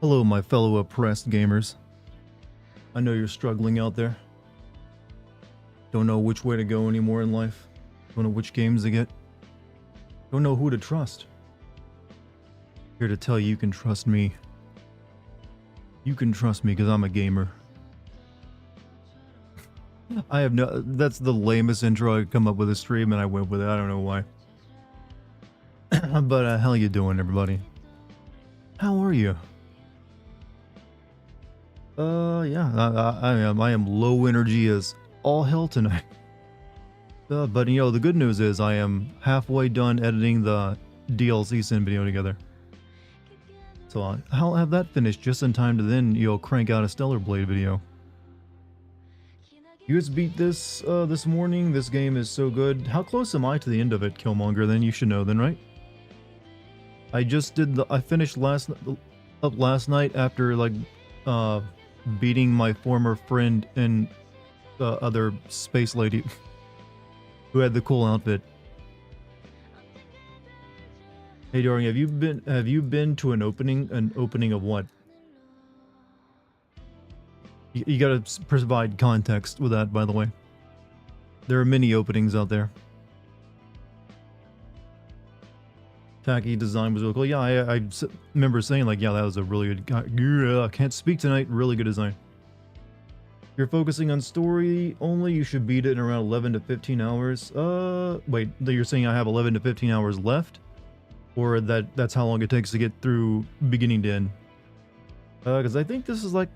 Hello, my fellow oppressed gamers. I know you're struggling out there. Don't know which way to go anymore in life. Don't know which games to get. Don't know who to trust. Here to tell you you can trust me. You can trust me because I'm a gamer. I have no... That's the lamest intro I could come up with a stream and I went with it. I don't know why. But how you doing, everybody? How are you? Yeah, I am low energy as all hell tonight. But you know, the good news is I am halfway done editing the DLC Sin video together. So I'll have that finished just in time to then, you know, crank out a Stellar Blade video. You guys beat this this morning. This game is so good. How close am I to the end of it, Killmonger? Then you should know then, right? I just did I finished last night after like beating my former friend and other space lady who had the cool outfit. Hey Dartigan, have you been to an opening of what? You gotta provide context with that, by the way. There are many openings out there. Tacky design was really cool. Yeah, I remember saying like, yeah, that was a really good. I can't speak tonight. Really good design. If you're focusing on story only, you should beat it in around 11 to 15 hours. Wait, you're saying I have 11 to 15 hours left, or that's how long it takes to get through beginning to end? Because I think this is like,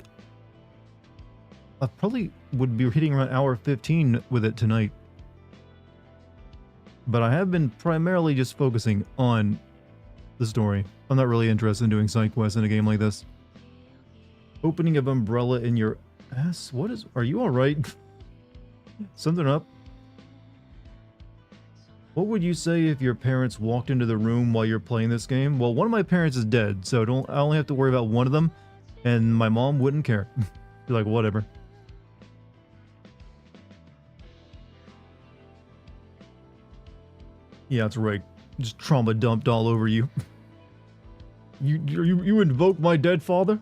I probably would be hitting around hour 15 with it tonight. But I have been primarily just focusing on the story. I'm not really interested in doing side quests in a game like this. Opening of umbrella in your ass? What is... Are you alright? Something up? What would you say if your parents walked into the room while you're playing this game? Well, one of my parents is dead, so I only have to worry about one of them, and my mom wouldn't care. Be like, whatever. Yeah, that's right. Just trauma dumped all over you. You invoke my dead father?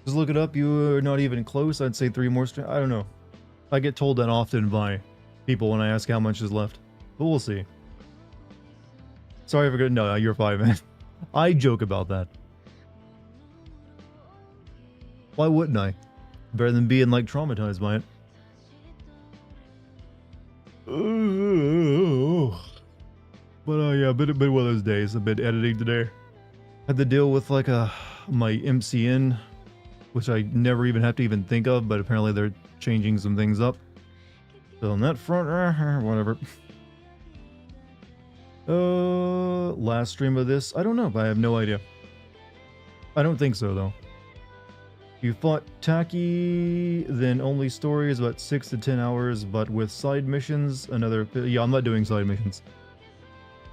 Just look it up. You are not even close. I'd say 3 more I don't know. I get told that often by people when I ask how much is left. But we'll see. Sorry for good. No, you're fine, man. I joke about that. Why wouldn't I? Better than being like traumatized by it. But yeah, been one of those days. I've been editing today. Had to deal with like my MCN, which I never even have to even think of, but apparently they're changing some things up. So on that front, whatever. Last stream of this, I don't know. I have no idea. I don't think so though. You fought Tacky, then only story is about 6 to 10 hours, but with side missions, another... Yeah, I'm not doing side missions.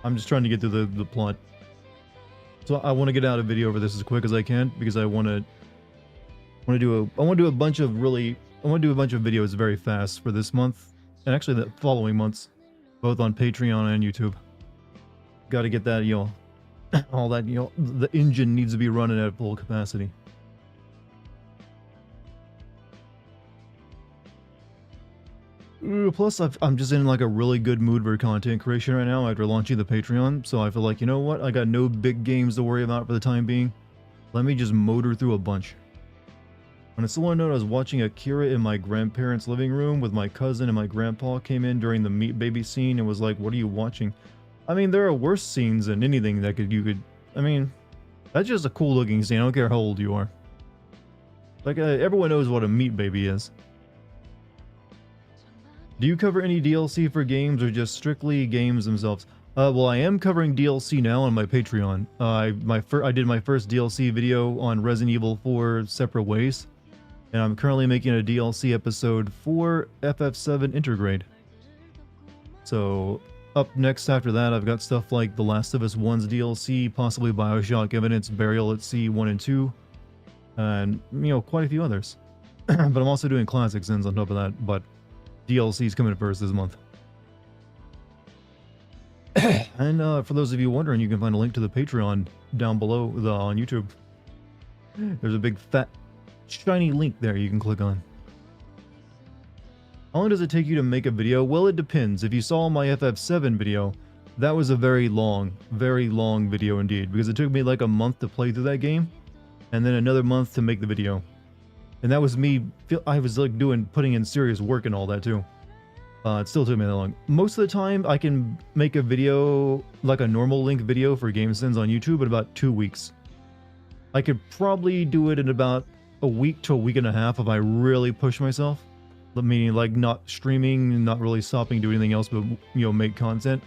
I'm just trying to get through the plot. So I want to get out a video over this as quick as I can, because I want to do a bunch of videos very fast for this month, and actually the following months, both on Patreon and YouTube. Got to get that, you know, all that, you know, the engine needs to be running at full capacity. Plus, I'm just in like a really good mood for content creation right now after launching the Patreon, so I feel like, you know what, I got no big games to worry about for the time being. Let me just motor through a bunch. On a similar note, I was watching Akira in my grandparents' living room with my cousin, and my grandpa came in during the meat baby scene and was like, "What are you watching?" I mean, there are worse scenes than anything that you could... I mean, that's just a cool looking scene. I don't care how old you are. Like, everyone knows what a meat baby is. Do you cover any DLC for games or just strictly games themselves? Well, I am covering DLC now on my Patreon. I did my first DLC video on Resident Evil 4 Separate Ways, and I'm currently making a DLC episode for FF7 Intergrade. So up next after that, I've got stuff like The Last of Us 1's DLC, possibly Bioshock Evidence, Burial at Sea 1 and 2, and, you know, quite a few others. But I'm also doing classic sins on top of that, but DLC's coming first this month. And for those of you wondering, you can find a link to the Patreon down below on YouTube. There's a big fat shiny link there you can click on. How long does it take you to make a video? Well, it depends. If you saw my FF7 video, that was a very long video indeed, because it took me like a month to play through that game, and then another month to make the video. And that was me, I was like putting in serious work and all that too. It still took me that long. Most of the time, I can make a video, like a normal link video for GameSins on YouTube in about 2 weeks. I could probably do it in about a week to a week and a half if I really push myself. Meaning like not streaming, not really stopping to do anything else but, you know, make content.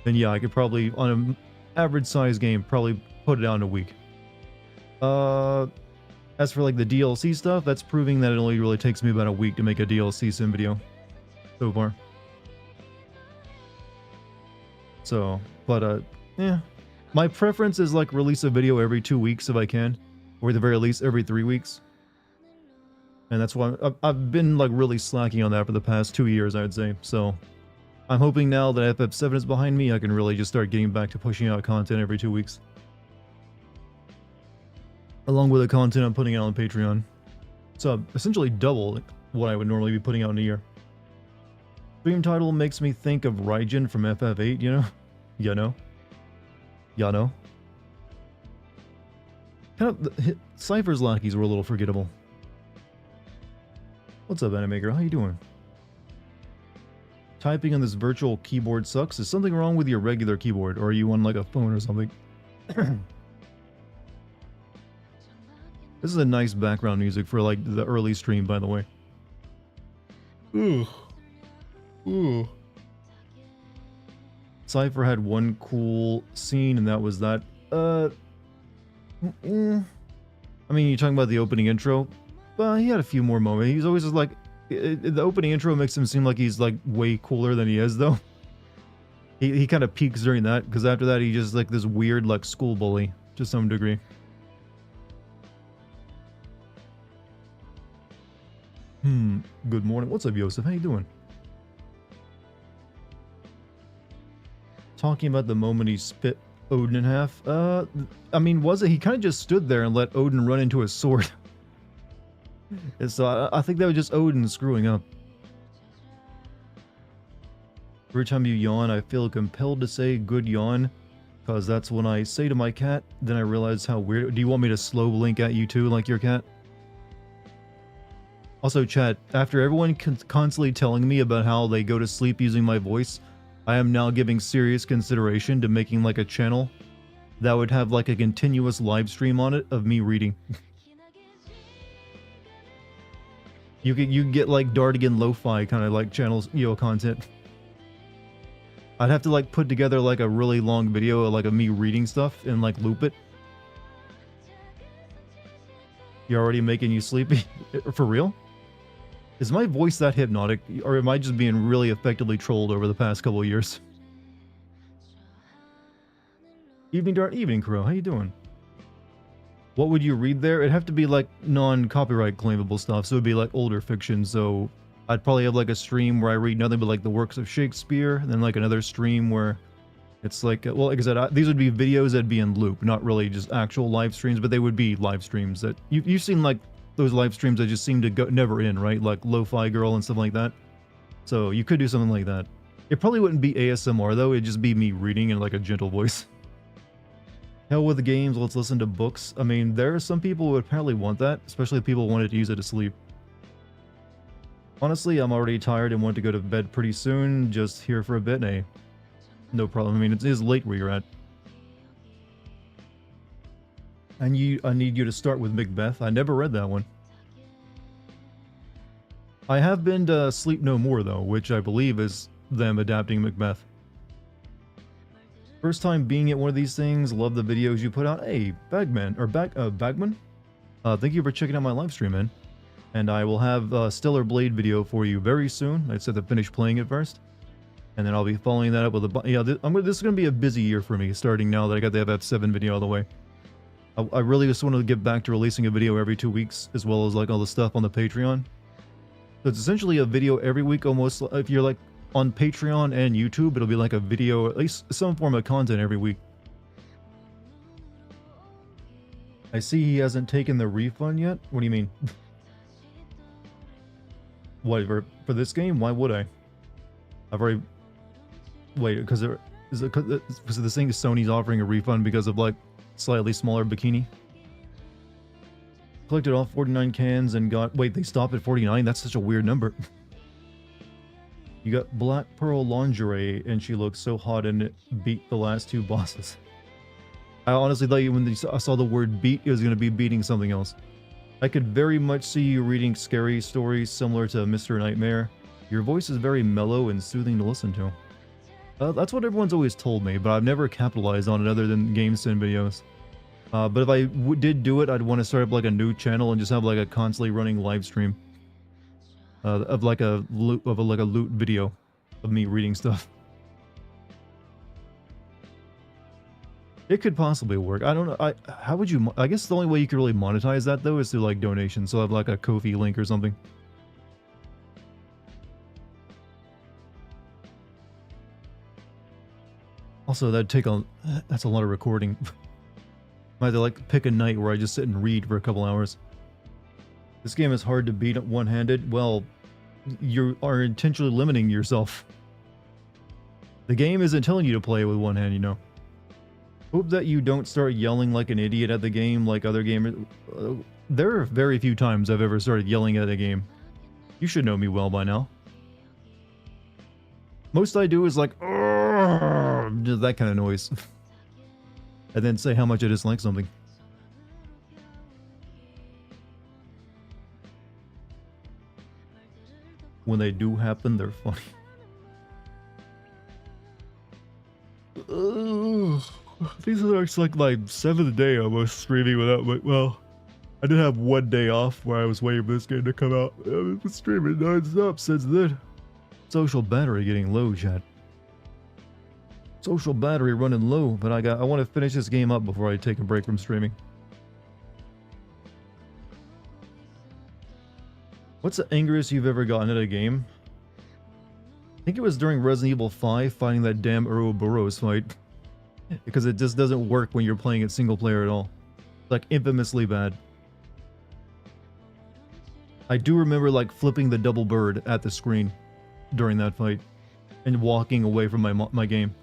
Then yeah, I could probably, on an average size game, probably put it out in a week. As for like the DLC stuff, that's proving that it only really takes me about a week to make a DLC sim video. So far. So, but yeah. My preference is like release a video every 2 weeks if I can. Or at the very least every 3 weeks. And that's why I've been like really slacking on that for the past 2 years, I would say. So I'm hoping now that FF7 is behind me, I can really just start getting back to pushing out content every 2 weeks. Along with the content I'm putting out on Patreon. So essentially double what I would normally be putting out in a year. Stream title makes me think of Raijin from FF8, you know? You know? Ya know? Kind of, Cypher's lackeys were a little forgettable. What's up, Animaker? How you doing? Typing on this virtual keyboard sucks. Is something wrong with your regular keyboard? Or are you on like a phone or something? This is a nice background music for like the early stream, by the way. Ooh. Ooh. Cypher had one cool scene, and that was that. I mean, you're talking about the opening intro. He had a few more moments. He's always just like, the opening intro makes him seem like he's like way cooler than he is, though. He kind of peaks during that, because after that he just like this weird like school bully to some degree. Good morning. What's up, Yosef? How you doing? Talking about the moment he spit Odin in half. I mean, was it? He kind of just stood there and let Odin run into his sword. And so I think that was just Odin screwing up. Every time you yawn, I feel compelled to say good yawn, because that's when I say to my cat, then I realize how weird. Do you want me to slow blink at you too, like your cat? Also, chat, after everyone constantly telling me about how they go to sleep using my voice, I am now giving serious consideration to making like a channel that would have like a continuous live stream on it of me reading. You can get like Dartigan lo-fi kind of like channels, you know, content. I'd have to like put together like a really long video like of me reading stuff and like loop it. You're already making you sleepy? For real? Is my voice that hypnotic, or am I just being really effectively trolled over the past couple of years? Evening Dart, evening Crow, how you doing? What would you read there? It'd have to be like non-copyright claimable stuff, so it'd be like older fiction, so I'd probably have like a stream where I read nothing but like the works of Shakespeare, and then like another stream where it's like, well, like I said, these would be videos that'd be in loop, not really just actual live streams, but they would be live streams that, you've seen like those live streams that just seem to go never in, right? Like Lo-Fi Girl and stuff like that. So you could do something like that. It probably wouldn't be ASMR though, it'd just be me reading in like a gentle voice. Hell with the games, let's listen to books. I mean, there are some people who would apparently want that, especially if people wanted to use it to sleep. Honestly, I'm already tired and want to go to bed pretty soon, just here for a bit, eh? No problem, I mean, it is late where you're at. I need you to start with Macbeth. I never read that one. I have been to Sleep No More though, which I believe is them adapting Macbeth. First time being at one of these things, love the videos you put out. Hey, Bagman, or Bagman? Thank you for checking out my live stream, man. And I will have a Stellar Blade video for you very soon. I just have to finish playing it first. And then I'll be following that up with a... Yeah, this is going to be a busy year for me, starting now that I got the FF7 video out of the way. I really just want to get back to releasing a video every 2 weeks, as well as like all the stuff on the Patreon. So it's essentially a video every week almost. If you're like on Patreon and YouTube, it'll be like a video, at least some form of content every week. I see he hasn't taken the refund yet. What do you mean? What, for this game? Why would I? I've already... Wait, because is it because this thing Sony's offering a refund because of like slightly smaller bikini? Collected all 49 cans and got... Wait, they stopped at 49? That's such a weird number. You got Black Pearl lingerie and she looks so hot and it beat the last 2 bosses. I honestly thought when I saw the word beat, it was going to be beating something else. I could very much see you reading scary stories similar to Mr. Nightmare. Your voice is very mellow and soothing to listen to. That's what everyone's always told me, but I've never capitalized on it other than GameSin videos. But if I did do it, I'd want to start up like a new channel and just have like a constantly running live stream of like a loot video of me reading stuff. It could possibly work. I don't know. How would you... I guess the only way you could really monetize that, though, is through, like, donations. So have, like, a Ko-fi link or something. Also, that'd take a... That's a lot of recording. Might have to, like, pick a night where I just sit and read for a couple hours. This game is hard to beat one-handed. Well, you are intentionally limiting yourself. The game isn't telling you to play with one hand, you know. Hope that you don't start yelling like an idiot at the game like other gamers. There are very few times I've ever started yelling at a game. You should know me well by now. Most I do is like, just that kind of noise. And then say how much I dislike something. When they do happen, they're funny. These are like my 7th day almost streaming without my... Well, I did have 1 day off where I was waiting for this game to come out. I've been streaming non-stop since then. Social battery getting low, chat. Social battery running low, but I want to finish this game up before I take a break from streaming. What's the angriest you've ever gotten at a game? I think it was during Resident Evil 5 fighting that damn Ouroboros fight. Because it just doesn't work when you're playing it single player at all. Like, infamously bad. I do remember, like, flipping the double bird at the screen during that fight. And walking away from my game.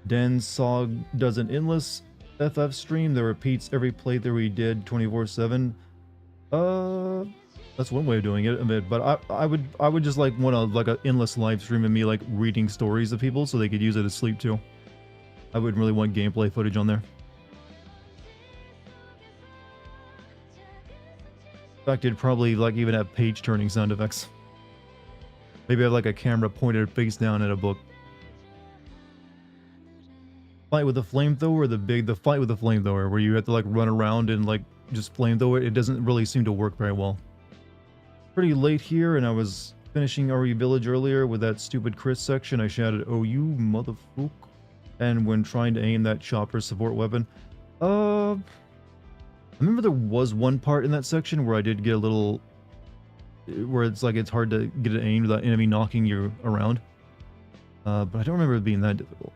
Dan Sog does an endless FF stream that repeats every playthrough he did 24/7. That's one way of doing it, but I would just like want like an endless live stream of me like reading stories of people so they could use it as sleep too. I wouldn't really want gameplay footage on there. In fact, it'd probably like even have page turning sound effects. Maybe have like a camera pointed face down at a book. Fight with a flamethrower, the fight with a flamethrower where you have to like run around and like just flamethrower it. It doesn't really seem to work very well. Pretty late here, and I was finishing RE Village earlier with that stupid Chris section. I shouted, "Oh, you motherfucker!" And when trying to aim that chopper support weapon, I remember there was one part in that section where I did get a little, where it's like it's hard to get it aimed without enemy knocking you around. But I don't remember it being that difficult.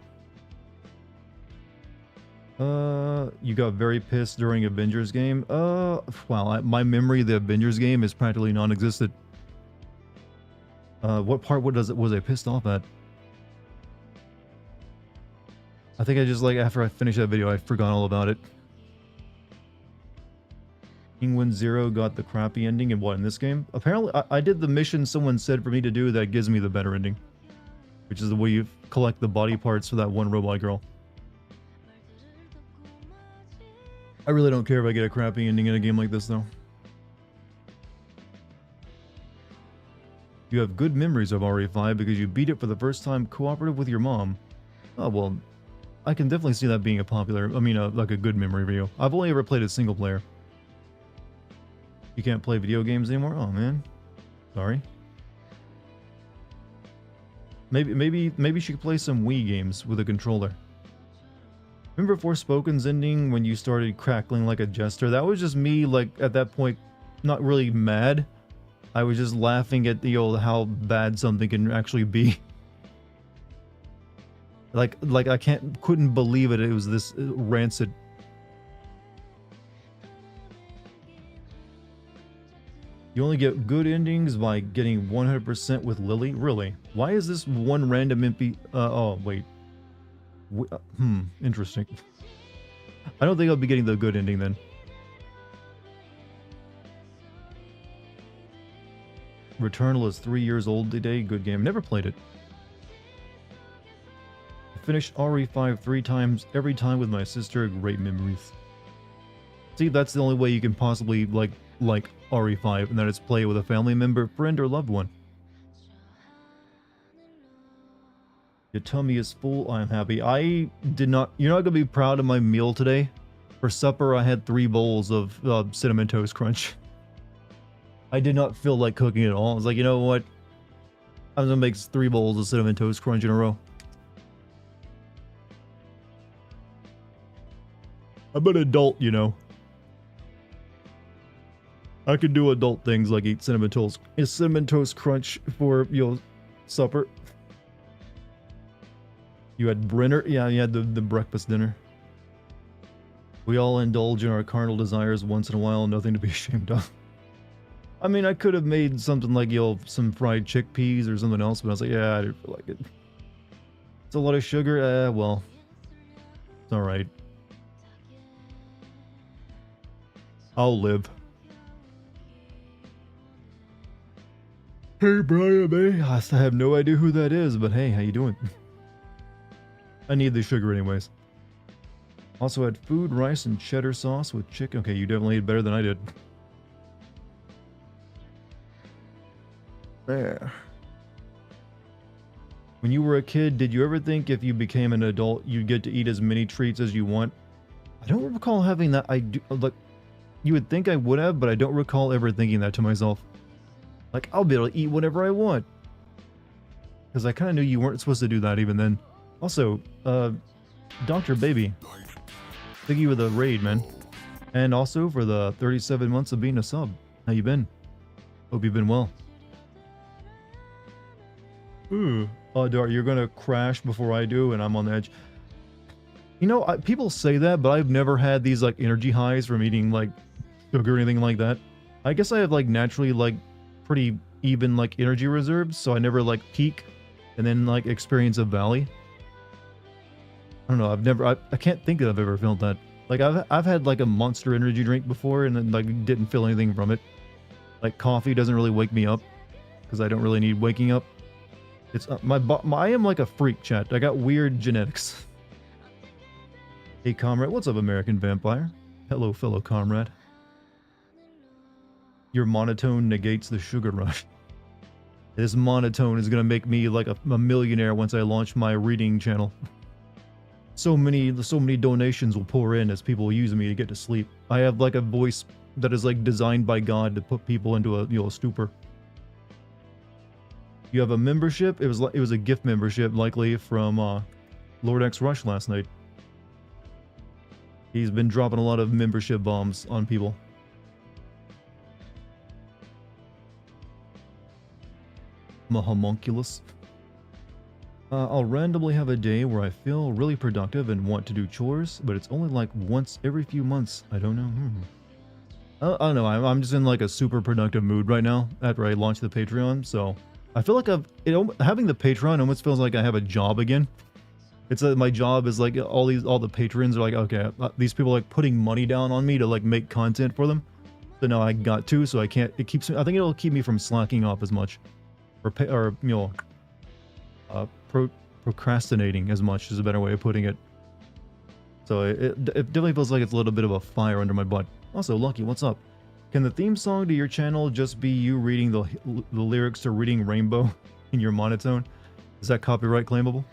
You got very pissed during Avengers game? Wow, my memory of the Avengers game is practically non-existent. What part was I pissed off at? I think I just, like, after I finished that video, I forgot all about it. Penguin Zero got the crappy ending in what, in this game? Apparently, I did the mission someone said for me to do that gives me the better ending. Which is the way you collect the body parts for that one robot girl. I really don't care if I get a crappy ending in a game like this, though. You have good memories of RE5 because you beat it for the first time cooperative with your mom. Oh, well, I can definitely see that being a popular, like a good memory for you. I've only ever played it single player. You can't play video games anymore? Oh, man. Sorry. Maybe she could play some Wii games with a controller. Remember Forspoken's ending when you started crackling like a jester? That was just me, like, at that point, not really mad, I was just laughing at the old how bad something can actually be. Like I couldn't believe it. It was this rancid. You only get good endings by getting 100% with Lily? Really? Why is this one random MP... oh, wait. Interesting. I don't think I'll be getting the good ending then. Returnal is 3 years old today. Good game. Never played it. I finished RE5 3 times, every time with my sister. Great memories. See, that's the only way you can possibly like RE5, and that is play with a family member, friend, or loved one. Your tummy is full. I am happy. I did not... You're not going to be proud of my meal today. For supper, I had 3 bowls of Cinnamon Toast Crunch. I did not feel like cooking at all. I was like, you know what? I'm going to make 3 bowls of Cinnamon Toast Crunch in a row. I'm an adult, you know. I could do adult things like eat Cinnamon Toast Crunch for, supper. You had Brenner? Yeah, you had the breakfast dinner. We all indulge in our carnal desires once in a while, nothing to be ashamed of. I mean, I could have made something like, some fried chickpeas or something else, but I was like, yeah, I didn't feel like it. It's a lot of sugar. Well, it's alright. I'll live. Hey, Brian, man. I still have no idea who that is, but hey, how you doing? I need the sugar anyways. Also had food, rice, and cheddar sauce with chicken. Okay, you definitely ate better than I did. There. When you were a kid, did you ever think if you became an adult, you'd get to eat as many treats as you want? I don't recall having that. I do, like, you would think I would have, but I don't recall ever thinking that to myself. Like, I'll be able to eat whatever I want. Because I kind of knew you weren't supposed to do that even then. Also, Dr. Baby. Thank you for the raid, man. And also for the 37 months of being a sub. How you been? Hope you've been well. Ooh. Oh, Dart, you're gonna crash before I do, and I'm on the edge. You know, people say that, but I've never had these, like, energy highs from eating, like, sugar or anything like that. I guess I have, like, naturally, like, pretty even, like, energy reserves, so I never, like, peak and then, like, experience a valley. I don't know, I can't think that I've ever felt that. Like, I've had, like, a Monster energy drink before and then, like, didn't feel anything from it. Like, coffee doesn't really wake me up, because I don't really need waking up. It's, I am like a freak, chat. I got weird genetics. Hey, comrade. What's up, American Vampire? Hello, fellow comrade. Your monotone negates the sugar rush. This monotone is gonna make me like a millionaire once I launch my reading channel. So many donations will pour in as people use me to get to sleep. I have like a voice that is like designed by God to put people into a stupor. You have a membership? It was a gift membership, likely from Lord X Rush last night. He's been dropping a lot of membership bombs on people. I'm a homunculus. I'll randomly have a day where I feel really productive and want to do chores, but it's only like once every few months. I don't know. I don't know. I'm just in like a super productive mood right now after I launched the Patreon, so I feel like having the Patreon almost feels like I have a job again. It's my job is like all the patrons are like, okay, these people are like putting money down on me to like make content for them. So now I got to, so I can't. It keeps. I think it'll keep me from slacking off as much, or procrastinating as much is a better way of putting it. So it definitely feels like it's a little bit of a fire under my butt. Also, Lucky, what's up? Can the theme song to your channel just be you reading the lyrics to Reading Rainbow in your monotone? Is that copyright claimable?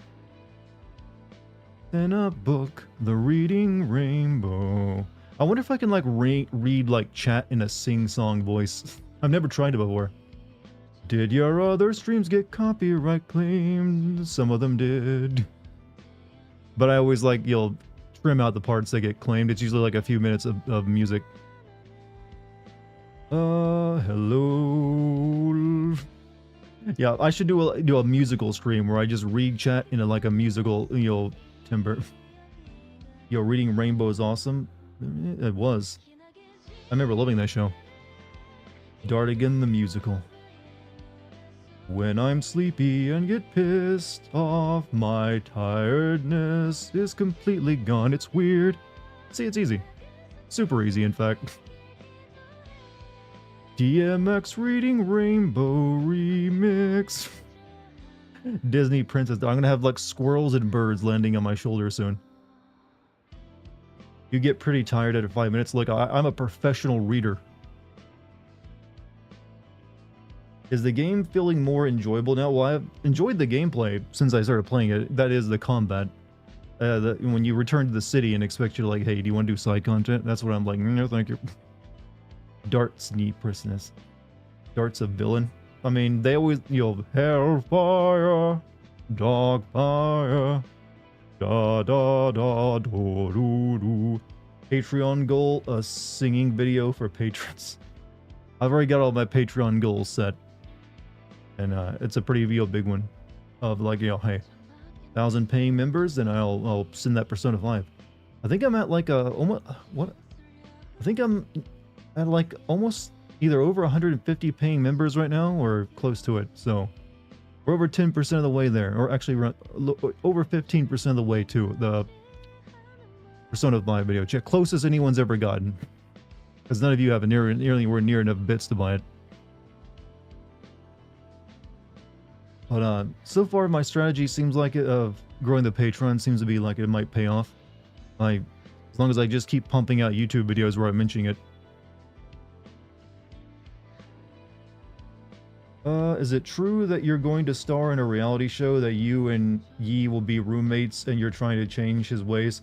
In a book, the Reading Rainbow. I wonder if I can like read like chat in a sing-song voice. I've never tried it before. Did your other streams get copyright claimed? Some of them did. But I always like, trim out the parts that get claimed. It's usually like a few minutes of music. Hello. Yeah, I should do a musical stream where I just read chat in like a musical, timbre. Reading Rainbow is awesome. It was. I remember loving that show. Dartigan the musical. When I'm sleepy and get pissed off, my tiredness is completely gone. It's weird. See, it's easy. Super easy, in fact. DMX Reading Rainbow remix. Disney Princess. I'm gonna have like squirrels and birds landing on my shoulder soon. You get pretty tired after 5 minutes. Look, I'm a professional reader. Is the game feeling more enjoyable now? Well, I've enjoyed the gameplay since I started playing it. That is the combat. When you return to the city and expect you to like, hey, do you want to do side content? That's what I'm like, no, thank you. Dart's needlessness. Dart's a villain. I mean, they always, hellfire, dogfire, da da da do do do. Patreon goal, a singing video for patrons. I've already got all my Patreon goals set. And it's a pretty big one. Of like, hey, 1,000 paying members, and I'll send that Persona 5. I think I'm at like almost, what? I think I'm at like almost either over 150 paying members right now, or close to it. So we're over 10% of the way there, or actually over 15% of the way to the Persona 5 video. Check closest anyone's ever gotten, because none of you have nearly near enough bits to buy it. But so far my strategy seems like it of growing the Patreon seems to be like it might pay off. As long as I just keep pumping out YouTube videos where I'm mentioning it. Is it true that you're going to star in a reality show that you and Yi will be roommates and you're trying to change his ways?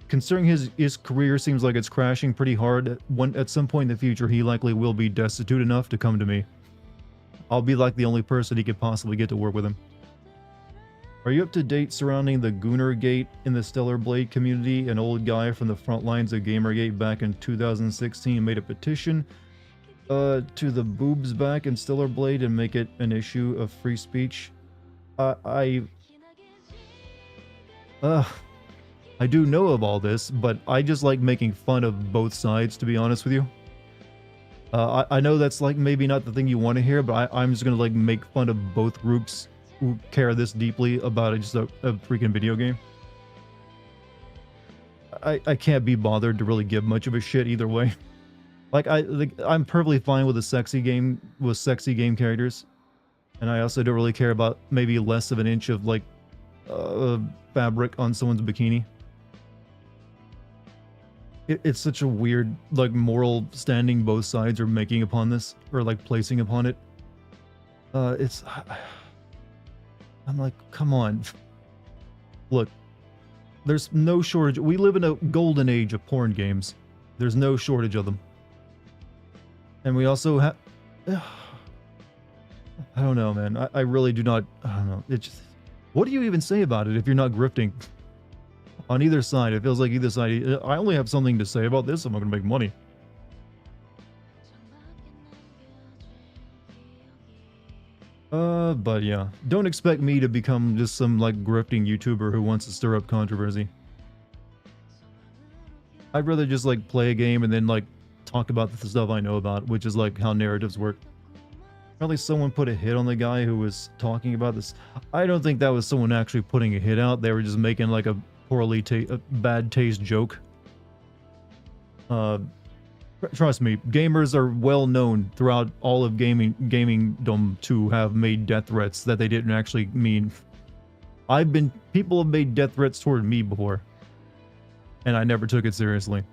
Considering his career seems like it's crashing pretty hard, at some point in the future he likely will be destitute enough to come to me. I'll be like the only person he could possibly get to work with him. Are you up to date surrounding the Gooner Gate in the Stellar Blade community? An old guy from the front lines of Gamergate back in 2016 made a petition to the boobs back in Stellar Blade and make it an issue of free speech. I do know of all this, but I just like making fun of both sides, to be honest with you. I know that's like maybe not the thing you want to hear, but I'm just gonna like make fun of both groups who care this deeply about just a freaking video game. I can't be bothered to really give much of a shit either way. I'm perfectly fine with a sexy game with sexy game characters, and I also don't really care about maybe less of an inch of like fabric on someone's bikini. It's such a weird, like, moral standing both sides are making upon this, or like placing upon it. I'm like, come on. Look, there's no shortage. We live in a golden age of porn games. There's no shortage of them. And we also have... I don't know, man. I really do not... I don't know. It just... What do you even say about it if you're not grifting? On either side, it feels like either side... I only have something to say about this. I'm not going to make money. But yeah. Don't expect me to become just some, like, grifting YouTuber who wants to stir up controversy. I'd rather just, like, play a game and then, like, talk about the stuff I know about, which is, like, how narratives work. Apparently someone put a hit on the guy who was talking about this. I don't think that was someone actually putting a hit out. They were just making, like, a bad taste joke. Trust me, gamers are well known throughout all of gamingdom to have made death threats that they didn't actually mean. People have made death threats toward me before, and I never took it seriously.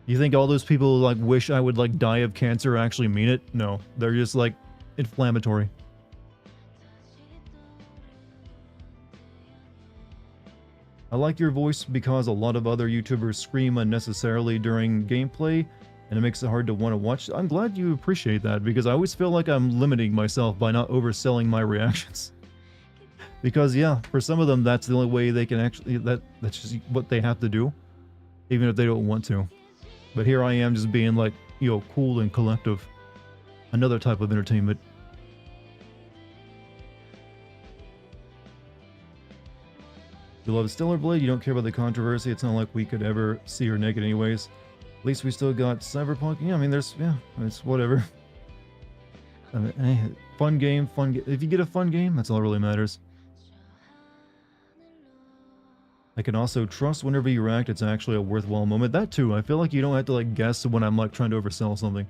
You think all those people who, like, wish I would, like, die of cancer actually mean it? No, they're just, like, inflammatory. I like your voice because a lot of other YouTubers scream unnecessarily during gameplay, and it makes it hard to want to watch. I'm glad you appreciate that, because I always feel like I'm limiting myself by not overselling my reactions. Because yeah, for some of them that's the only way they can actually, that's just what they have to do. even if they don't want to. But here I am just being like, you know, cool and collective. Another type of entertainment. You love Stellar Blade, you don't care about the controversy. It's not like we could ever see her naked anyways. At least we still got Cyberpunk. Yeah, I mean, it's whatever. I mean, fun game, if you get a fun game, that's all that really matters. I can also trust whenever you react, it's actually a worthwhile moment. That too, I feel like you don't have to like guess when I'm like trying to oversell something.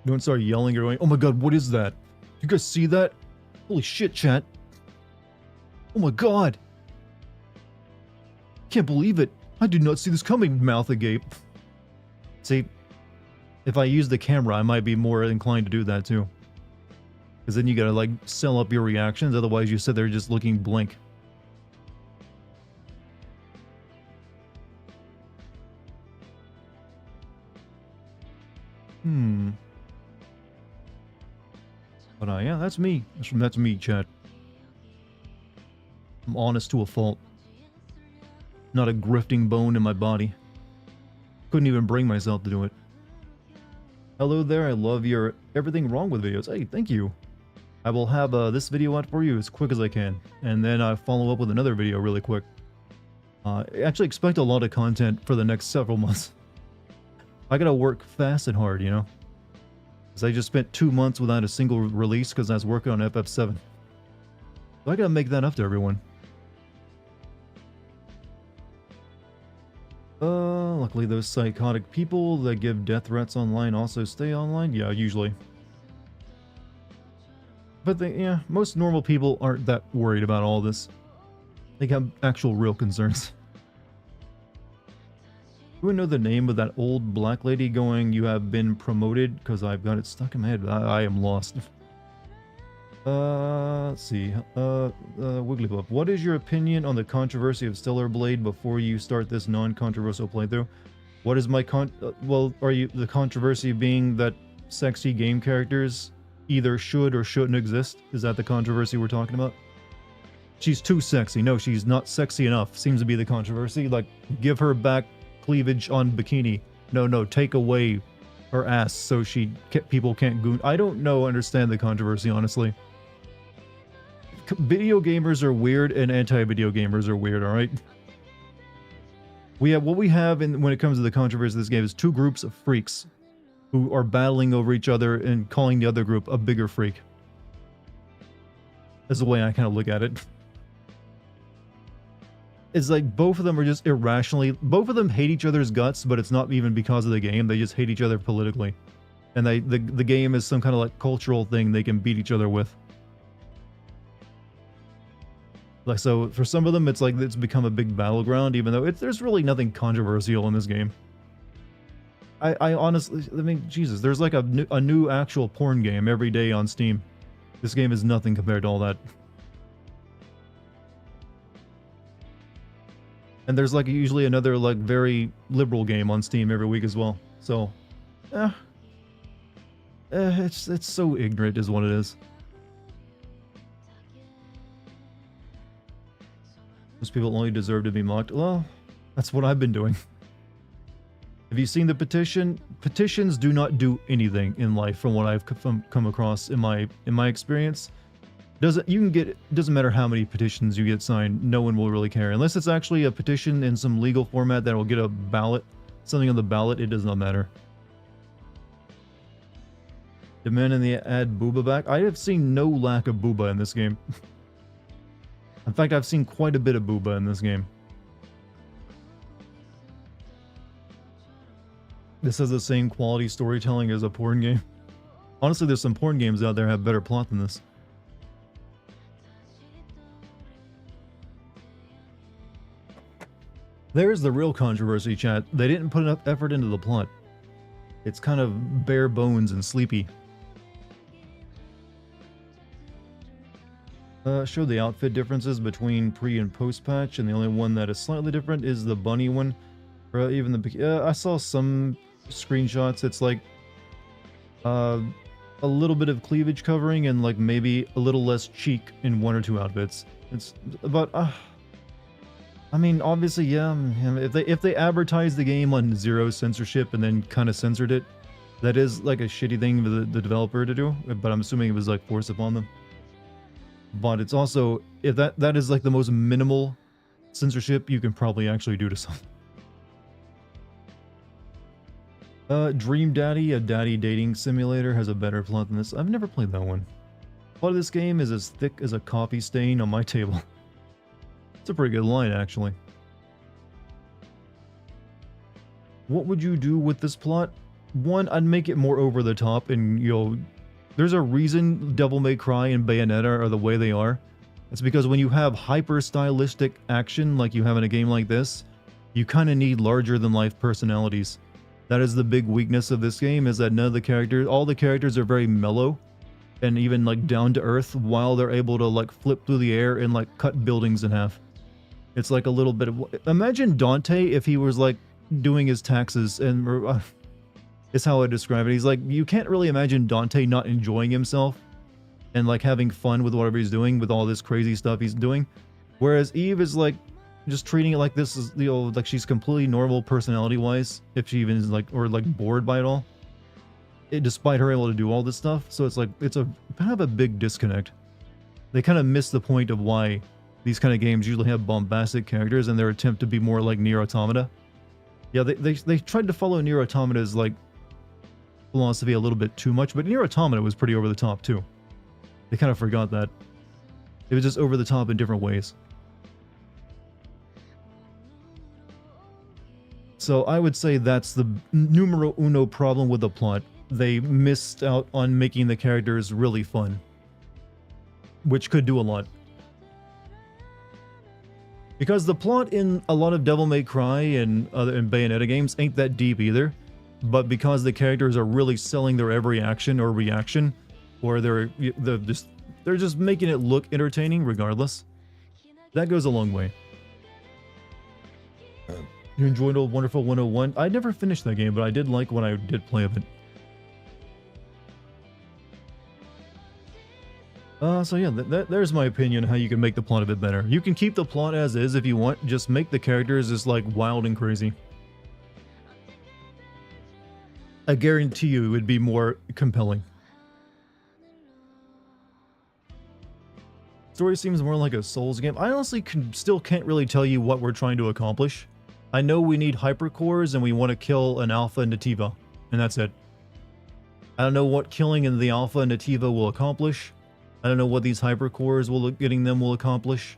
Don't start yelling or going, oh my god, what is that? You guys see that? Holy shit, chat. Oh my god. Can't believe it. I did not see this coming, mouth agape. See, if I use the camera, I might be more inclined to do that too. Because then you gotta like sell up your reactions, otherwise you sit there just looking blank. But yeah, that's me. That's me, chat. I'm honest to a fault. Not a grifting bone in my body. Couldn't even bring myself to do it. Hello there, I love your everything wrong with videos. Hey, thank you. I will have this video out for you as quick as I can, and then I follow up with another video really quick. Actually expect a lot of content for the next several months. I gotta work fast and hard, you know? Because I just spent 2 months without a single release because I was working on FF7. So I gotta make that up to everyone. Luckily those psychotic people that give death threats online also stay online? Yeah, usually. But yeah, most normal people aren't that worried about all this. They have actual real concerns. Do I know the name of that old black lady going, you have been promoted? Because I've got it stuck in my head. I am lost. Let's see. Wigglypuff, what is your opinion on the controversy of Stellar Blade before you start this non-controversial playthrough? What is my well, are you the controversy being that sexy game characters either should or shouldn't exist? Is that the controversy we're talking about? She's too sexy. No, she's not sexy enough. Seems to be the controversy. Like, give her back cleavage on bikini. No, take away her ass so people can't goon. I don't understand the controversy, honestly. Video gamers are weird and anti-video gamers are weird, alright? What we have when it comes to the controversy of this game is two groups of freaks who are battling over each other and calling the other group a bigger freak. That's the way I kind of look at it. It's like both of them are just irrationally... Both of them hate each other's guts, but it's not even because of the game. They just hate each other politically. And the game is some kind of like cultural thing they can beat each other with. Like, so for some of them, it's like it's become a big battleground, even though there's really nothing controversial in this game. I honestly... I mean, Jesus, there's like a new actual porn game every day on Steam. This game is nothing compared to all that. And there's like usually another like very liberal game on Steam every week as well. So, it's so ignorant is what it is. Most people only deserve to be mocked. Well, that's what I've been doing. Have you seen the petition? Petitions do not do anything in life from what I've come across in my experience. It doesn't matter how many petitions you get signed, no one will really care. Unless it's actually a petition in some legal format that will get a ballot, something on the ballot, it does not matter. Demand in the add booba back. I have seen no lack of booba in this game. In fact, I've seen quite a bit of booba in this game. This has the same quality storytelling as a porn game. Honestly, there's some porn games out there that have better plot than this. There's the real controversy, chat. They didn't put enough effort into the plot. It's kind of bare bones and sleepy. Show the outfit differences between pre and post patch, and the only one that is slightly different is the bunny one. Or even the I saw some screenshots. It's like a little bit of cleavage covering and like maybe a little less cheek in one or two outfits. It's about I mean, obviously, yeah. If they advertised the game on zero censorship and then kind of censored it, that is like a shitty thing for the developer to do. But I'm assuming it was like forced upon them. But it's also, if that is like the most minimal censorship you can probably actually do to something. Dream Daddy, a daddy dating simulator, has a better plot than this. I've never played that one. Plot of this game is as thick as a coffee stain on my table. It's a pretty good line, actually. What would you do with this plot? One, I'd make it more over the top, and there's a reason Devil May Cry and Bayonetta are the way they are. It's because when you have hyper-stylistic action like you have in a game like this, you kind of need larger-than-life personalities. That is the big weakness of this game, is that all the characters are very mellow and even like down to earth, while they're able to like flip through the air and like cut buildings in half. It's like a little bit of, imagine Dante if he was like doing his taxes, and is how I describe it. He's like, you can't really imagine Dante not enjoying himself and like having fun with whatever he's doing with all this crazy stuff he's doing. Whereas Eve is like just treating it like this is, like she's completely normal personality wise, if she even is like, or like bored by it all. Despite her able to do all this stuff. So it's like, it's a kind of a big disconnect. They kind of miss the point of why these kind of games usually have bombastic characters and their attempt to be more like Nier Automata. Yeah, they tried to follow Nier Automata's like philosophy a little bit too much, but Nier Automata was pretty over the top too. They kind of forgot that. It was just over the top in different ways. So I would say that's the numero uno problem with the plot. They missed out on making the characters really fun, which could do a lot. Because the plot in a lot of Devil May Cry and Bayonetta games ain't that deep either, but because the characters are really selling their every action or reaction, or they're just making it look entertaining regardless, that goes a long way. You enjoyed Old Wonderful 101? I never finished that game, but I did like what I did play of it. So yeah, there's my opinion on how you can make the plot a bit better. You can keep the plot as is if you want, just make the characters just like wild and crazy. I guarantee you it would be more compelling. Story seems more like a Souls game. I honestly still can't really tell you what we're trying to accomplish. I know we need hypercores and we want to kill an alpha nativa, and that's it. I don't know what killing in the alpha nativa will accomplish. I don't know what these hypercores will accomplish.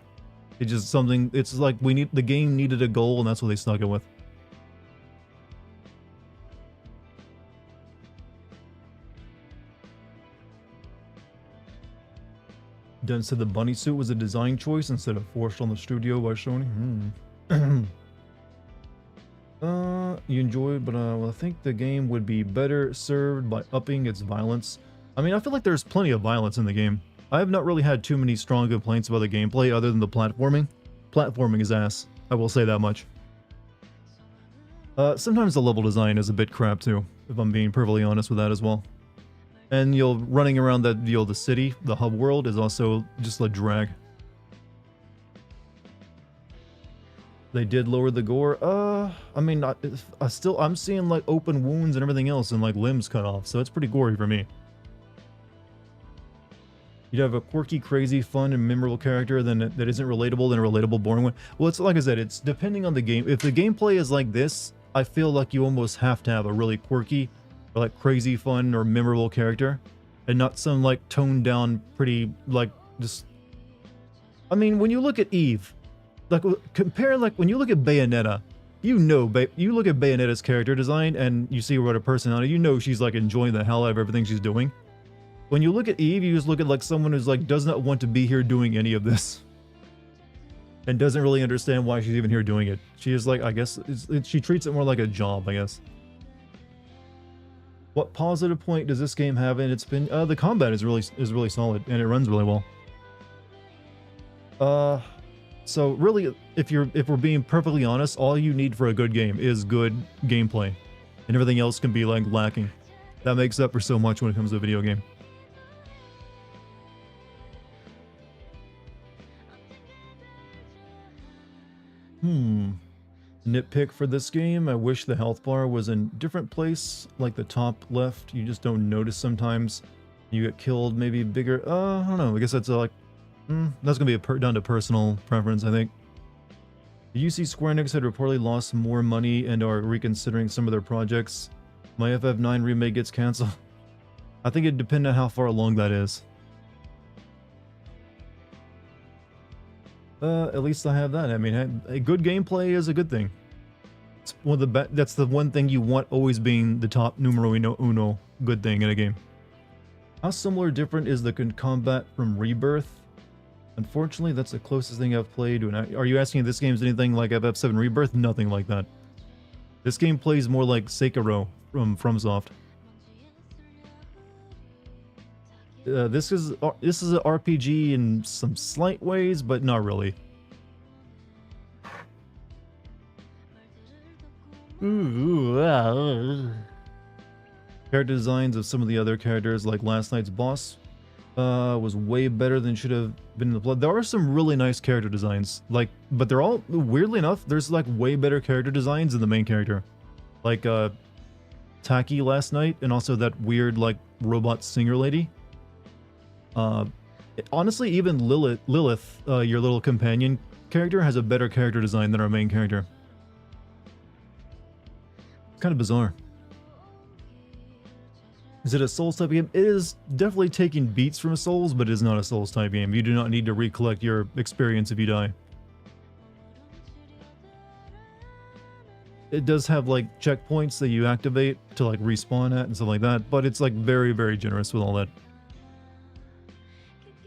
It's just something, it's like the game needed a goal, and that's what they stuck it with. Dunn said the bunny suit was a design choice instead of forced on the studio by Sony. You enjoyed, but I think the game would be better served by upping its violence. I mean, I feel like there's plenty of violence in the game. I have not really had too many strong complaints about the gameplay other than the platforming. Platforming is ass. I will say that much. Sometimes the level design is a bit crap too, if I'm being perfectly honest with that as well. And running around the city, the hub world, is also just a drag. They did lower the gore. I mean, I'm seeing like open wounds and everything else, and like limbs cut off, so it's pretty gory for me. You'd have a quirky, crazy, fun, and memorable character that isn't relatable than a relatable, boring one. Well, it's like I said, it's depending on the game. If the gameplay is like this, I feel like you almost have to have a really quirky, or like crazy, fun, or memorable character, and not some like toned down, pretty like just. I mean, when you look at Eve, like compare like when you look at Bayonetta, you look at Bayonetta's character design and you see what her personality, you know she's like enjoying the hell out of everything she's doing. When you look at Eve, you just look at like someone who's like does not want to be here doing any of this, and doesn't really understand why she's even here doing it. She is like, I guess she treats it more like a job, I guess. What positive point does this game have in its spin? The combat is really solid and it runs really well. So really, if we're being perfectly honest, all you need for a good game is good gameplay, and everything else can be like lacking. That makes up for so much when it comes to a video game. Nitpick for this game, I wish the health bar was in a different place, like the top left. You just don't notice sometimes. You get killed, maybe bigger. I don't know. I guess that's like, that's gonna be down to personal preference, I think. Did you see Square Enix had reportedly lost more money and are reconsidering some of their projects? My FF9 remake gets cancelled. I think it depends on how far along that is. At least I have that. I mean, a good gameplay is a good thing. It's one of the that's the one thing you want always being the top numero uno good thing in a game. How similar or different is the combat from Rebirth? Unfortunately, that's the closest thing I've played. Are you asking if this game's anything like FF7 Rebirth? Nothing like that. This game plays more like Sekiro from FromSoft. This is an RPG in some slight ways, but not really. Character designs of some of the other characters, like last night's boss, was way better than should have been in the plot. There are some really nice character designs, but they're all, weirdly enough, there's like way better character designs than the main character. Like Taki last night, and also that weird like robot singer lady. Honestly, even Lilith, your little companion character, has a better character design than our main character. It's kind of bizarre. Is it a Souls type game? It is definitely taking beats from Souls, but it is not a Souls type game. You do not need to recollect your experience if you die. It does have like checkpoints that you activate to like respawn at and stuff like that, but it's like very, very generous with all that.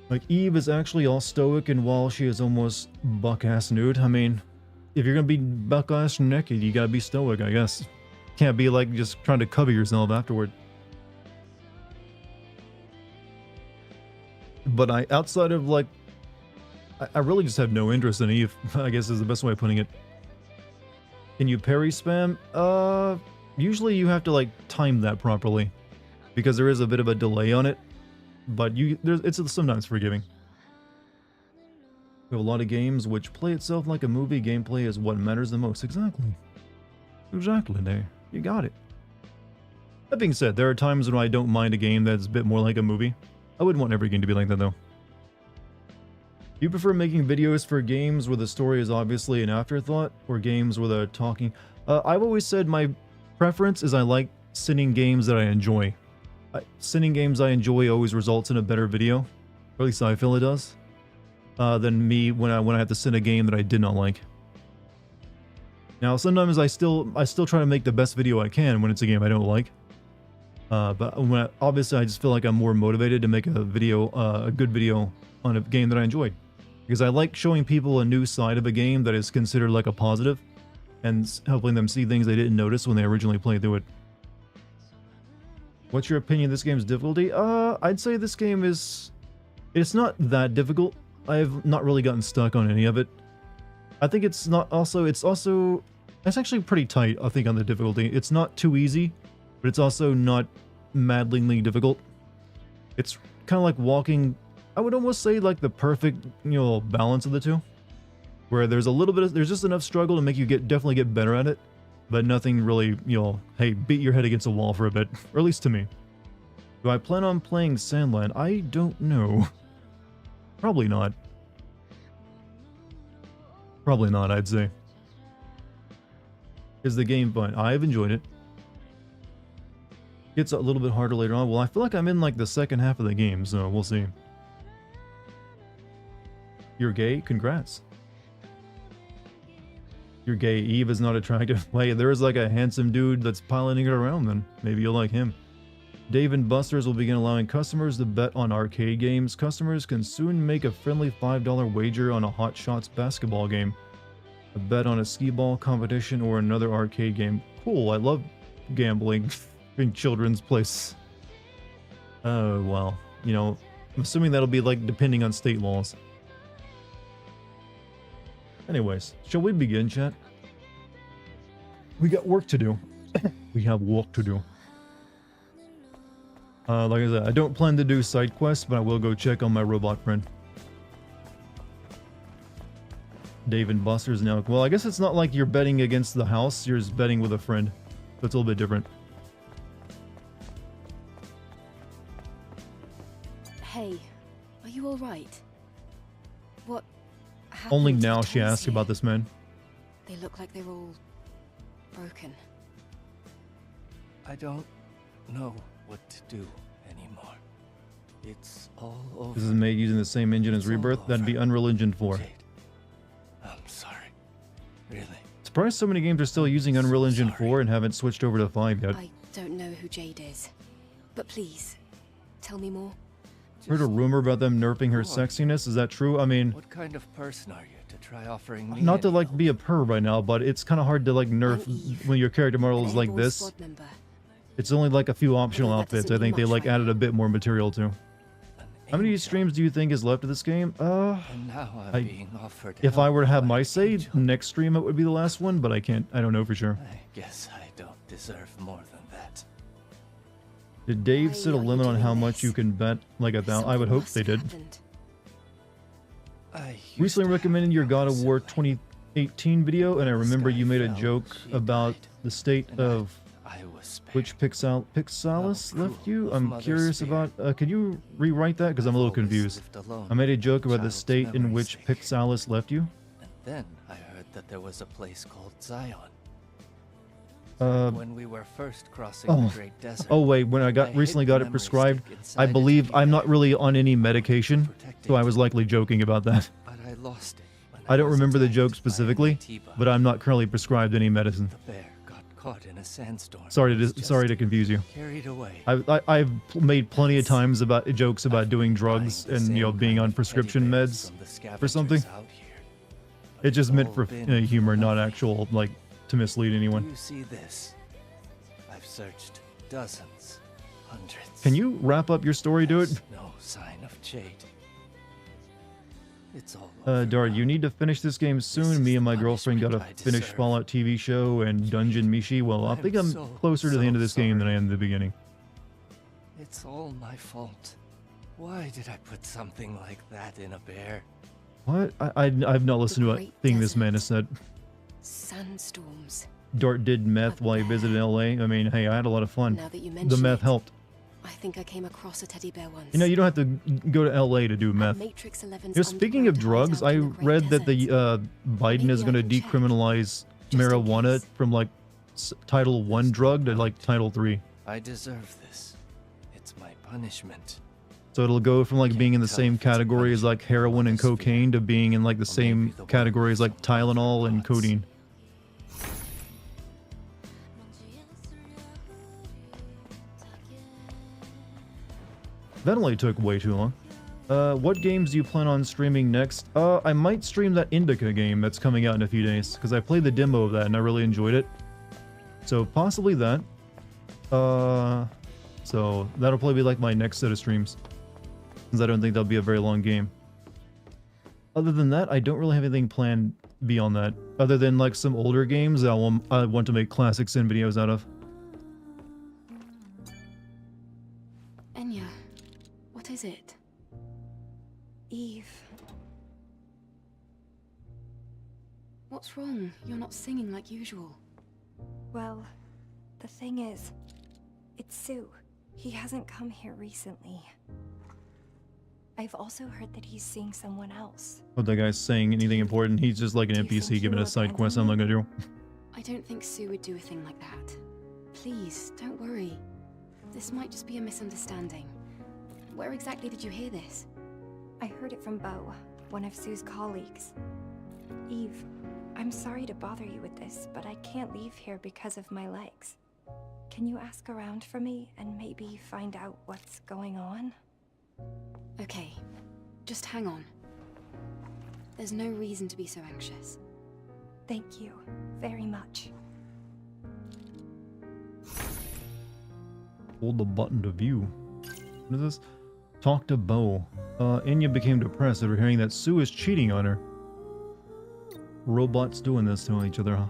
Like, Eve is actually all stoic, and while she is almost buck-ass nude, I mean, if you're gonna be buck-ass naked, you gotta be stoic, I guess. Can't be, like, just trying to cover yourself afterward. But outside of, like, I really just have no interest in Eve, I guess is the best way of putting it. Can you parry spam? Usually you have to, like, time that properly, because there is a bit of a delay on it. But it's sometimes forgiving. We have a lot of games which play itself like a movie. Gameplay is what matters the most. Exactly. Exactly there. You got it. That being said, there are times when I don't mind a game that's a bit more like a movie. I wouldn't want every game to be like that though. Do you prefer making videos for games where the story is obviously an afterthought, or games where they're talking? I've always said my preference is I like sitting games that I enjoy. Sitting games I enjoy always results in a better video, or at least I feel it does, than me when I have to sit a game that I did not like. Now sometimes I still try to make the best video I can when it's a game I don't like, but obviously I just feel like I'm more motivated to make a video, a good video on a game that I enjoy, because I like showing people a new side of a game that is considered like a positive, and helping them see things they didn't notice when they originally played through it. What's your opinion of this game's difficulty? I'd say this game it's not that difficult. I've not really gotten stuck on any of it. I think it's actually pretty tight, I think, on the difficulty. It's not too easy, but it's also not maddeningly difficult. It's kind of like walking, I would almost say like the perfect, balance of the two. Where there's just enough struggle to make you definitely get better at it. But nothing really, hey, beat your head against a wall for a bit. Or at least to me. Do I plan on playing Sandland? I don't know. Probably not. Probably not, I'd say. Is the game fun? I've enjoyed it. Gets a little bit harder later on. Well, I feel like I'm in like the second half of the game, so we'll see. You're gay? Congrats. You're gay. Eve is not attractive. Hey, there is like a handsome dude that's piloting it around, then maybe you'll like him. Dave and Buster's will begin allowing customers to bet on arcade games. Customers can soon make a friendly $5 wager on a Hot Shots basketball game, a bet on a skee-ball competition, or another arcade game. Cool, I love gambling in children's place. Oh, well, I'm assuming that'll be like depending on state laws. Anyways, shall we begin, chat? We got work to do. We have work to do. Like I said, I don't plan to do side quests, but I will go check on my robot friend. Dave and Buster's now. Well, I guess it's not like you're betting against the house. You're just betting with a friend. So it's a little bit different. Hey, are you all right? What happened? Only to the now she toys asks here? about this man. They look like they're all broken. I don't know what to do anymore. It's all over. This is made using the same engine as It's all Rebirth. That'd be over. Unreal Engine 4. Jade, I'm sorry. Really. Surprised so many games are still using I'm so Unreal Engine sorry. 4 and haven't switched over to 5 yet. I don't know who Jade is, but please, tell me more. Heard a Just rumor about them nerfing her Go on. sexiness. Is that true? I mean, what kind of person are you to try offering me not to any like help? be a perv right now, but it's kind of hard to like nerf I'm Eve, when your character model an is like airborne this. squad member. It's only like a few optional that outfits. doesn't I do think they much like right added now. a bit more material to. An How many angel. streams do you think is left of this game? And now I'm I- being offered If help I were to have by my an say, angel. next stream it would be the last one, but I don't know for sure. I guess I don't deserve more than that. Did Dave Why set a are you limit on doing how much this? you can bet? Like I would Something hope must they have did. happened. I used Recently to have recommended your God of War recently. 2018 video, and I remember Sky you made a fell, joke she about died, the state and of I was spared. which Pixalis How left you. cruel of I'm Mother's curious spirit. about. Could you rewrite that? Because I'm a little I've always confused. lived alone, I made a joke about the child's state in memory's which sake. Pixalis left you. And then I heard that there was a place called Zion. Uh, When we were first crossing oh. the Great Desert. Oh wait, when I hid recently the got it memory prescribed, stick I inside a believe teddy I'm not bear really on any to medication, protect so I it. was likely joking about that. But I lost it. when I don't was remember the attacked joke by an specifically, Atiba. but I'm not currently prescribed any medicine. The bear got caught in a sandstorm. Sorry and was to sorry to just confuse you. carried away. I've made plenty of That's- times about jokes about I've doing been buying drugs the and same being kind on of prescription teddy bears meds from the for something. scavengers out here. But It's just it's meant all for been humor, not nothing. actual like to mislead Do anyone. you see this? I've searched dozens, hundreds. Can you wrap up your story, do it? There's no sign of Jade. It's all over Dart, now. you need to finish this game soon. is Me and the my girlfriend got to punishment I finish deserve. Fallout TV show and Dungeon Mishi. Well, I I'm think I'm so, closer to the end of so this game than I sorry. am in the beginning. It's all my fault. Why did I put something like that in a bear? What? I've not listened to a Great thing this Desert. man has said. Sandstorms. Dart did meth A while he visited bear. LA. I mean, hey, I had a lot of fun. Now that you mention The meth it, helped. I think I came across a teddy bear once. You know, you don't have to go to LA to do At meth. Matrix 11's You know, speaking of underground drugs, hideout I in the Great read that the Desert. Biden Maybe is I going to can check, decriminalize just in marijuana case. from like Title 1 drug to like Title 3. I deserve this. It's my punishment. So it'll go from like Can't being in the tell same if it's a category as like punishment or heroin and a sphere. cocaine to being in like the Or same maybe the one category as like with some other Tylenol and gods. codeine. That only took way too long. What games do you plan on streaming next? I might stream that Indica game that's coming out in a few days, because I played the demo of that and I really enjoyed it. So possibly that. So that'll probably be like my next set of streams, since I don't think that'll be a very long game. Other than that, I don't really have anything planned beyond that, other than like some older games that I want to make classic Sin videos out of. Enya, what is it? Eve. What's wrong? You're not singing like usual. Well, the thing is, it's Sue. He hasn't come here recently. I've also heard that he's seeing someone else. Hope that guy's saying anything important. He's just like an Do you think NPC he giving will us side abandon quests I'm not me? gonna do. I don't think Sue would do a thing like that. Please, don't worry. This might just be a misunderstanding. Where exactly did you hear this? I heard it from Bo, one of Sue's colleagues. Eve, I'm sorry to bother you with this, but I can't leave here because of my legs. Can you ask around for me and maybe find out what's going on? Okay, just hang on. There's no reason to be so anxious. Thank you very much. Hold the button to view. What is this? Talk to Bo. Enya became depressed after hearing that Sue is cheating on her. Robots doing this to each other, huh?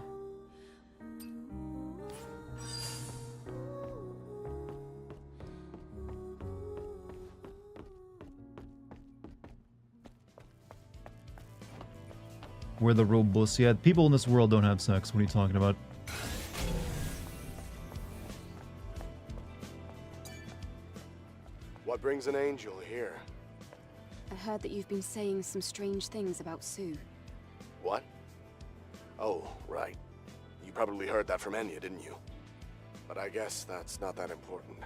We're the robust. Yeah, people in this world don't have sex. What are you talking about? What brings an angel here? I heard that you've been saying some strange things about Sue. What? Oh, right. You probably heard that from Enya, didn't you? But I guess that's not that important.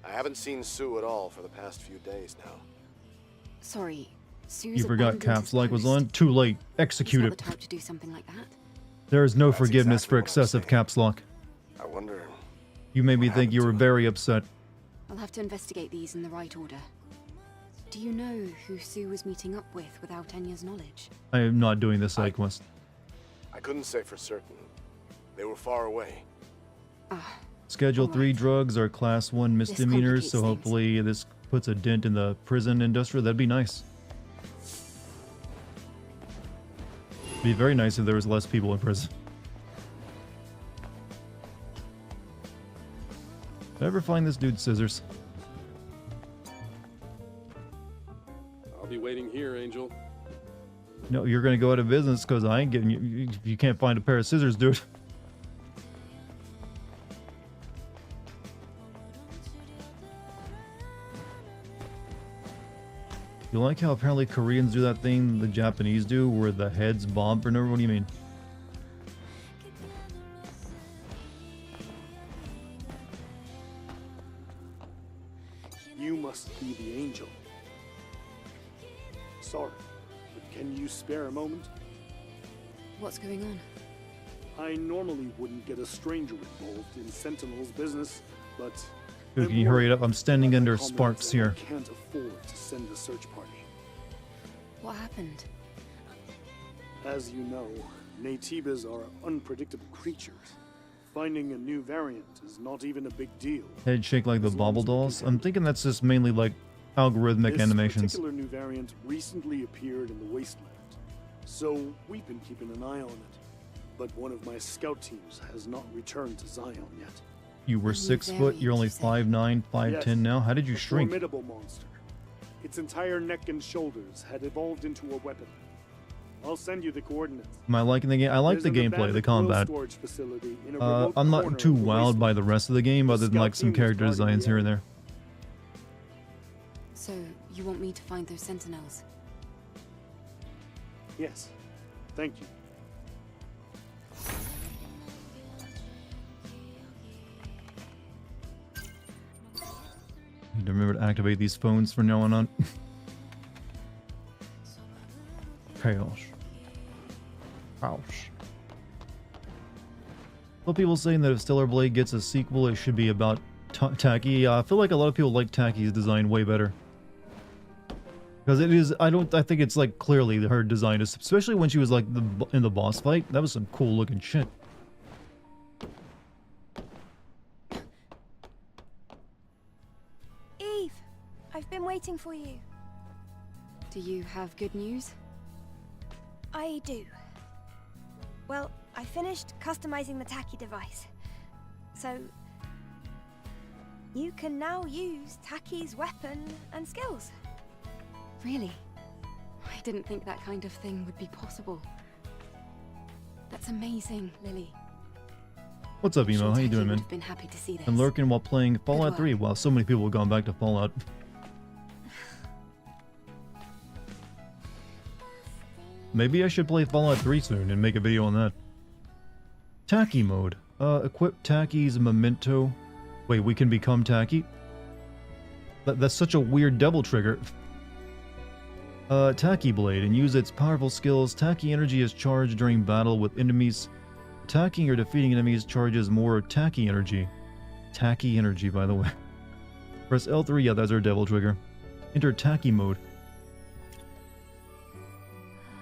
I haven't seen Sue at all for the past few days now. Sorry, Sue's You forgot abandoned caps his lock was post. on. Too late. He's Execute not it. the type to do something like that. There is no That's forgiveness exactly for what I'm excessive saying. caps lock. I wonder... You made me What think you were happened to very upset. I'll have to investigate these in the right order. Do you know who Sue was meeting up with without Enya's knowledge? I am not doing this side quest. I couldn't say for certain. They were far away. Ah, Schedule All 3 right. drugs are class 1 misdemeanors, so complicates things. hopefully this puts a dent in the prison industry. That'd be nice. It'd be very nice if there was less people in prison. Did I ever find this dude's scissors? I'll be waiting here, Angel. No, you're gonna go out of business because I ain't getting you. You can't find a pair of scissors, dude. You like how apparently Koreans do that thing the Japanese do where the heads bob for no? What do you mean? You must be the angel. Sorry, but can you spare a moment? what's going on? I normally wouldn't get a stranger involved in Sentinel's business, but... Dude, can you hurry it up? I'm standing my under comrades sparks and I here. can't afford to send a search party. What happened? As you know, Naytibas are unpredictable creatures. Finding a new variant is not even a big deal. Head shake like the As long bobble as we can dolls. I'm handle thinking that's just mainly like algorithmic This animations. particular new variant recently appeared in the wasteland, so we've been keeping an eye on it. But one of my scout teams has not returned to Zion yet. You were A new 6 foot, variant, you're only you say? 5'9", 5'10" Yes, now? How did you a shrink? formidable monster. Its entire neck and shoulders had evolved into a weapon. I'll send you the coordinates. Am I liking the game? I like There's the an gameplay, the abandoned combat. oil storage facility in a remote I'm corner not of too the wowed by wasteland. the rest of the game, other than like some Scout team character was guarding designs the here and area. there. So, you want me to find those sentinels? Yes, thank you. Need to remember to activate these phones from now on. Chaos. Chaos. Well, people saying that if Stellar Blade gets a sequel, it should be about Taki. I feel like a lot of people like Taki's design way better. Because it is, I think it's like clearly her design is, especially when she was like in the boss fight. That was some cool looking shit. Eve, I've been waiting for you. Do you have good news? I do. Well, I finished customizing the Taki device. So, you can now use Taki's weapon and skills. Really? I didn't think that kind of thing would be possible. That's amazing, Lily. What's up, I'm sure Emo? How you Taki doing, would man? have been happy to see this. I'm lurking while playing Fallout work. 3. Wow, so many people have gone back to Fallout. Maybe I should play Fallout 3 soon and make a video on that. Taki mode. Equip Taki's memento. Wait, we can become Taki? That's such a weird double trigger. Taki Blade, and use its powerful skills. Taki energy is charged during battle with enemies. Attacking or defeating enemies charges more Taki energy. Taki energy, by the way. Press L3, yeah, that's our devil trigger. Enter Taki mode.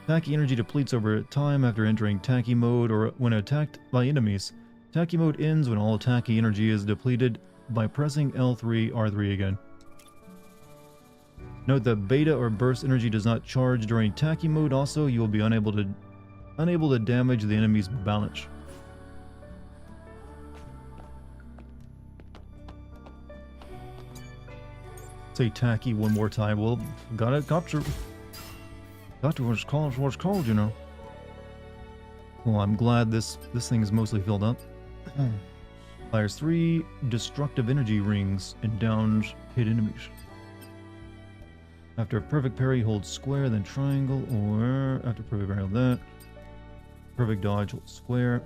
Taki energy depletes over time after entering Taki mode or when attacked by enemies. Taki mode ends when all Taki energy is depleted by pressing L3, R3 again. Note that beta or burst energy does not charge during Taki mode. Also, you will be unable to damage the enemy's balance. Say Taki one more time. Well, gotta capture. Got to what's called, you know. Well, I'm glad this thing is mostly filled up. Fires 3 destructive energy rings and downs hit enemies. After a perfect parry, hold square, then triangle, or after perfect parry, hold that. Perfect dodge, hold square.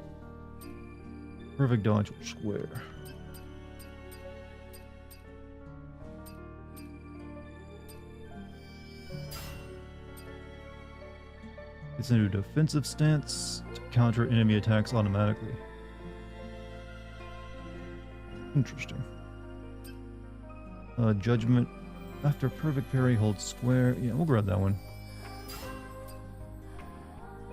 Perfect dodge, hold square. It's into a defensive stance to counter enemy attacks automatically. Interesting. Judgment. After perfect parry, hold square. Yeah, we'll grab that one.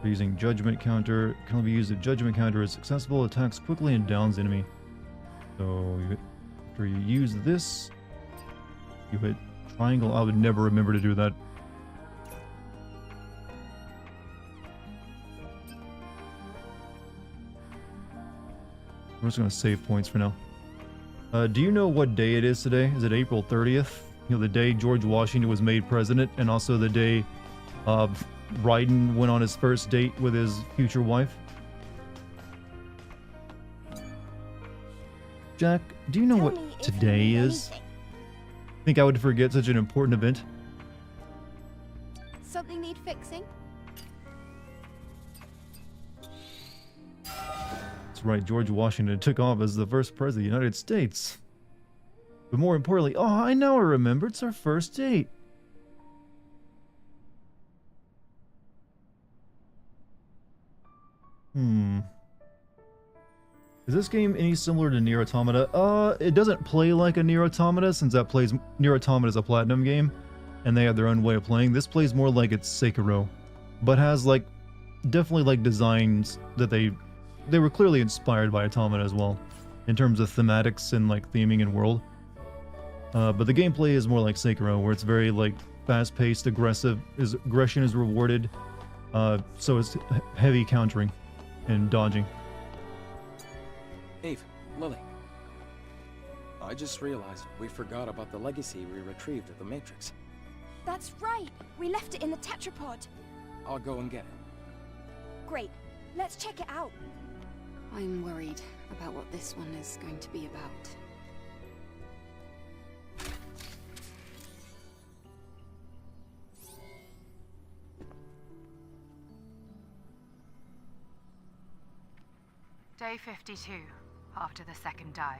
We're using judgment counter. Can only be used if judgment counter is successful. Attacks quickly and downs enemy. So after you use this, you hit triangle. I would never remember to do that. We're just gonna save points for now. Do you know what day it is today? Is it April 30th? You know, the day George Washington was made president, and also the day Ryden went on his first date with his future wife? Jack, do you know Tell what me if you today need is? anything. Think I would forget such an important event? Something need fixing? That's right, George Washington took off as the first president of the United States. But more importantly, oh, I now remember, it's our first date. Is this game any similar to Nier Automata? It doesn't play like a Nier Automata, since Nier Automata is a Platinum game, and they have their own way of playing. This plays more like it's Sekiro, but has like definitely like designs that they were clearly inspired by Automata as well, in terms of thematics and like theming and world. But the gameplay is more like Sekiro, where it's very like fast-paced, aggressive. Aggression is rewarded, so it's heavy countering and dodging. Eve, Lily. I just realized we forgot about the legacy we retrieved at the Matrix. That's right. We left it in the tetrapod. I'll go and get it. Great. Let's check it out. I'm worried about what this one is going to be about. Day 52, after the second dive.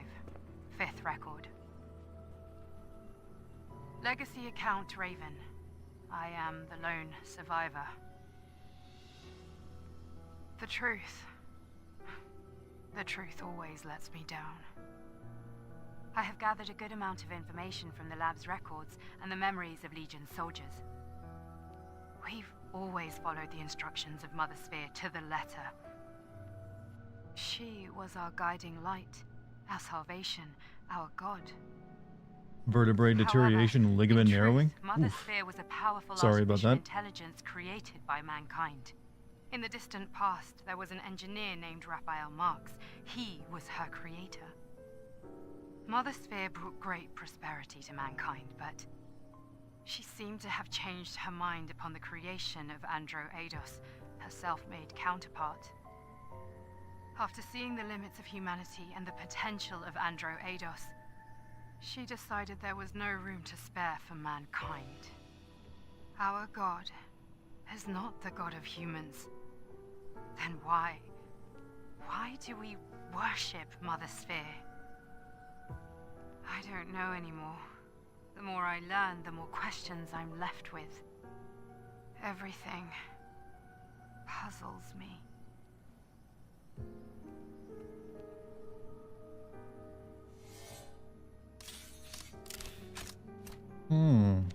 5th record. Legacy account Raven. I am the lone survivor. The truth. The truth always lets me down. I have gathered a good amount of information from the lab's records and the memories of Legion soldiers. We've always followed the instructions of Mother Sphere to the letter. She was our guiding light, our salvation, our god. Vertebrae deterioration, However, ligament in truth, narrowing? Mother Oof. Sphere was a powerful Sorry about artificial that. intelligence created by mankind. In the distant past, there was an engineer named Raphael Marx. He was her creator. Mother Sphere brought great prosperity to mankind, but she seemed to have changed her mind upon the creation of Andro Eidos, her self-made counterpart. After seeing the limits of humanity and the potential of Andro Eidos, she decided there was no room to spare for mankind. Our god is not the god of humans. Then why? Why do we worship Mother Sphere? I don't know anymore. The more I learn, the more questions I'm left with. Everything puzzles me.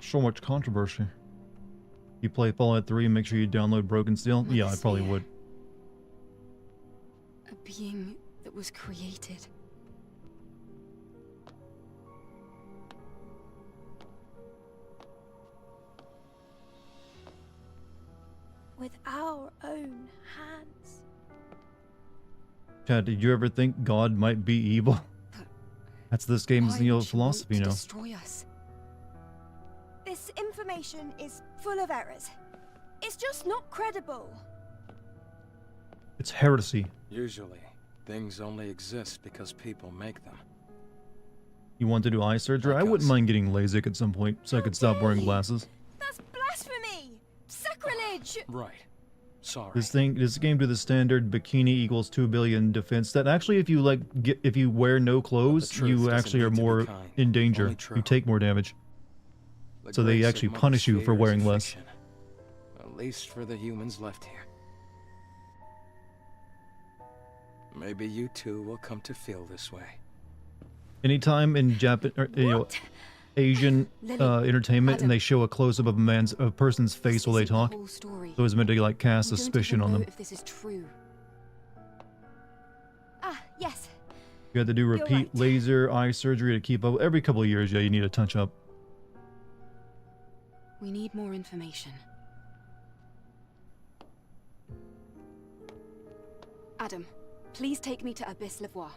So much controversy. You play Fallout 3 and make sure you download Broken Steel? Mother Yeah, I probably Sphere. would. A being that was created. With our own hands. Chad, did you ever think God might be evil? That's this game's Why Neo would she want philosophy, to you know. destroy us? This information is full of errors. It's just not credible. It's heresy. Usually, things only exist because people make them. You want to do eye surgery? I wouldn't mind getting LASIK at some point so I could stop wearing glasses. That's blasphemy! Sacrilege! Right. Sorry. This game to the standard bikini equals 2 billion defense. That actually, if you if you wear no clothes, you actually are more in danger. You take more damage. So they actually punish you for wearing less. At least for the humans left here. Maybe you too will come to feel this way. Anytime in Japan, or, Asian entertainment, and they show a close-up of a person's face while they talk, so it's meant to like cast suspicion on them. If this is true. Ah, yes. You have to do repeat laser eye surgery to keep up. Every couple of years, yeah, you need a touch-up. We need more information. Adam, please take me to Abyss Levois.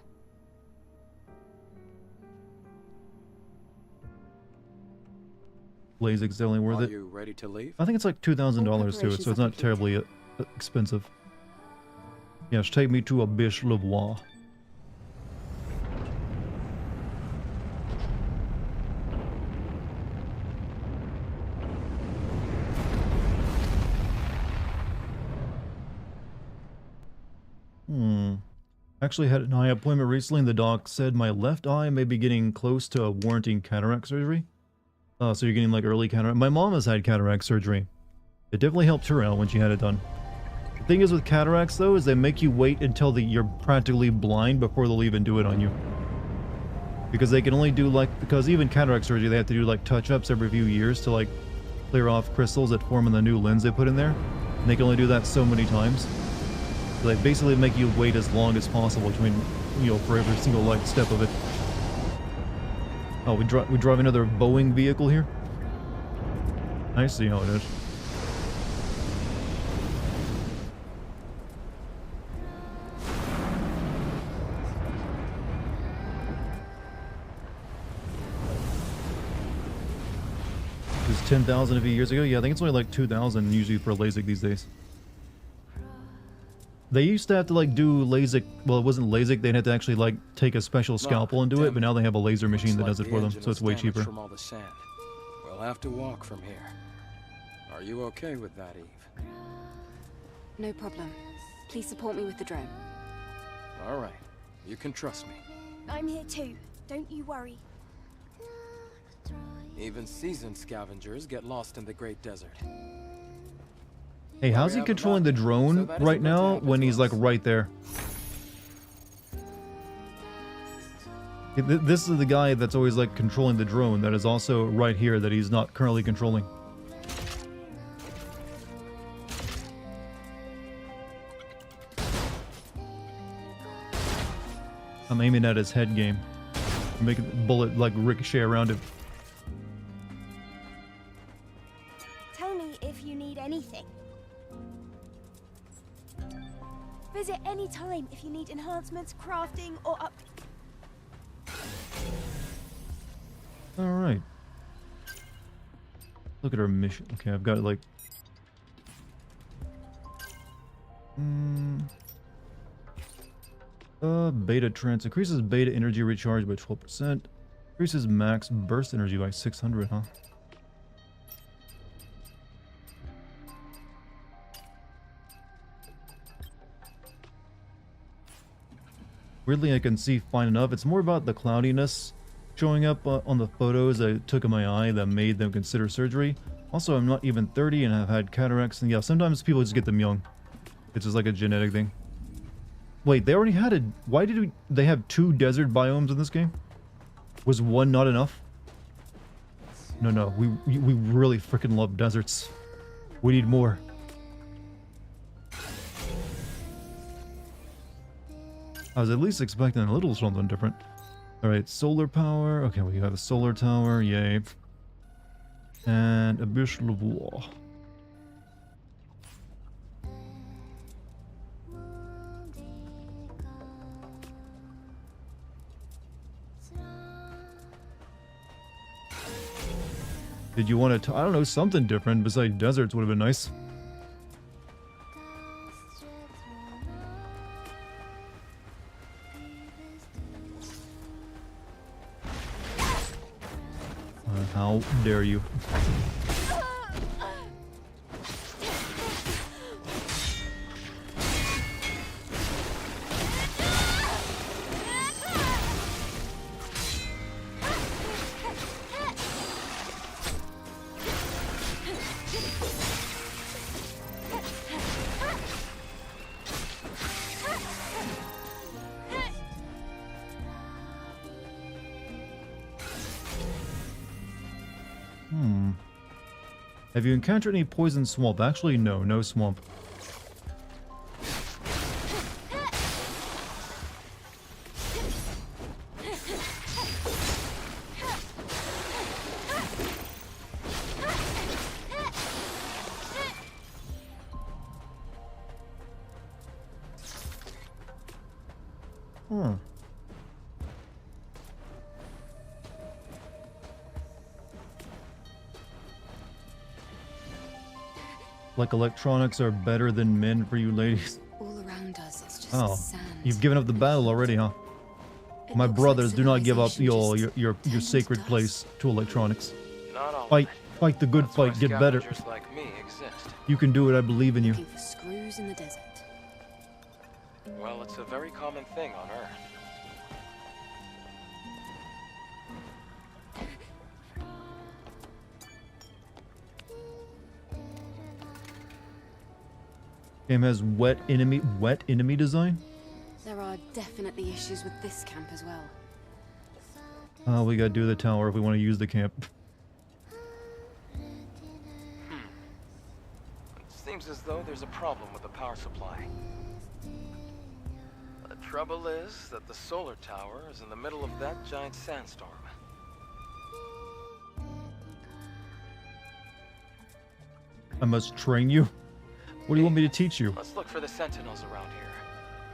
LASIK's definitely worth it. Are you ready to leave? I think it's like $2,000 to it, so it's not terribly expensive. Yes, take me to Abyss Levois. Actually had an eye appointment recently, and the doc said my left eye may be getting close to warranting cataract surgery. So you're getting like early cataract. My mom has had cataract surgery. It definitely helped her out when she had it done. The thing is with cataracts though, is they make you wait until you're practically blind before they'll even do it on you. Because they can only do because even cataract surgery, they have to do like touch-ups every few years to like clear off crystals that form in the new lens they put in there. And they can only do that so many times. So they basically make you wait as long as possible between, for every single like step of it. Oh, we drive another Boeing vehicle here? I see how it is. It was 10,000 a few years ago? Yeah, I think it's only like 2,000 usually for LASIK these days. They used to have to like do LASIK, well it wasn't LASIK, they'd have to actually like take a special scalpel and do it, but now they have a laser machine that does it for them, so it's way cheaper. From all the sand. We'll have to walk from here. Are you okay with that, Eve? No problem. Please support me with the drone. All right. You can trust me. I'm here too. Don't you worry. Even seasoned scavengers get lost in the Great Desert. Hey, how's he controlling the drone right now when he's like right there? This is the guy that's always like controlling the drone that is also right here that he's not currently controlling. I'm aiming at his head game. Making the bullet like ricochet around him. Tell me if you need anything. Visit any time if you need enhancements, crafting, or up. Alright. Look at our mission. Okay, I've got it like... beta trance. Increases beta energy recharge by 12%. Increases max burst energy by 600, huh? Weirdly, I can see fine enough. It's more about the cloudiness showing up on the photos I took of my eye that made them consider surgery. Also, I'm not even 30 and I've had cataracts, and yeah, sometimes people just get them young. It's just like a genetic thing. Wait, they already had a... Why did they have 2 desert biomes in this game? Was one not enough? No, we really freaking love deserts. We need more. I was at least expecting a little something different. Alright, solar power. Okay, we have a solar tower. Yay. And Abyss Levois. Did you want to... I don't know, something different besides deserts would have been nice. How dare you? Have you encountered any poison swamp? Actually, no. No swamp. Huh. Like electronics are better than men for you ladies. All around us, it's just Oh, sand. you've given up the battle already, huh? It My looks brothers, like do not give up civilization your just turned sacred to place to electronics. Not all Fight, of it. fight the good That's why fight. Get better. scavengers like me exist. You can do it. I believe in you. Looking for screws in the desert. Well, it's a very common thing on Earth. Game has wet enemy design. There are definitely issues with this camp as well. Oh, we gotta do the tower if we want to use the camp. It seems as though there's a problem with the power supply. The trouble is that the solar tower is in the middle of that giant sandstorm. I must train you. What do you want me to teach you? Let's look for the sentinels around here.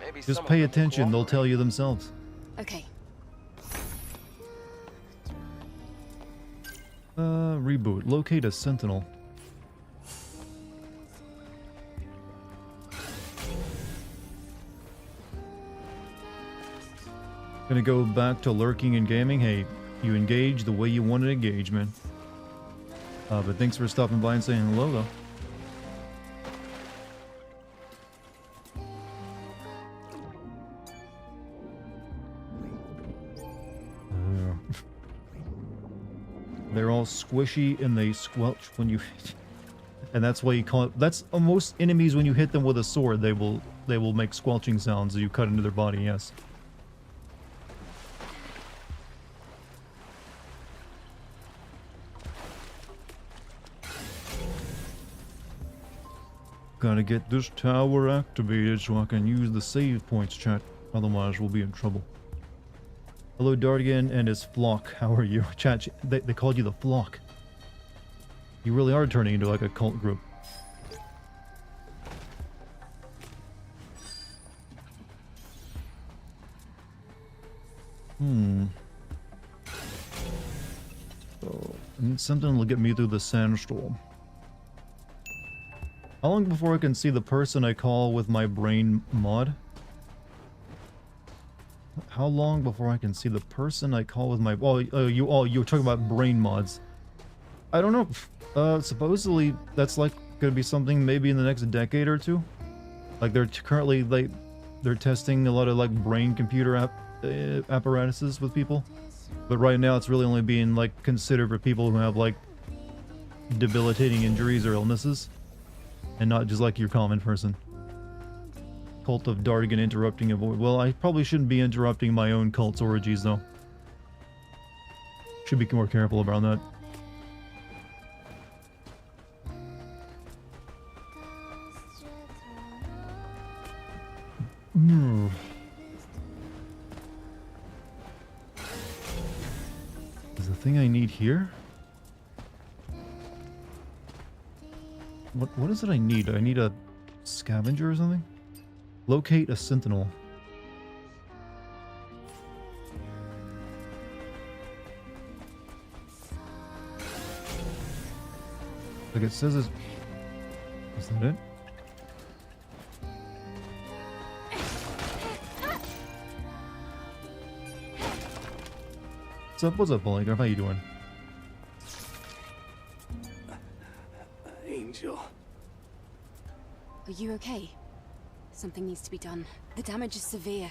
Maybe Just some of pay them will attention. They'll tell cooperate. you themselves. Okay, Reboot. Locate a sentinel. Gonna go back to lurking and gaming. Hey, you engage the way you want to engage, man. But thanks for stopping by and saying hello, though. They're all squishy and they squelch when you and that's why you call it. That's most enemies when you hit them with a sword. They will make squelching sounds as you cut into their body. Yes. Gotta get this tower activated so I can use the save points, chat. Otherwise, we'll be in trouble. Hello, Dartigan and his flock. How are you? Chat, they called you the flock. You really are turning into like a cult group. So, I need something that'll get me through the sandstorm. How long before I can see the person I call with my brain mod? How long before I can see the person I call with my... you were talking about brain mods. I don't know. Supposedly that's like gonna be something maybe in the next decade or two. Like they're currently they're testing a lot of like brain computer apparatuses with people. But right now it's really only being like considered for people who have like debilitating injuries or illnesses. And not just like your common person. Cult of Dartigan interrupting a void. Well, I probably shouldn't be interrupting my own cult's orgies, though. Should be more careful about that. Is the thing I need here? What is it I need? I need a scavenger or something? Locate a sentinel. Like it says is that it? What's up, Polygraph? How you doing? you okay? Something needs to be done. The damage is severe.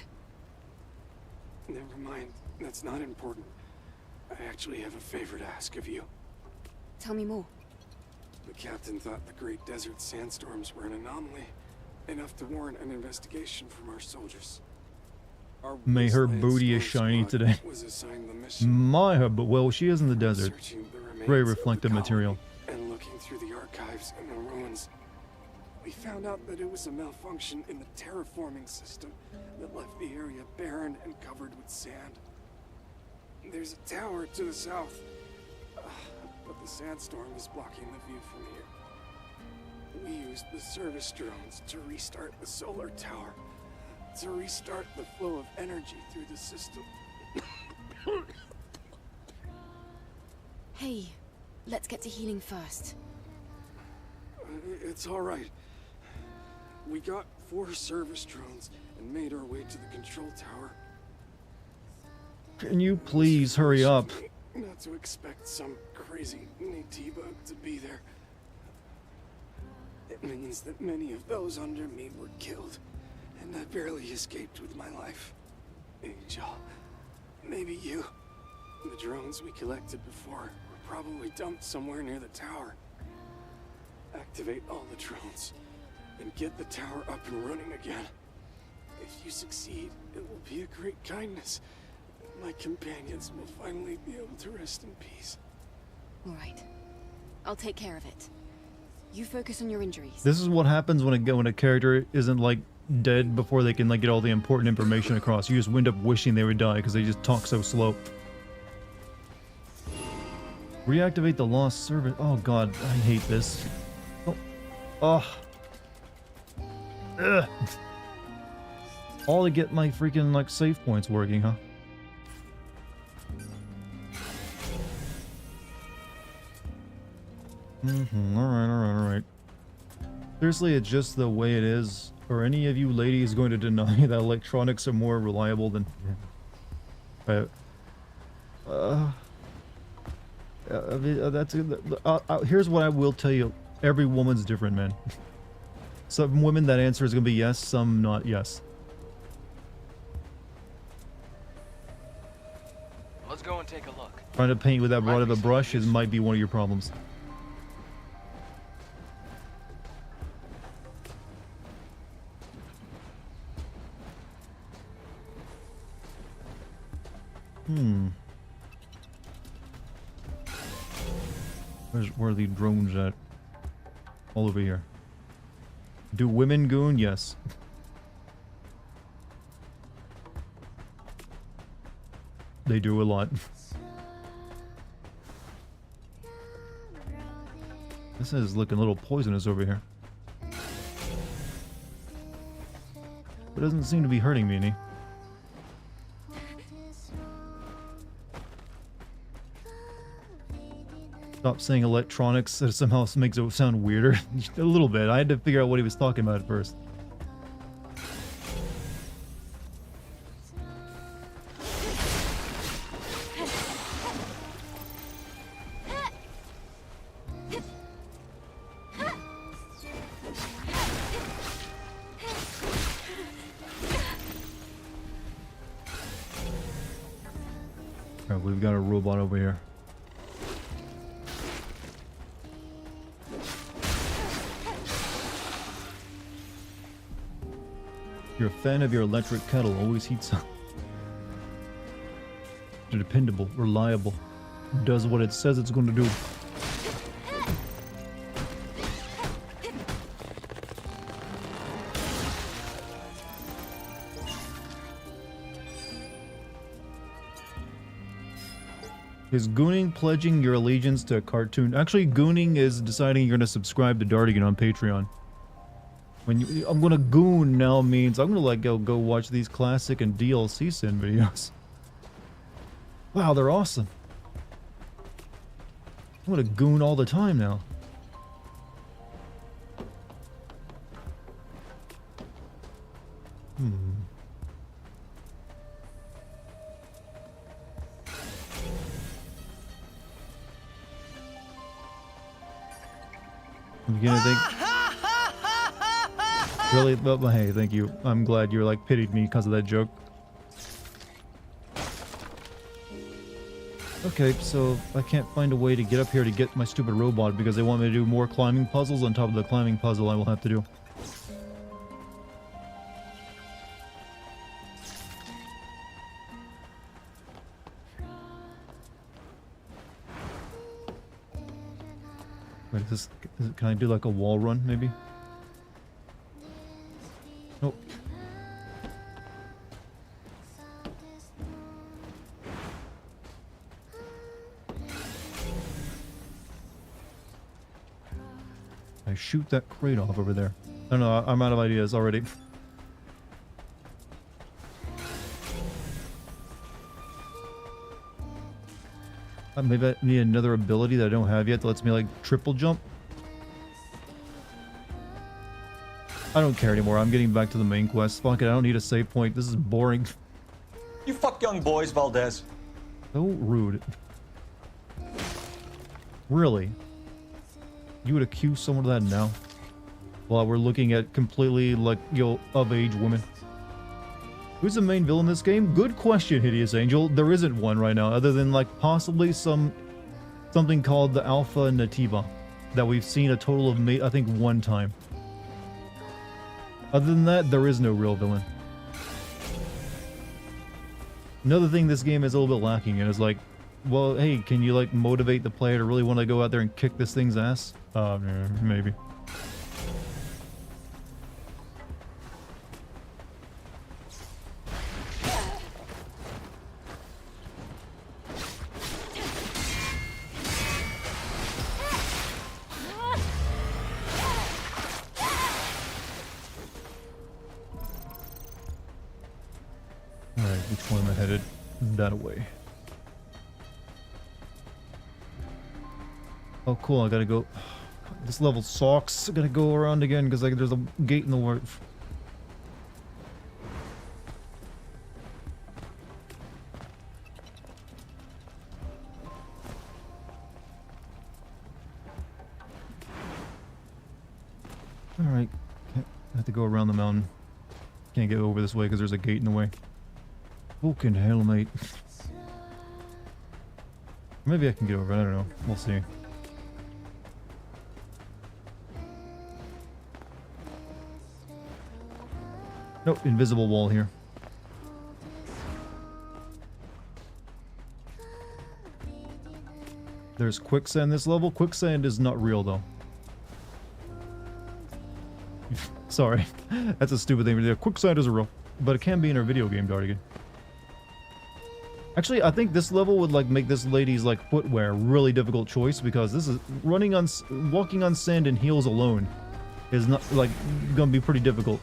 Never mind. That's not important. I actually have a favor to ask of you. Tell me more. The captain thought the Great Desert Sandstorms were an anomaly, enough to warrant an investigation from our soldiers. Our May her wasteland booty is storm shiny squad today. was assigned the mission My her, but well, she is in the desert. searching the remains Very of the reflective colony material. and looking through the archives and the ruins. We found out that it was a malfunction in the terraforming system that left the area barren and covered with sand. There's a tower to the south, but the sandstorm is blocking the view from here. We used the service drones to restart the solar tower, to restart the flow of energy through the system. Hey, let's get to healing first. It's all right. We got 4 service drones and made our way to the control tower. Can you please hurry up? Not to expect some crazy Natiba to be there. It means that many of those under me were killed, and I barely escaped with my life. Angel, maybe you. The drones we collected before were probably dumped somewhere near the tower. Activate all the drones and get the tower up and running again. If you succeed, it will be a great kindness. My companions will finally be able to rest in peace. All right. I'll take care of it. You focus on your injuries. This is what happens when a character isn't like dead before they can like get all the important information across. You just wind up wishing they would die because they just talk so slow. Reactivate the lost service. Oh god, I hate this. Oh. Oh. Ugh. All to get my freaking like save points working, huh? Alright. Seriously, it's just the way it is. Are any of you ladies going to deny that electronics are more reliable than... here's what I will tell you. Every woman's different, man. Some women that answer is going to be yes, some not yes. Let's go and take a look. Trying to paint with that broad of a brush might be one of your problems. Where are the drones at? All over here. Do women goon? Yes. They do a lot. This is looking a little poisonous over here. It doesn't seem to be hurting me any. Stop saying electronics. That somehow makes it sound weirder. A little bit. I had to figure out what he was talking about at first. Alright, we've got a robot over here. You're a fan of your electric kettle, always heats up. Dependable, reliable, does what it says it's going to do. Is gooning pledging your allegiance to a cartoon? Actually, gooning is deciding you're going to subscribe to Dartigan on Patreon. When you, I'm gonna goon now means I'm gonna like go watch these classic and DLC sin videos. Wow, they're awesome. I'm gonna goon all the time now. I'm beginning to think. Really? Well, hey, thank you. I'm glad you're like pitied me because of that joke. Okay, so I can't find a way to get up here to get my stupid robot because they want me to do more climbing puzzles on top of the climbing puzzle I will have to do. Wait, can I do like a wall run, maybe? Nope. I shoot that crate off over there. I don't know, I'm out of ideas already. Maybe I need another ability that I don't have yet that lets me like triple jump. I don't care anymore. I'm getting back to the main quest. Fuck it, I don't need a save point. This is boring. You fuck young boys, Valdez. So rude. Really? You would accuse someone of that now? While we're looking at completely, like, of-age women. Who's the main villain in this game? Good question, Hideous Angel. There isn't one right now, other than, like, possibly something called the Alpha Nativa. That we've seen a total of, I think, one time. Other than that, there is no real villain. Another thing this game is a little bit lacking in is, like, well, hey, can you, like, motivate the player to really want to go out there and kick this thing's ass? Maybe. Alright, which one am I headed? That away. Oh, cool, I gotta go. This level sucks. I gotta go around again because like, there's a gate in the way. Alright, I have to go around the mountain. Can't get over this way because there's a gate in the way. Fucking hell, mate. Maybe I can get over it, I don't know. We'll see. Nope, invisible wall here. There's quicksand this level. Quicksand is not real though. Sorry, that's a stupid thing to do. Quicksand isn't real, but it can be in our video game, Dartigan. Actually, I think this level would like make this lady's like footwear a really difficult choice because this is walking on sand in heels alone is not like gonna be pretty difficult.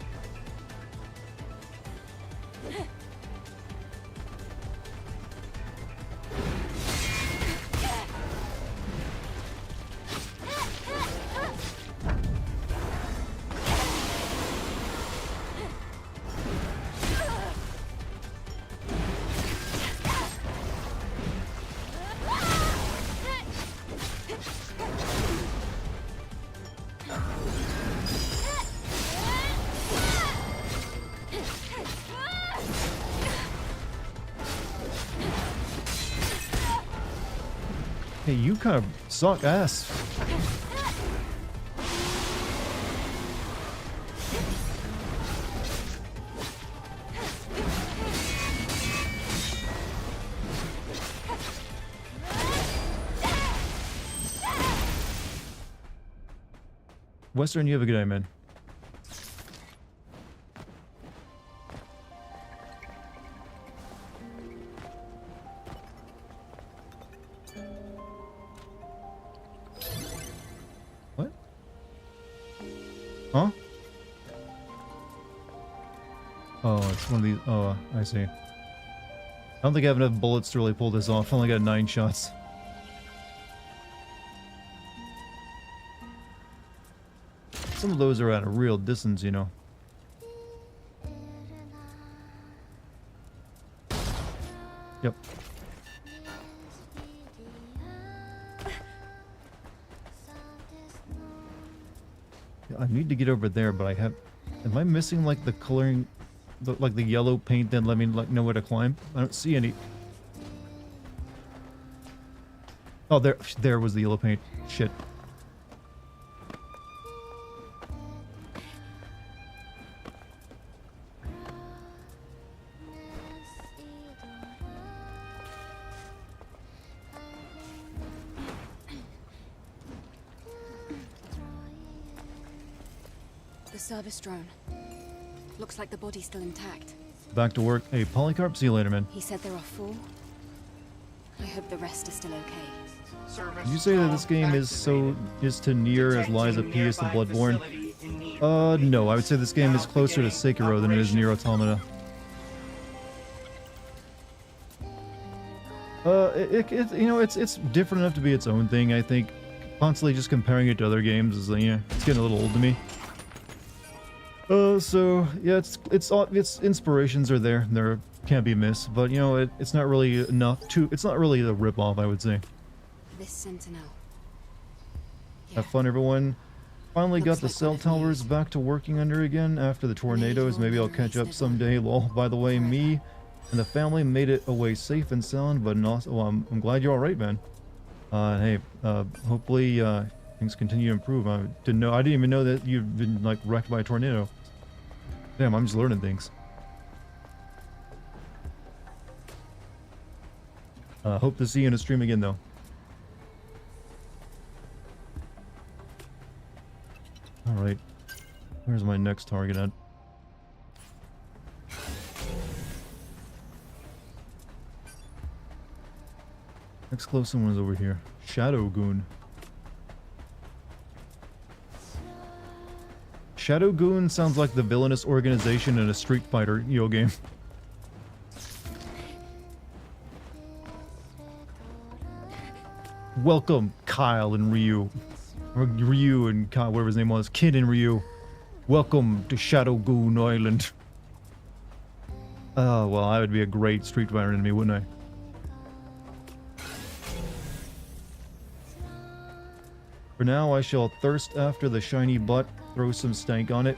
Hey, you kind of suck ass. Western, you have a good day, man. What? Huh? Oh, it's one of these. Oh, I see. I don't think I have enough bullets to really pull this off. I only got 9 shots. Some of those are at a real distance, you know. Yep. I need to get over there, but I have... Am I missing like the coloring, like the yellow paint that let me like know where to climb? I don't see any. Oh, there was the yellow paint. Shit. The service drone. Looks like the body's still intact. Back to work. Hey, Polycarp, see you later, man. He said there are 4. I hope the rest are still okay. Did you say that this game is to near as Liza P is to Bloodborne? No, I would say this game is closer to Sekiro than it is Nier Automata. You know, it's different enough to be its own thing, I think. Constantly just comparing it to other games is, you know, it's getting a little old to me. So yeah, its inspirations are there. There can't be missed, but you know, it's not really enough to. It's not really a rip-off, I would say. This sentinel. Have fun, everyone. Finally got the cell towers back to working under again after the tornadoes. Maybe I'll catch up someday. Lol. By the way, me and the family made it away safe and sound, but not. Well, I'm glad you're all right, man. Hey, hopefully things continue to improve. I didn't even know that you've been like wrecked by a tornado. Damn, I'm just learning things. Hope to see you in a stream again, though. Alright. Where's my next target at? Next close one is over here. Shadow Goon. Shadow Goon sounds like the villainous organization in a Street Fighter game. Welcome, Kyle and Ryu. Or Ryu and Kyle, whatever his name was. Kid and Ryu. Welcome to Shadow Goon Island. Oh, well, I would be a great Street Fighter enemy, wouldn't I? For now, I shall thirst after the shiny butt, throw some stank on it.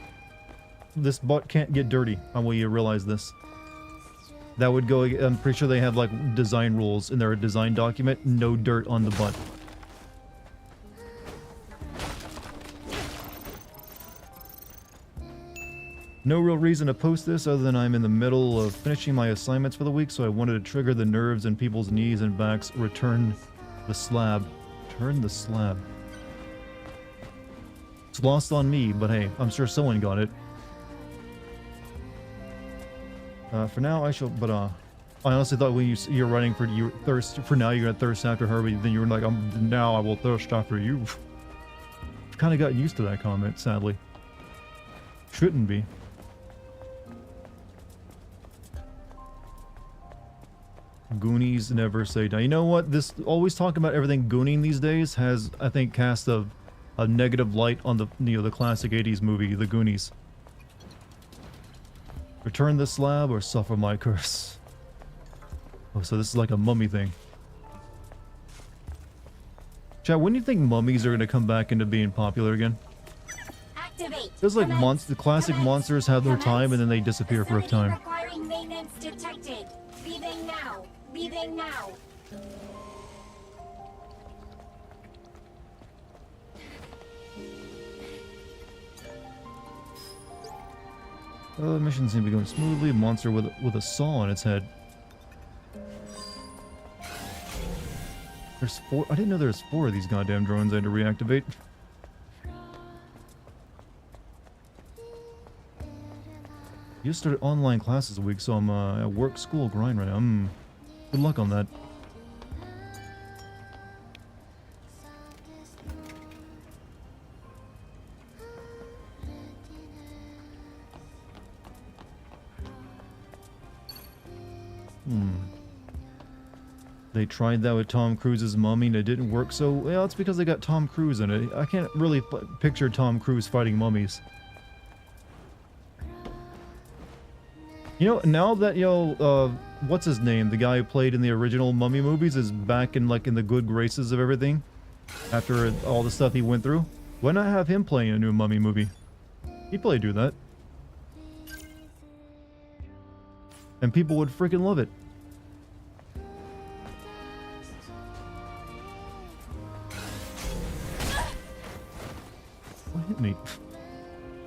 This butt can't get dirty. I want you to realize this. That would go, I'm pretty sure they have like design rules in their design document. No dirt on the butt. No real reason to post this other than I'm in the middle of finishing my assignments for the week, so I wanted to trigger the nerves in people's knees and backs. Return the slab. Turn the slab. It's lost on me, but hey, I'm sure someone got it. For now, I shall. But I honestly thought when you're running for you thirst for now, you're gonna thirst after her, but then you were like, now I will thirst after you. I've kind of gotten used to that comment, sadly. Shouldn't be. Goonies never say die. You know what? This always talking about everything gooning these days has, I think, cast a negative light on the the classic 80s movie, The Goonies. Return the slab or suffer my curse. Oh, so this is like a mummy thing. Chat, when do you think mummies are going to come back into being popular again? There's like the classic monsters have their time and then they disappear for a time. Requiring maintenance detected. Leaving now. Leaving now. The mission seems to be going smoothly. Monster with a saw on its head. There's 4. I didn't know there's 4 of these goddamn drones I had to reactivate. You just started online classes a week, so I'm at work, school, grind right now. Good luck on that. They tried that with Tom Cruise's Mummy and it didn't work, so well, it's because they got Tom Cruise in it. I can't really picture Tom Cruise fighting mummies. You know, now that, what's his name? The guy who played in the original Mummy movies is back in, like, in the good graces of everything. After all the stuff he went through. Why not have him playing a new Mummy movie? He'd probably do that. And people would freaking love it. What hit me?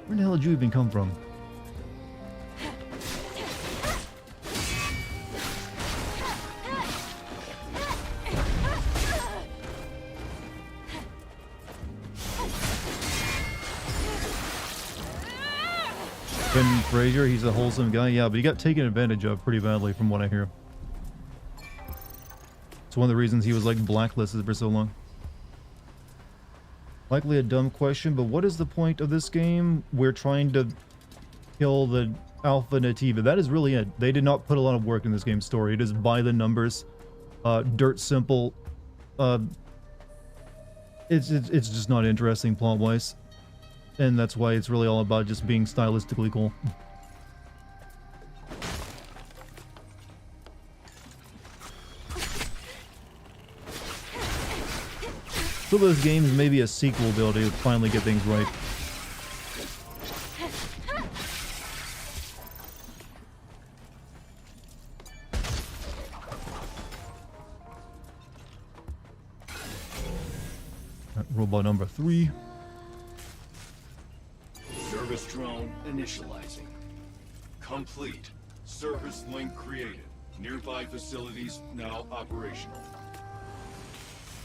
Where the hell did you even come from? Ben Fraser, he's a wholesome guy. Yeah, but he got taken advantage of pretty badly from what I hear. It's one of the reasons he was like blacklisted for so long. Likely a dumb question, but what is the point of this game? We're trying to kill the Alpha Nativa. That is really it. They did not put a lot of work in this game's story. It is by the numbers. Dirt simple. It's just not interesting plot-wise. And that's why it's really all about just being stylistically cool. Some of those games, maybe a sequel ability would finally get things right. Robot number 3. Service drone initializing. Complete. Service link created. Nearby facilities now operational.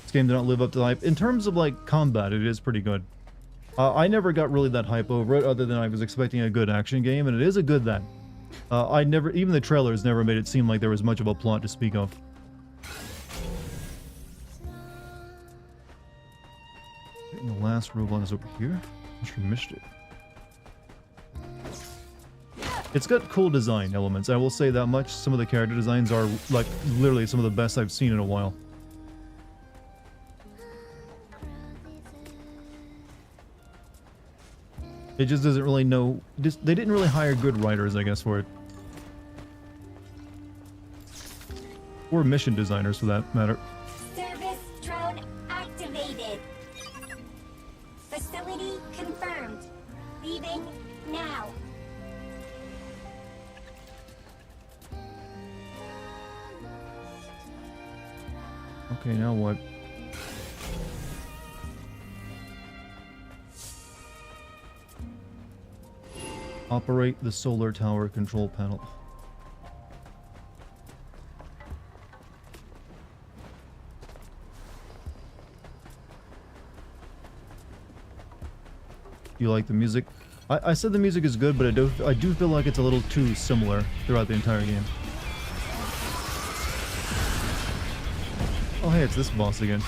This game did not live up to the hype. In terms of like combat, it is pretty good. I never got really that hype over it, other than I was expecting a good action game, and it is a good that. Even the trailers never made it seem like there was much of a plot to speak of. And the last robot is over here. I just missed it. It's got cool design elements, I will say that much. Some of the character designs are, like, literally some of the best I've seen in a while. It just doesn't really know... They didn't really hire good writers, I guess, for it. Or mission designers, for that matter. Service drone activated. Facility confirmed. Leaving now. Okay, now what? Operate the solar tower control panel. You like the music? I said the music is good, but I do feel like it's a little too similar throughout the entire game. Oh hey, it's this boss again.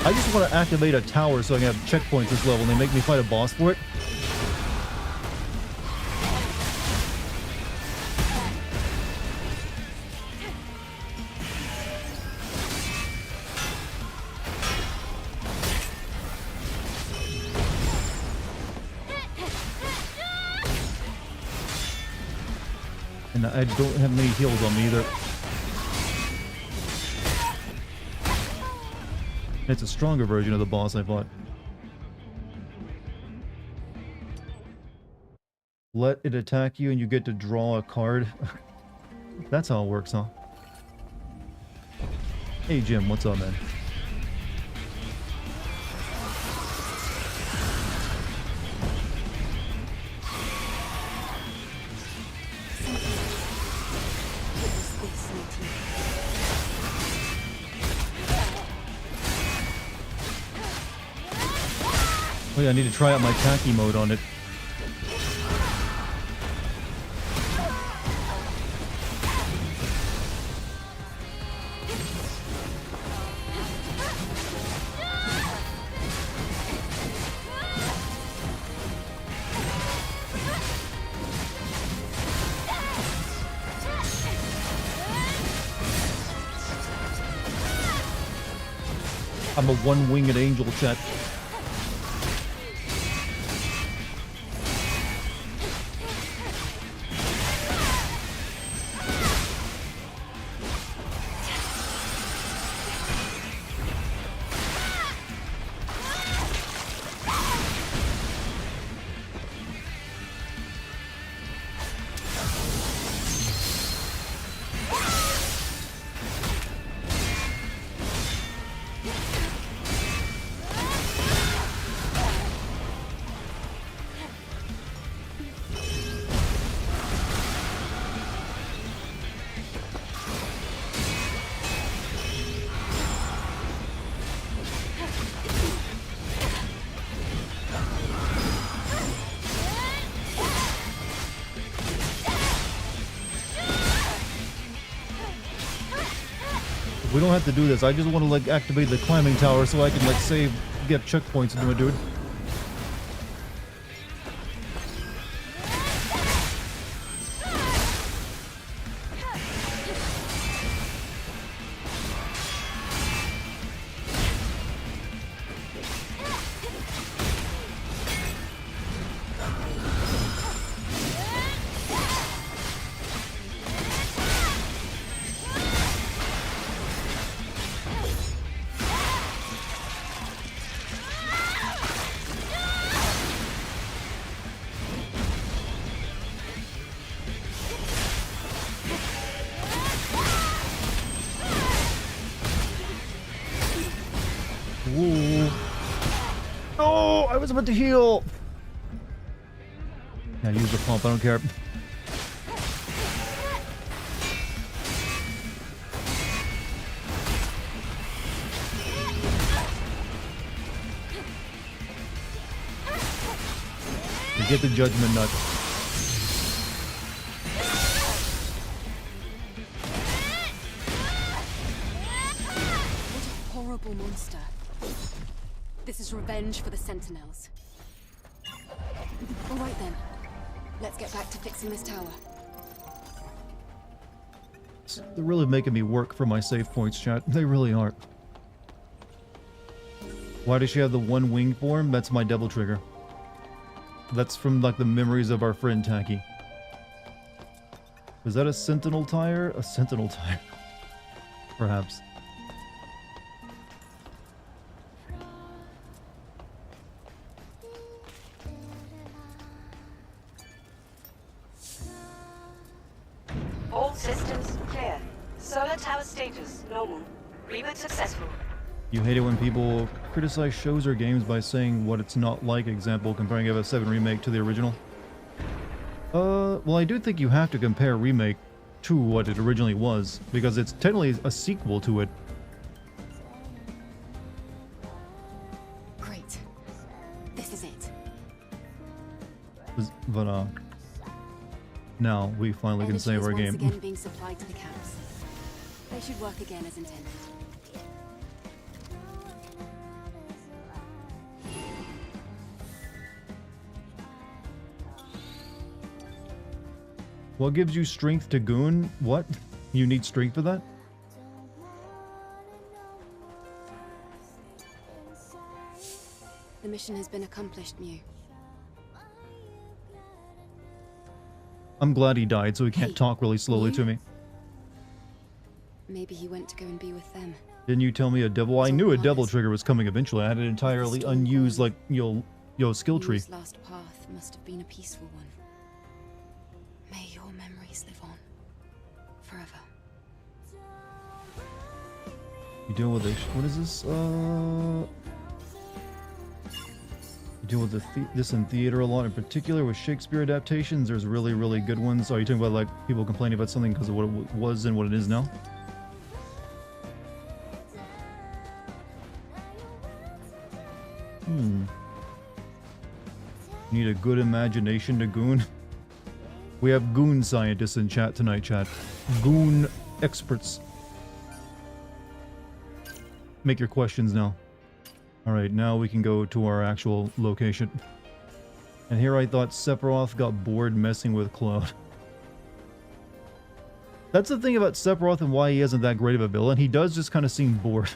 I just want to activate a tower so I can have checkpoints this level, and they make me fight a boss for it. And I don't have many heals on me either. It's a stronger version of the boss, I thought. Let it attack you and you get to draw a card. That's how it works, huh? Hey Jim, what's up, man? Oh yeah, I need to try out my tacky mode on it. I'm a one-winged angel, chat. We don't have to do this. I just want to like activate the climbing tower so I can like save, get checkpoints into it, dude. Ooh. Oh, I was about to heal. Yeah, use the pump. I don't care. Get the judgment nut. What a horrible monster. This is revenge for the Sentinels. All right then. Let's get back to fixing this tower. They're really making me work for my save points, chat. They really are. Why does she have the one wing form? That's my devil trigger. That's from like the memories of our friend Tacky. Was that a sentinel tire? A sentinel tire. Perhaps. All systems clear. Solar tower status normal. Reboot successful. You hate it when people criticize shows or games by saying what it's not like. Example, comparing FF7 Remake to the original. Well, I do think you have to compare Remake to what it originally was, because it's technically a sequel to it. Great. This is it. But, now we finally can save our game. Once again being supplied to the camps. They should work again as intended. What gives you strength to goon? What? You need strength for that? The mission has been accomplished, Mew. I'm glad he died so he can't talk really slowly to me. Maybe he went to go and be with them. Didn't you tell me a devil? I knew a devil trigger was coming eventually. I had an entirely unused, like, yo skill tree. Mew's last path must have been a peaceful one. May your memories live on. Forever. You deal with this. What is this? You deal with this in theater a lot, in particular with Shakespeare adaptations. There's really, really good ones. Are you talking about like people complaining about something because of what it was and what it is now? Need a good imagination to goon. We have goon scientists in chat tonight, chat. Goon experts. Make your questions now. Alright, now we can go to our actual location. And here I thought Sephiroth got bored messing with Cloud. That's the thing about Sephiroth and why he isn't that great of a villain. He does just kind of seem bored.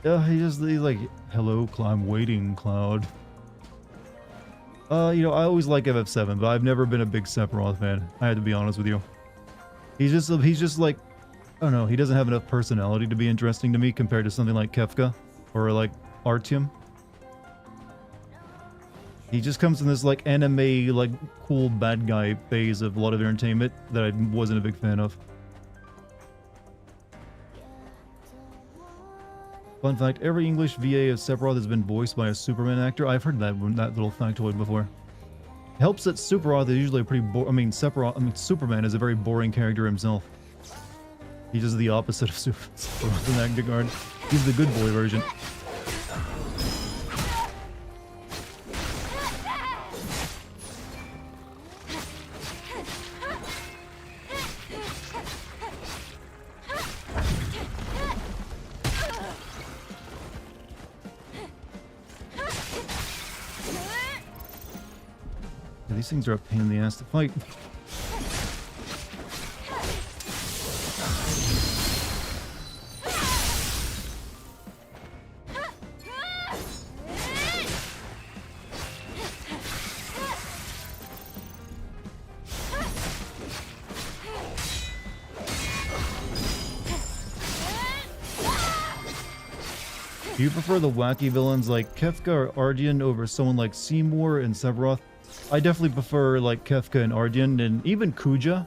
He's like, hello, I'm waiting, Cloud. You know, I always like FF7, but I've never been a big Sephiroth fan. I had to be honest with you. He's just like, I don't know, he doesn't have enough personality to be interesting to me compared to something like Kefka or like Artyom. He just comes in this like anime, like cool bad guy phase of a lot of entertainment that I wasn't a big fan of. Fun fact, every English VA of Sephiroth has been voiced by a Superman actor. I've heard that little factoid before. Helps that Sephiroth is usually a pretty Superman is a very boring character himself. He's just the opposite of Sephiroth in that regard. He's the good boy version. These things are a pain in the ass to fight. Do you prefer the wacky villains like Kefka or Ardian over someone like Seymour and Sephiroth? I definitely prefer like Kefka and Ardian, and even Kuja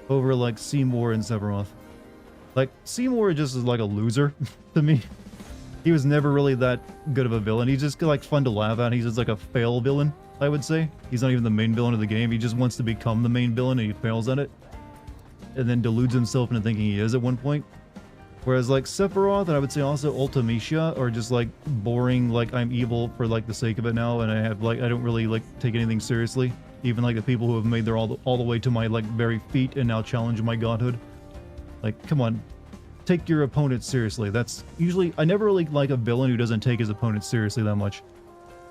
over like Seymour and Sephiroth. Like Seymour just is like a loser to me. He was never really that good of a villain. He's just like fun to laugh at. He's just like a fail villain, I would say. He's not even the main villain of the game. He just wants to become the main villain and he fails at it. And then deludes himself into thinking he is at one point. Whereas like Sephiroth and I would say also Ultimecia are just like boring, like I'm evil for like the sake of it now, and I don't really like take anything seriously. Even like the people who have made their all the way to my like very feet and now challenge my godhood. Like, come on, take your opponent seriously. That's usually, I never really like a villain who doesn't take his opponent seriously that much.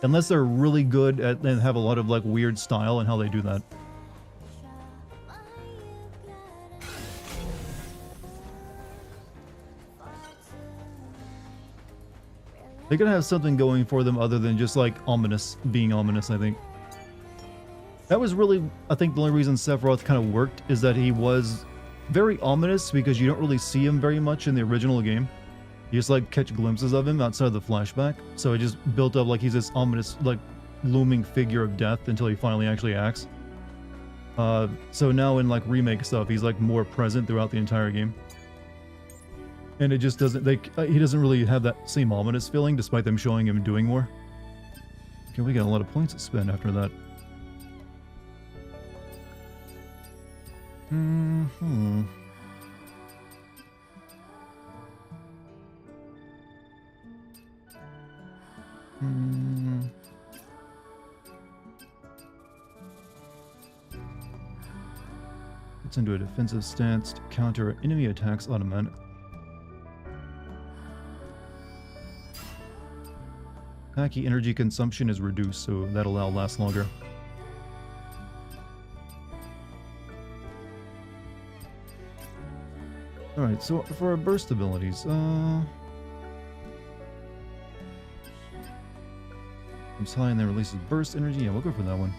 Unless they're really good at and have a lot of like weird style and how they do that. They gotta have something going for them other than just like being ominous, I think. That was really, I think the only reason Sephiroth kind of worked is that he was very ominous because you don't really see him very much in the original game. You just like catch glimpses of him outside of the flashback. So it just built up like he's this ominous, like looming figure of death until he finally actually acts. So now in like remake stuff, he's like more present throughout the entire game. And it just doesn't, he doesn't really have that same ominous feeling despite them showing him doing more. Okay, we got a lot of points to spend after that. It's into a defensive stance to counter enemy attacks automatically. Tacky energy consumption is reduced, so that'll last longer. Alright, so for our burst abilities, it's high and then releases burst energy. Yeah, we'll go for that one.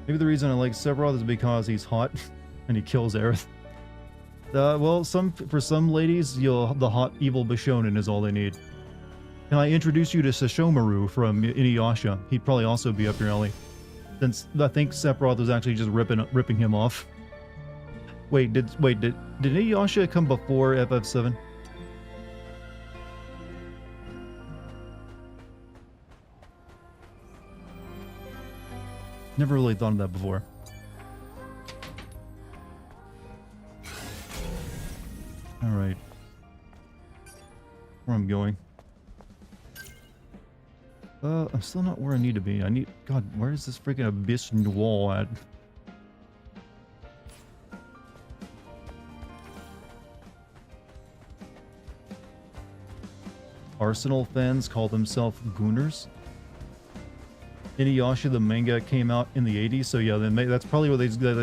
Maybe the reason I like Sephiroth is because he's hot and he kills Aerith. Well, for some ladies, the hot evil Bishonen is all they need. Can I introduce you to Sashomaru from Inuyasha? He'd probably also be up your alley. Since I think Sephiroth was actually just ripping him off. Wait, did Inuyasha come before FF7? Never really thought of that before. Alright. Where I'm going. I'm still not where I need to be. God, where is this freaking Abyss Noir at? Arsenal fans call themselves Gooners. Inuyasha, the manga, came out in the 80s, so yeah, that's probably where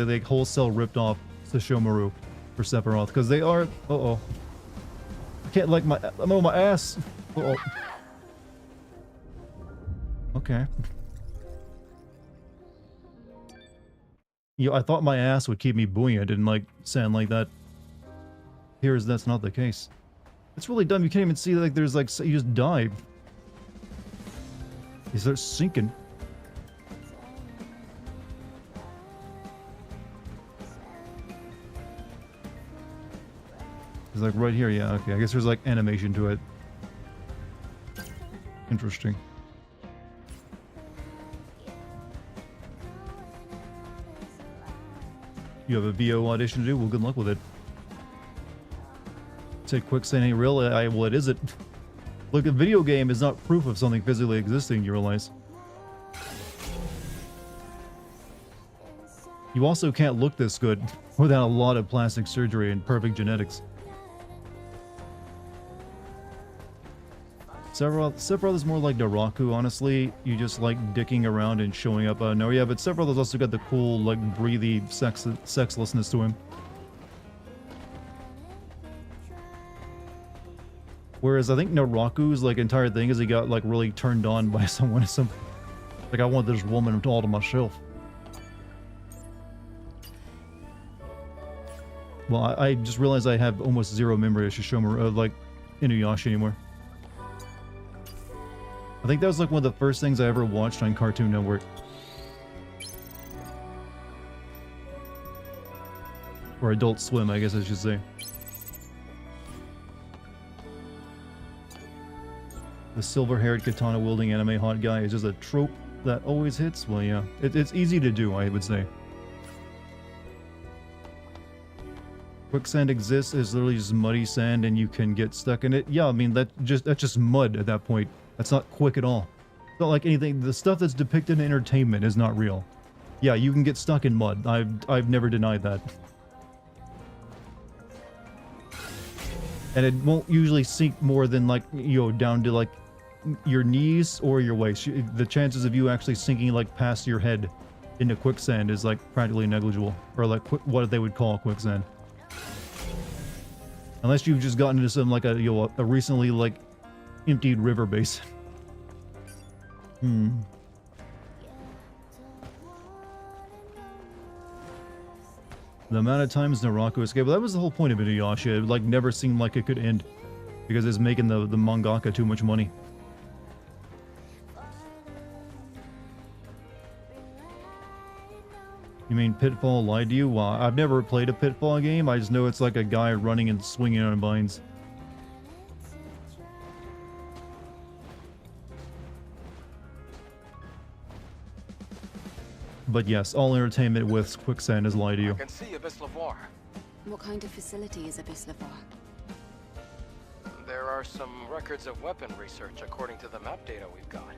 they wholesale ripped off Sashomaru for Sephiroth, because they are... Uh-oh. I can't like I'm on my ass! Uh-oh. Okay. I thought my ass would keep me buoyant and like sound like that. Here's that's not the case. It's really dumb. You can't even see like there's like you just die. You start sinking. It's like right here. Yeah. Okay. I guess there's like animation to it. Interesting. You have a VO audition to do? Well, good luck with it. Say quicksand ain't real? Well, it isn't. Look, a video game is not proof of something physically existing, you realize. You also can't look this good without a lot of plastic surgery and perfect genetics. Sephiroth is more like Naraku, honestly. You just like dicking around and showing up out of nowhere. Yeah, but Sephiroth has also got the cool, like, breathy sexlessness to him. Whereas I think Naraku's, like, entire thing is he got, like, really turned on by someone. Like, I want this woman all to myself. Well, I just realized I have almost zero memory of Shishomaru, like, Inuyasha anymore. I think that was like one of the first things I ever watched on Cartoon Network. Or Adult Swim, I guess I should say. The silver-haired katana-wielding anime hot guy is just a trope that always hits. Well, yeah. It's easy to do, I would say. Quicksand exists is literally just muddy sand and you can get stuck in it. Yeah, I mean, that's just mud at that point. That's not quick at all. It's not like anything. The stuff that's depicted in entertainment is not real. Yeah, you can get stuck in mud. I've never denied that. And it won't usually sink more than, like, you know, down to like your knees or your waist. The chances of you actually sinking like past your head into quicksand is like practically negligible, or like what they would call quicksand. Unless you've just gotten into some like a recently like emptied river basin. The amount of times Naraku escaped, well, that was the whole point of Inuyasha. It like never seemed like it could end because it's making the mangaka too much money. You mean Pitfall lied to you? Well, I've never played a Pitfall game. I just know it's like a guy running and swinging on vines. But yes, all entertainment with quicksand is lie to you. I can see Abyss Lavoir. What kind of facility is Abyss Lavoir? There are some records of weapon research according to the map data we've got.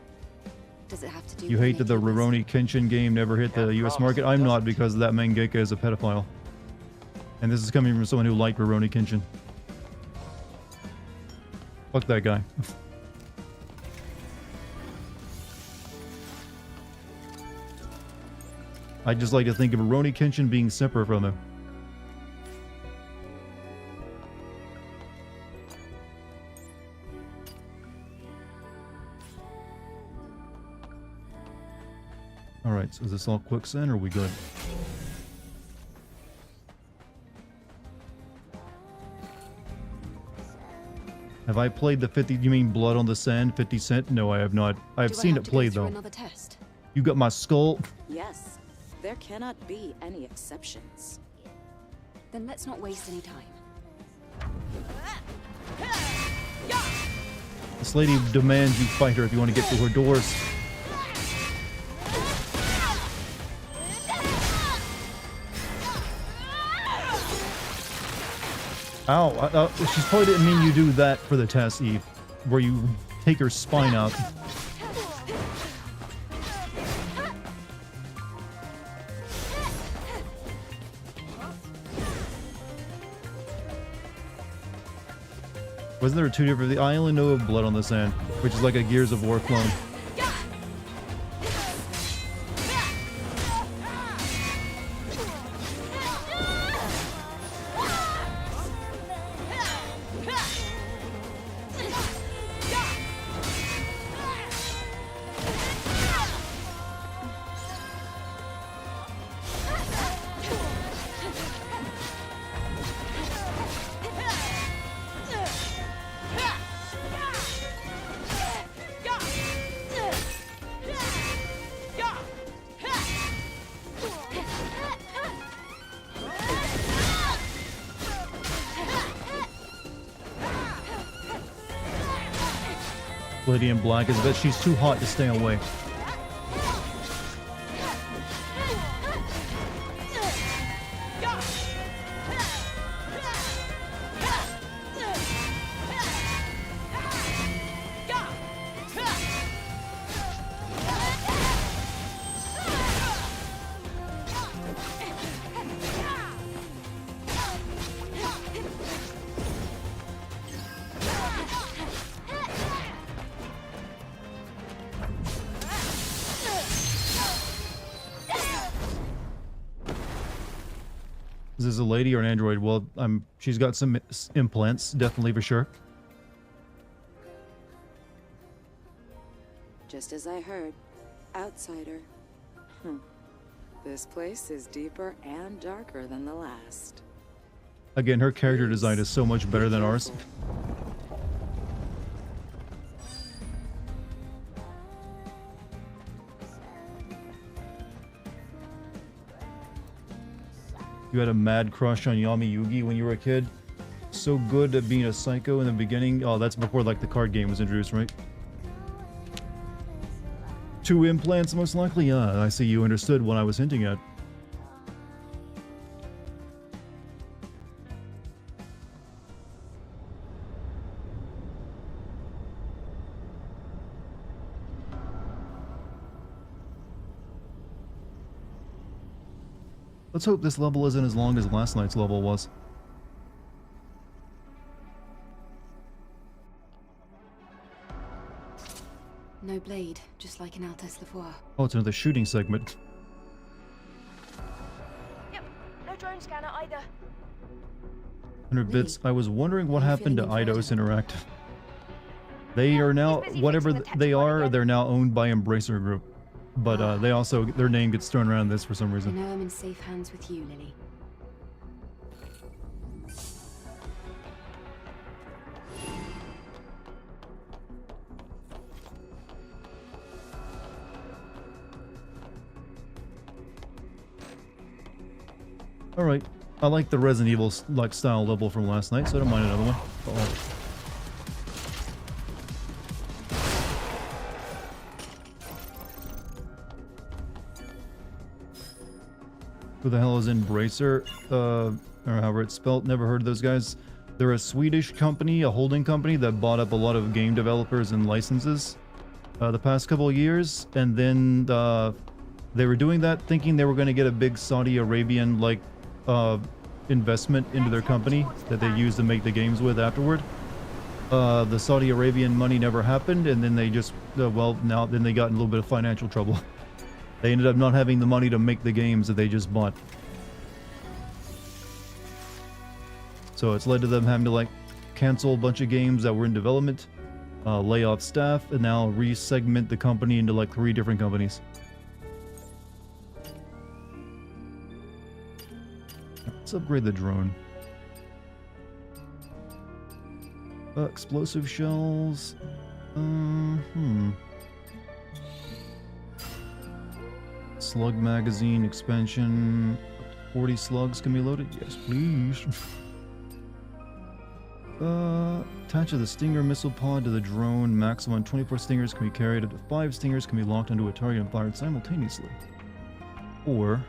Does it have to do You hate that the Rurouni Kenshin game never hit the US market? I'm not, because that mangaka is a pedophile. And this is coming from someone who liked Rurouni Kenshin. Fuck that guy. I just like to think of Rurouni Kenshin being separate from him. Alright, so is this all quicksand or are we good? Have I played the 50, you mean Blood on the Sand, 50 Cent? No, I have not. I've seen it played though. Another test? You got my skull? Yes, there cannot be any exceptions. Then let's not waste any time. This lady demands you fight her if you want to get through her doors. Ow, she probably didn't mean you do that for the test, Eve, where you take her spine out. Wasn't there two different? I only know of Blood on the Sand, which is like a Gears of War clone. Lady in Black is that she's too hot to stay away. Is this a lady or an android? Well, she's got some implants, definitely for sure. Just as I heard. Outsider. This place is deeper and darker than the last. Again, her character design is so much better than ours. You had a mad crush on Yami Yugi when you were a kid? So good at being a psycho in the beginning? Oh, that's before like the card game was introduced, right? 2 implants most likely? Yeah, I see you understood what I was hinting at. Let's hope this level isn't as long as last night's level was. No blade, just like in Altesse Lavoie. Oh, it's another shooting segment. Yep, no drone scanner either. 100 bits. I was wondering what happened to Eidos Interactive. They are now, whatever they are, they're now owned by Embracer Group. But they also, their name gets thrown around this for some I reason. know I'm in safe hands with you, Lily. Alright. I like the Resident Evil like style level from last night, so I don't mind another one. Uh-oh. Who the hell is Embracer? Or however it's spelled. Never heard of those guys. They're a Swedish company, a holding company that bought up a lot of game developers and licenses the past couple of years. And then they were doing that thinking they were going to get a big Saudi Arabian like investment into their company that they used to make the games with afterward. The Saudi Arabian money never happened, and then they just, then they got in a little bit of financial trouble. They ended up not having the money to make the games that they just bought. So it's led to them having to like cancel a bunch of games that were in development, lay off staff, and now re-segment the company into like 3 different companies. Let's upgrade the drone. Explosive shells. Slug magazine expansion. 40 slugs can be loaded? Yes, please. Attach the Stinger missile pod to the drone. Maximum 24 Stingers can be carried. Up to 5 Stingers can be locked onto a target and fired simultaneously. Or,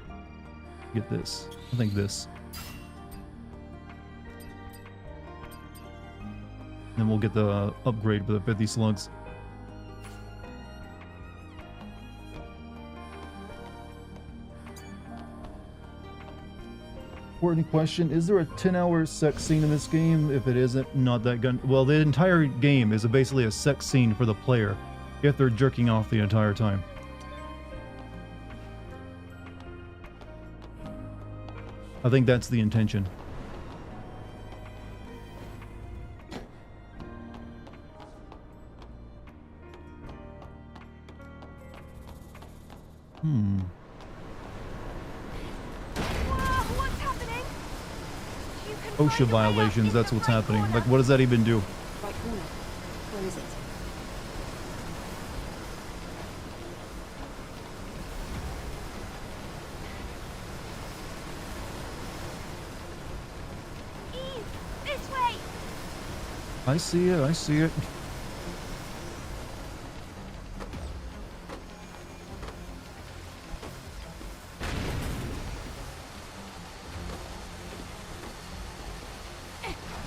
get this. I think this. Then we'll get the upgrade for the 50 slugs. Important question, is there a 10-hour sex scene in this game? If it isn't, not that gun. Well, the entire game is basically a sex scene for the player, if they're jerking off the entire time. I think that's the intention. OSHA violations, that's what's happening. Like, what does that even do? Right corner. Where is it? Eve, this way. I see it, I see it.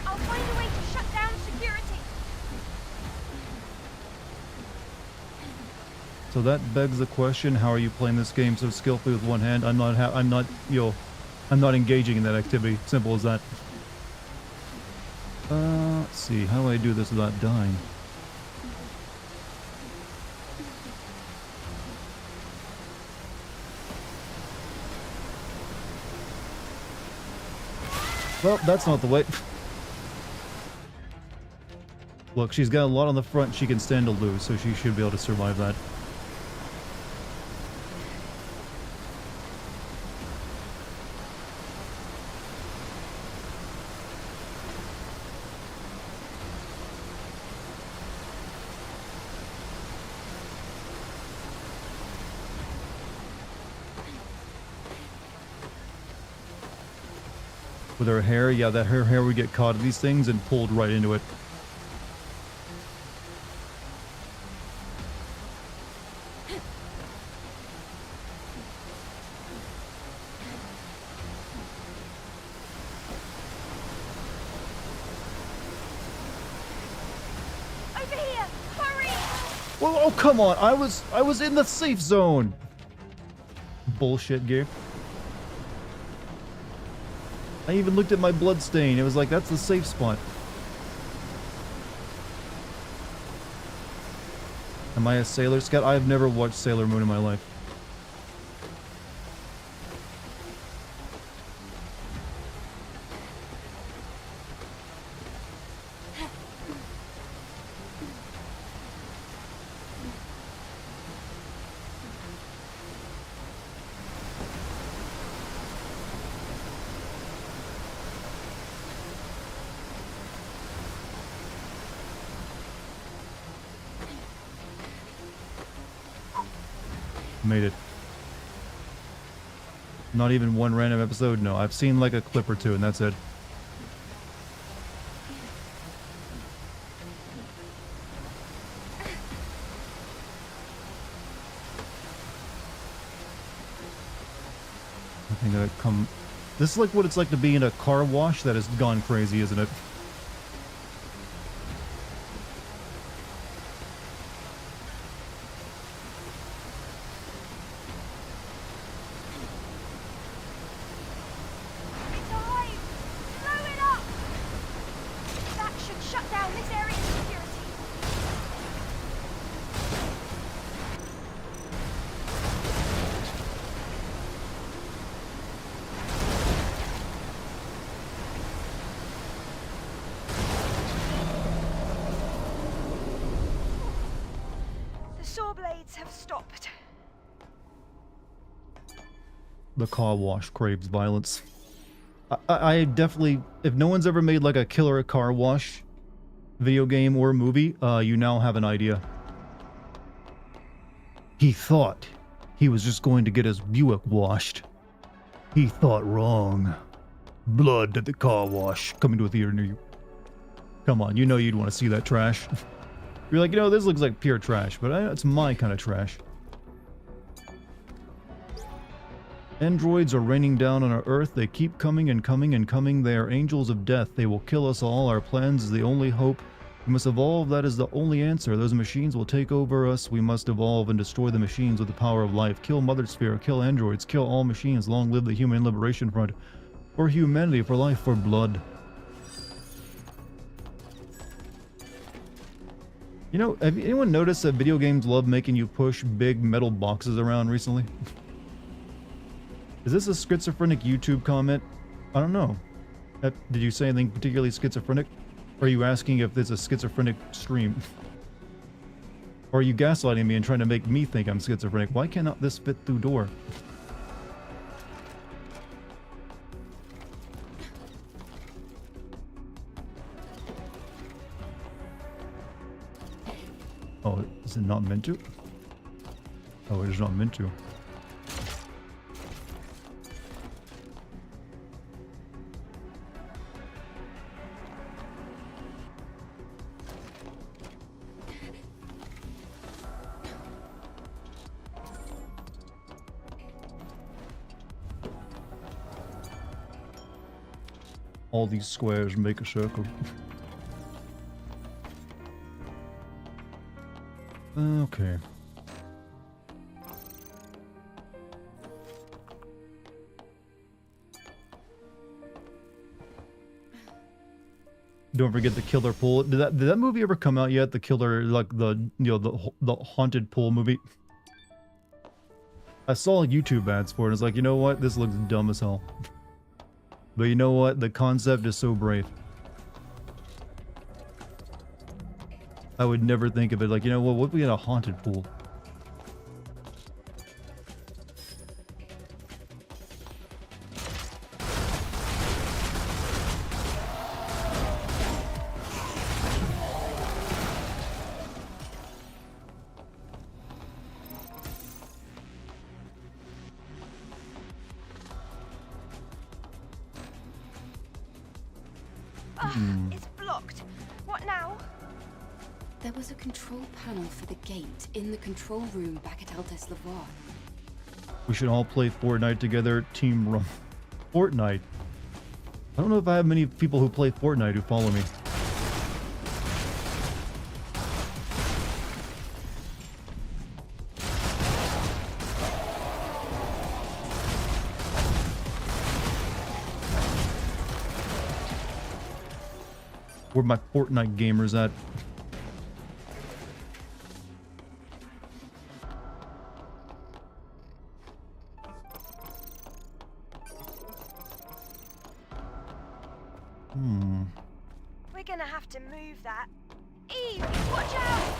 I'll find a way to shut down security. So that begs the question, how are you playing this game so skillfully with one hand? I'm not engaging in that activity. Simple as that. Let's see, how do I do this without dying? Well, that's not the way. Look, she's got a lot on the front she can stand to lose, so she should be able to survive that. With her hair, yeah, that her hair would get caught in these things and pulled right into it. Over here! Hurry! Well, oh come on! I was in the safe zone. Bullshit game. I even looked at my blood stain. It was like, that's the safe spot. Am I a Sailor Scout? I've never watched Sailor Moon in my life. Made it. Not even one random episode? No, I've seen like a clip or two and that's it. I think I come... This is like what it's like to be in a car wash that has gone crazy, isn't it? The car wash craves violence. I definitely, if no one's ever made like a killer car wash video game or movie, you now have an idea. He thought he was just going to get his Buick washed. He thought wrong. Blood at the car wash. Coming to a theater near you. Come on, you know you'd want to see that trash. You're like, you know, this looks like pure trash, but it's my kind of trash. Androids are raining down on our Earth. They keep coming and coming and coming. They are angels of death. They will kill us all. Our plans is the only hope. We must evolve. That is the only answer. Those machines will take over us. We must evolve and destroy the machines with the power of life. Kill Mother Sphere. Kill androids. Kill all machines. Long live the Human Liberation Front. For humanity. For life. For blood. You know, have anyone noticed that video games love making you push big metal boxes around recently? Is this a schizophrenic YouTube comment? I don't know. Did you say anything particularly schizophrenic? Or are you asking if there's a schizophrenic stream? Or are you gaslighting me and trying to make me think I'm schizophrenic? Why cannot this fit through door? Oh, is it not meant to? Oh, it is not meant to. All these squares make a circle. Okay. Don't forget the killer pool. Did that movie ever come out yet? The killer, like the haunted pool movie. I saw YouTube ads for it. It's like, you know what? This looks dumb as hell. But you know what? The concept is so brave. I would never think of it like, you know what if we had a haunted pool? It's blocked. What now? There was a control panel for the gate in the control room back at Altes Lavoir. We should all play Fortnite together. Team Rum. Fortnite. I don't know if I have many people who play Fortnite who follow me. Where my Fortnite gamers at? We're gonna have to move that. Eve, watch out!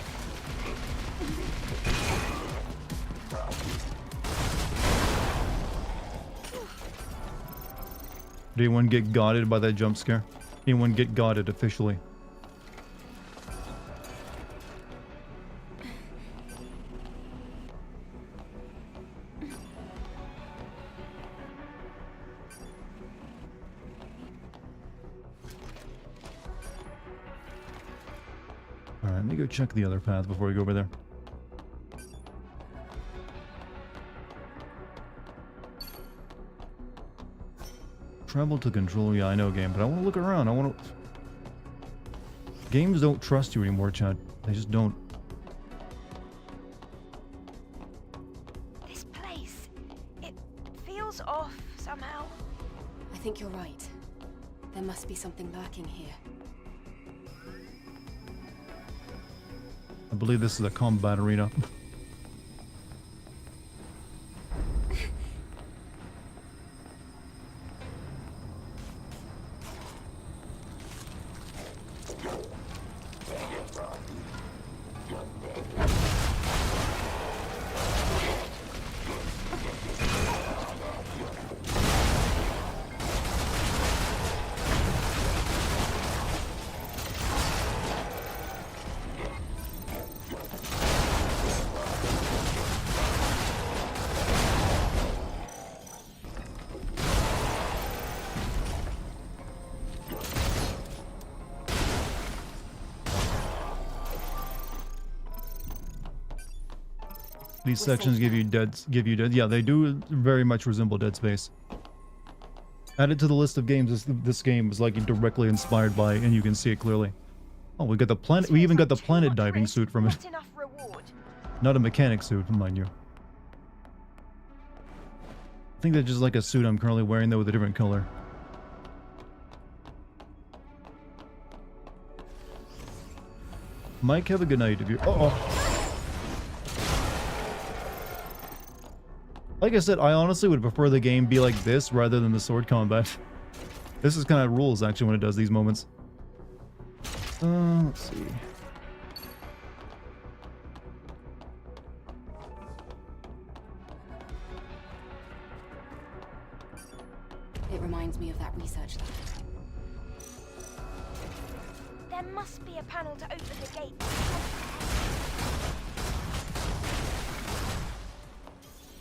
Did anyone get godded by that jump scare? Anyone get godded officially? Alright, let me go check the other path before we go over there. Travel to control, yeah, I know, game, but I want to look around. I want to... Games don't trust you anymore, Chad. They just don't. This place, it feels off somehow. I think you're right. There must be something lurking here. I believe this is a combat arena. These sections give you dead. Yeah, they do very much resemble Dead Space. Added to the list of games, this game is like directly inspired by, and you can see it clearly. Oh, we got the planet. We even got the planet diving suit from it. Not a mechanic suit, mind you. I think that's just like a suit I'm currently wearing though with a different color. Mike, have a good night. If you. Like I said, I honestly would prefer the game be like this rather than the sword combat. This is kind of rules actually when it does these moments. Let's see. It reminds me of that research lab. There must be a panel to open the gate.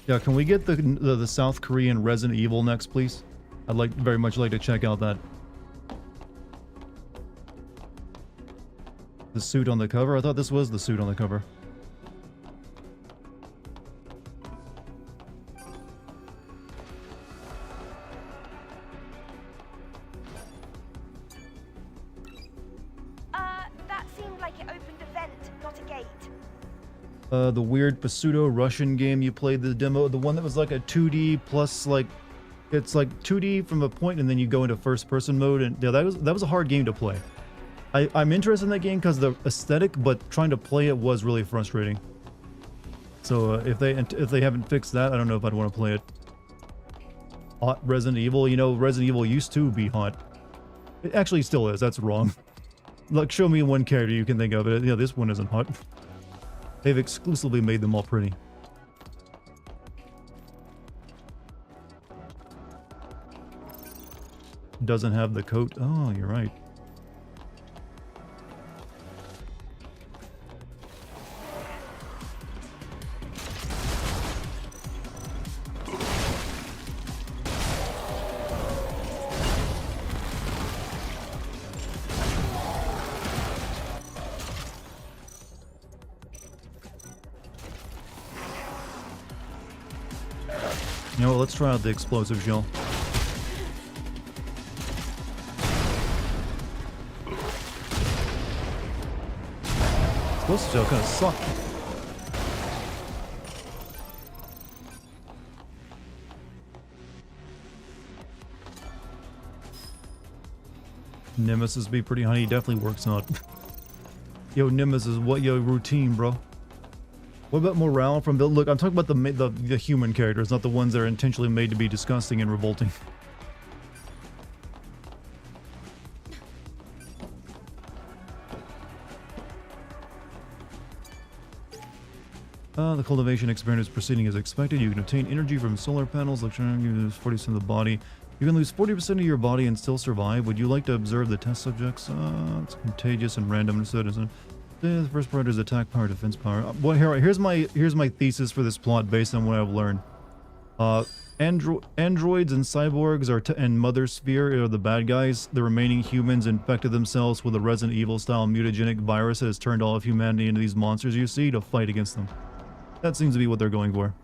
Yeah, can we get the South Korean Resident Evil next, please? I'd very much like to check out that. The suit on the cover? I thought this was the suit on the cover. That seemed like it opened a vent, not a gate. The weird pseudo-Russian game you played, the demo, the one that was like a 2D plus like, it's like 2D from a point and then you go into first-person mode, and yeah, that was a hard game to play. I'm interested in that game because the aesthetic, but trying to play it was really frustrating. So if they haven't fixed that, I don't know if I'd want to play it. hot Resident Evil. You know, Resident Evil used to be hot. It actually still is. That's wrong. Like, show me one character you can think of it. Yeah, this one isn't hot. They've exclusively made them all pretty. Doesn't have the coat. Oh, you're right. You know what, let's try out the explosive shell. Explosive shell kind of suck. Nemesis be pretty honey, definitely works out. Yo, Nemesis, what your routine, bro? What about morale from the look? I'm talking about the human characters, not the ones that are intentionally made to be disgusting and revolting. The cultivation experiment is proceeding as expected. You can obtain energy from solar panels. Electronic, you lose 40% of the body. You can lose 40% of your body and still survive. Would you like to observe the test subjects? It's contagious and random. The first part is attack power, defense power. Well, here's my thesis for this plot based on what I've learned. Androids and cyborgs and Mother Sphere are the bad guys. The remaining humans infected themselves with a Resident Evil style mutagenic virus that has turned all of humanity into these monsters you see to fight against them. That seems to be what they're going for.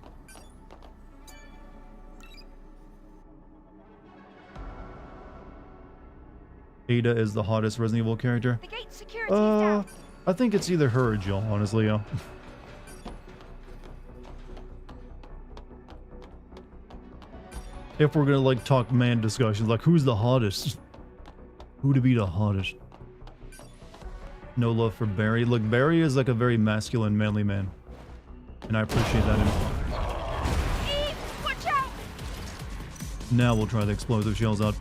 Ada is the hottest Resident Evil character. The gate security is down. I think it's either her or Jill, honestly, yeah. If we're gonna like talk man discussions, like who's the hottest? Who to be the hottest? No love for Barry. Look, Barry is like a very masculine, manly man. And I appreciate that in him. Eve, watch out! Now we'll try the explosive shells out.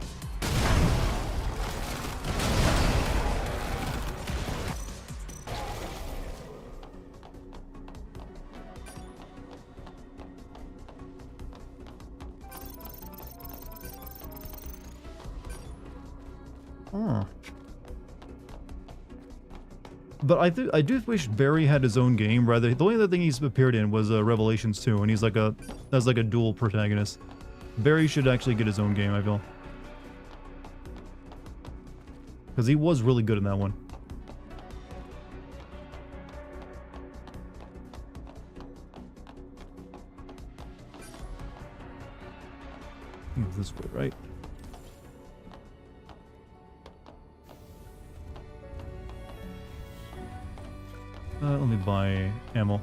But I do wish Barry had his own game. Rather, the only other thing he's appeared in was Revelations 2, and he's like that's like a dual protagonist. Barry should actually get his own game, I feel, because he was really good in that one. This way, right? Let me buy ammo.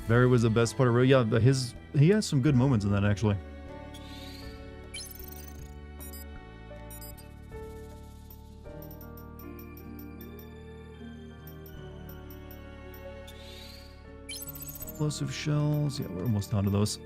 Barry was the best part of yeah, but he has some good moments in that actually. Explosive shells, yeah, we're almost out of those.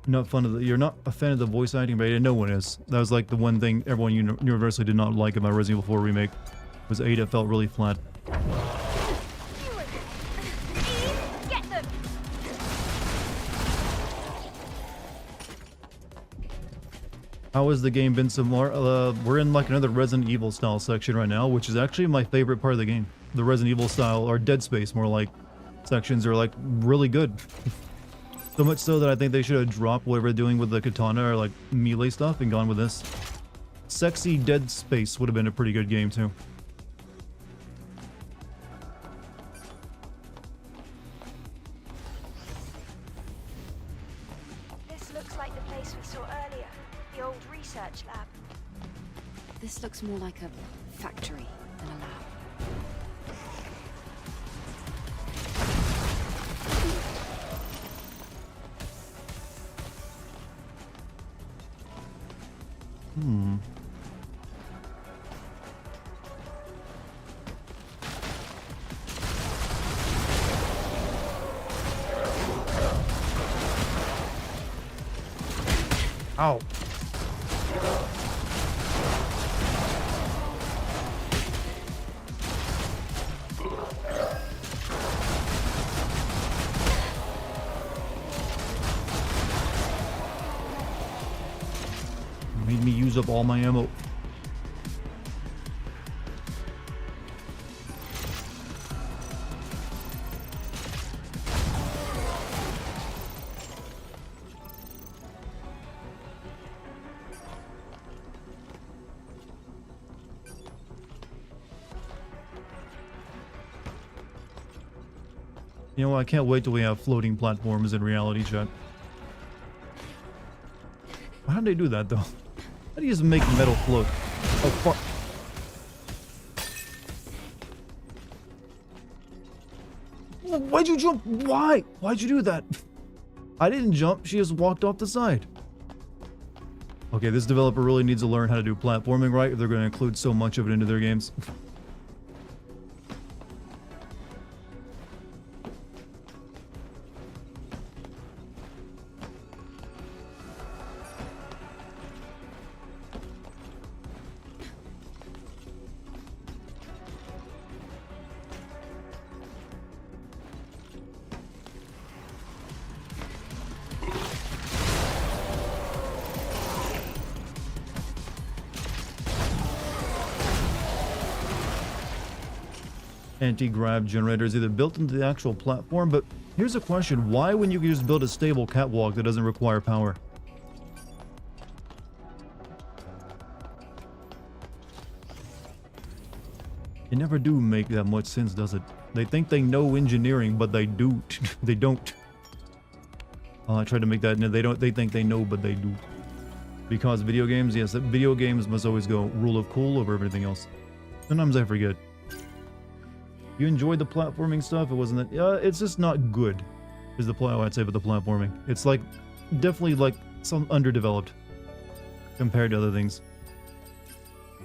Not fun of the, you're not a fan of the voice acting, but no one is. That was like the one thing everyone universally did not like about Resident Evil 4 Remake, was Ada felt really flat. Get them. How has the game been so more? We're in like another Resident Evil style section right now, which is actually my favorite part of the game. The Resident Evil style, or Dead Space more like, sections are like really good. So much so that I think they should have dropped whatever they're doing with the katana or like melee stuff and gone with this. Sexy Dead Space would have been a pretty good game too. This looks like the place we saw earlier, the old research lab. This looks more like a factory than a lab. Ow. Made me use up all my ammo. You know, I can't wait till we have floating platforms in reality chat. How do they do that, though? How do you just make metal float? Oh, fuck. Why'd you jump? Why? Why'd you do that? I didn't jump. She just walked off the side. Okay, this developer really needs to learn how to do platforming right if they're going to include so much of it into their games. Anti-grav generator is either built into the actual platform, but here's a question. Why when you can just build a stable catwalk that doesn't require power? It never do make that much sense, does it? They think they know engineering, but they do. They don't. I tried to make that. No, they don't. They think they know, but they do. Because video games, yes, video games must always go rule of cool over everything else. Sometimes I forget. You enjoyed the platforming stuff? It wasn't that... it's just not good, is the play I'd say about the platforming. It's like, definitely like some underdeveloped compared to other things.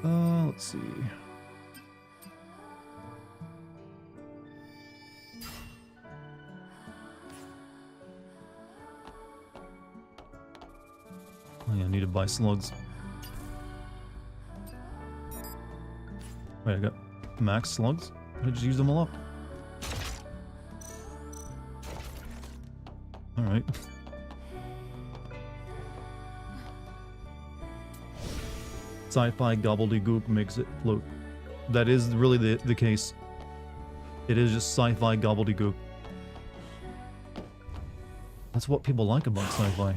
Let's see. Oh yeah, I need to buy slugs. Wait, I got max slugs? I just use them all up. Alright. Sci-fi gobbledygook makes it float. That is really the case. It is just sci-fi gobbledygook. That's what people like about sci-fi.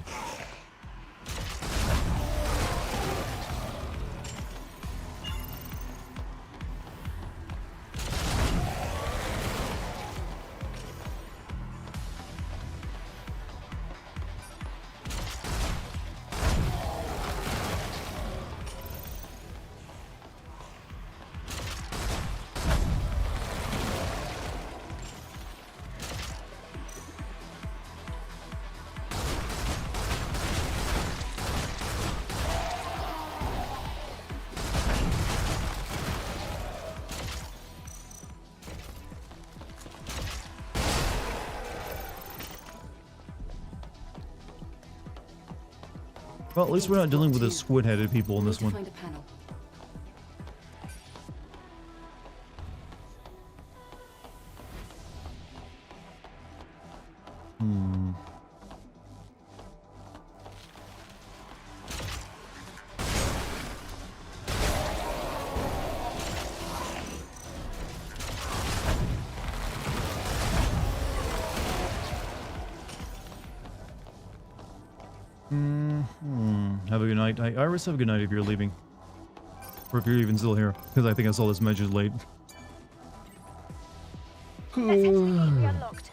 Well, at least we're not dealing with the squid-headed people in this one. Have a good night. Iris, have a good night if you're leaving. Or if you're even still here. Because I think I saw this message late. Unlocked.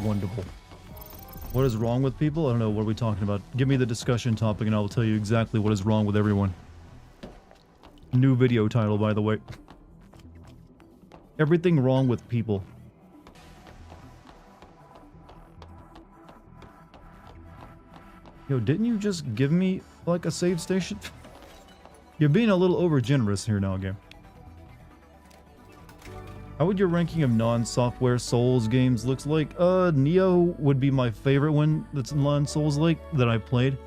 Wonderful. What is wrong with people? I don't know. What are we talking about? Give me the discussion topic and I will tell you exactly what is wrong with everyone. New video title, by the way. Everything wrong with people. Yo, didn't you just give me, like, a save station? You're being a little over generous here now, game. How would your ranking of non-software Souls games looks like? Neo would be my favorite one that's non-Souls-like that I've played.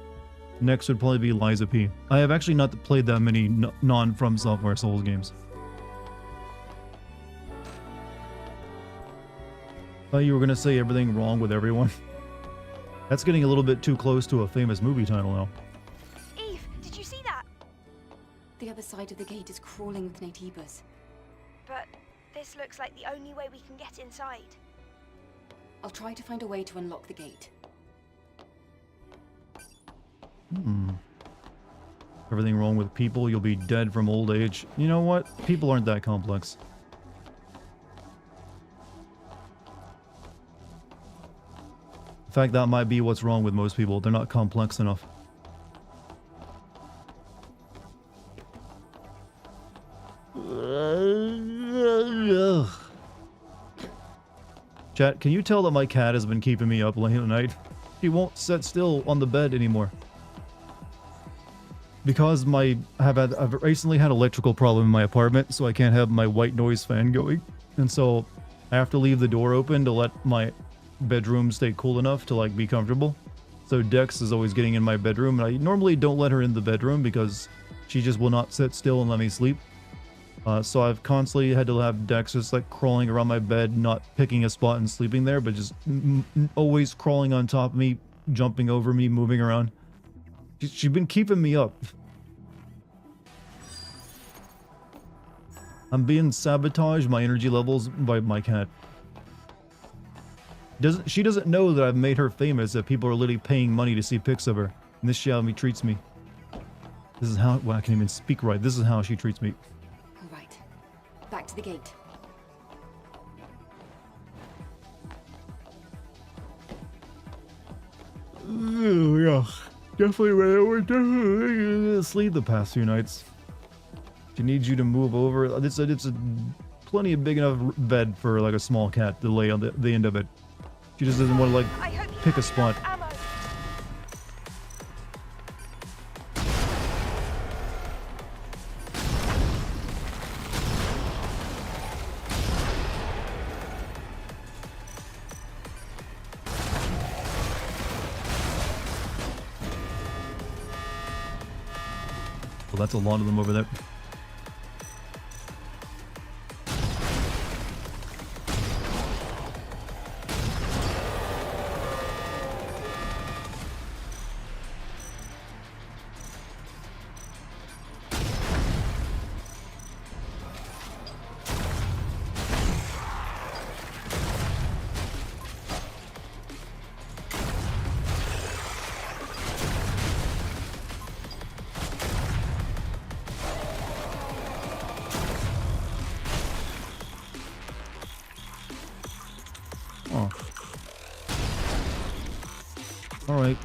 Next would probably be Liza P. I have actually not played that many non-From Software Souls games. You were gonna say everything wrong with everyone. That's getting a little bit too close to a famous movie title now. Eve, did you see that? The other side of the gate is crawling with Natiebas. But this looks like the only way we can get inside. I'll try to find a way to unlock the gate. Everything wrong with people, you'll be dead from old age. You know what? People aren't that complex. In fact, that might be what's wrong with most people. They're not complex enough. Chat, can you tell that my cat has been keeping me up late at night? She won't sit still on the bed anymore. Because I've recently had an electrical problem in my apartment, so I can't have my white noise fan going. And so I have to leave the door open to let my bedroom stay cool enough to like be comfortable. So Dex is always getting in my bedroom, and I normally don't let her in the bedroom because she just will not sit still and let me sleep. So I've constantly had to have Dex just like crawling around my bed, not picking a spot and sleeping there, but just always crawling on top of me, jumping over me, moving around. She's been keeping me up. I'm being sabotaged my energy levels by my cat. She doesn't know that I've made her famous, that people are literally paying money to see pics of her. And this is how she treats me. This is how, well, I can't even speak right. This is how she treats me. Alright. Back to the gate. Oh, yeah. Definitely went asleep the past few nights. She needs you to move over. It's a plenty of big enough bed for like a small cat to lay on the end of it. She just doesn't want to like pick a spot. Well, that's a lot of them over there. Alright.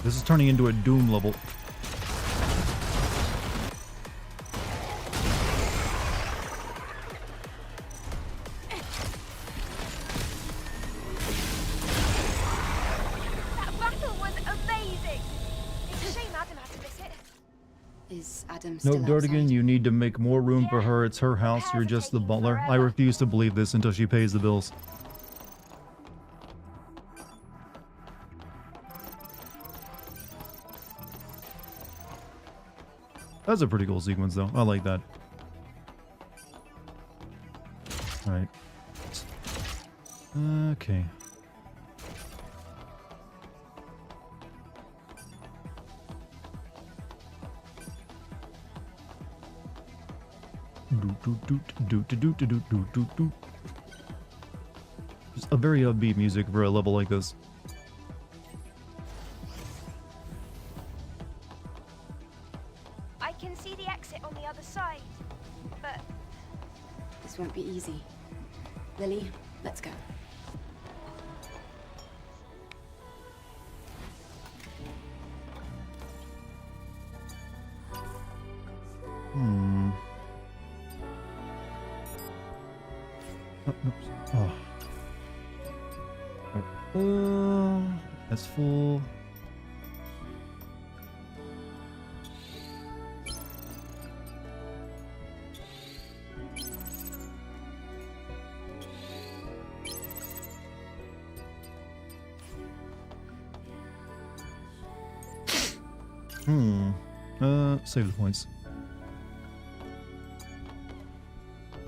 This is turning into a Doom level. That battle was amazing. It's a shame Adam had to miss it. Is Adam No, still Dartigan, outside? you need to make more room for her. It's her house. You're just the butler. I refuse to believe this until she pays the bills. That's a pretty cool sequence, though. I like that. Alright. Okay. Just a very upbeat music for a level like this. I can see the exit on the other side, but This won't be easy. Lily, let's go. Hmm. Oh, oops. Oh. That's full. Save the points.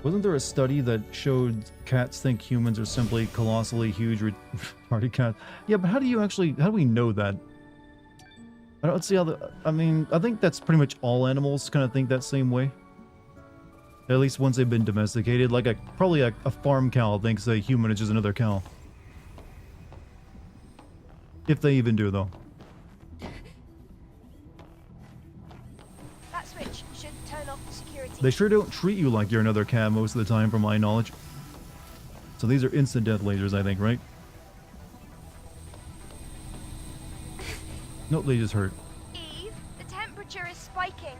Wasn't there a study that showed cats think humans are simply colossally huge retarded cats? Yeah, but how do we know that? I don't see how I mean, I think that's pretty much all animals kind of think that same way. At least once they've been domesticated. Like probably a farm cow thinks a human is just another cow. If they even do, though. that switch should turn off the security. They sure don't treat you like you're another cat most of the time, from my knowledge. So these are instant death lasers, I think, right? Nope, they just hurt. Eve, the temperature is spiking.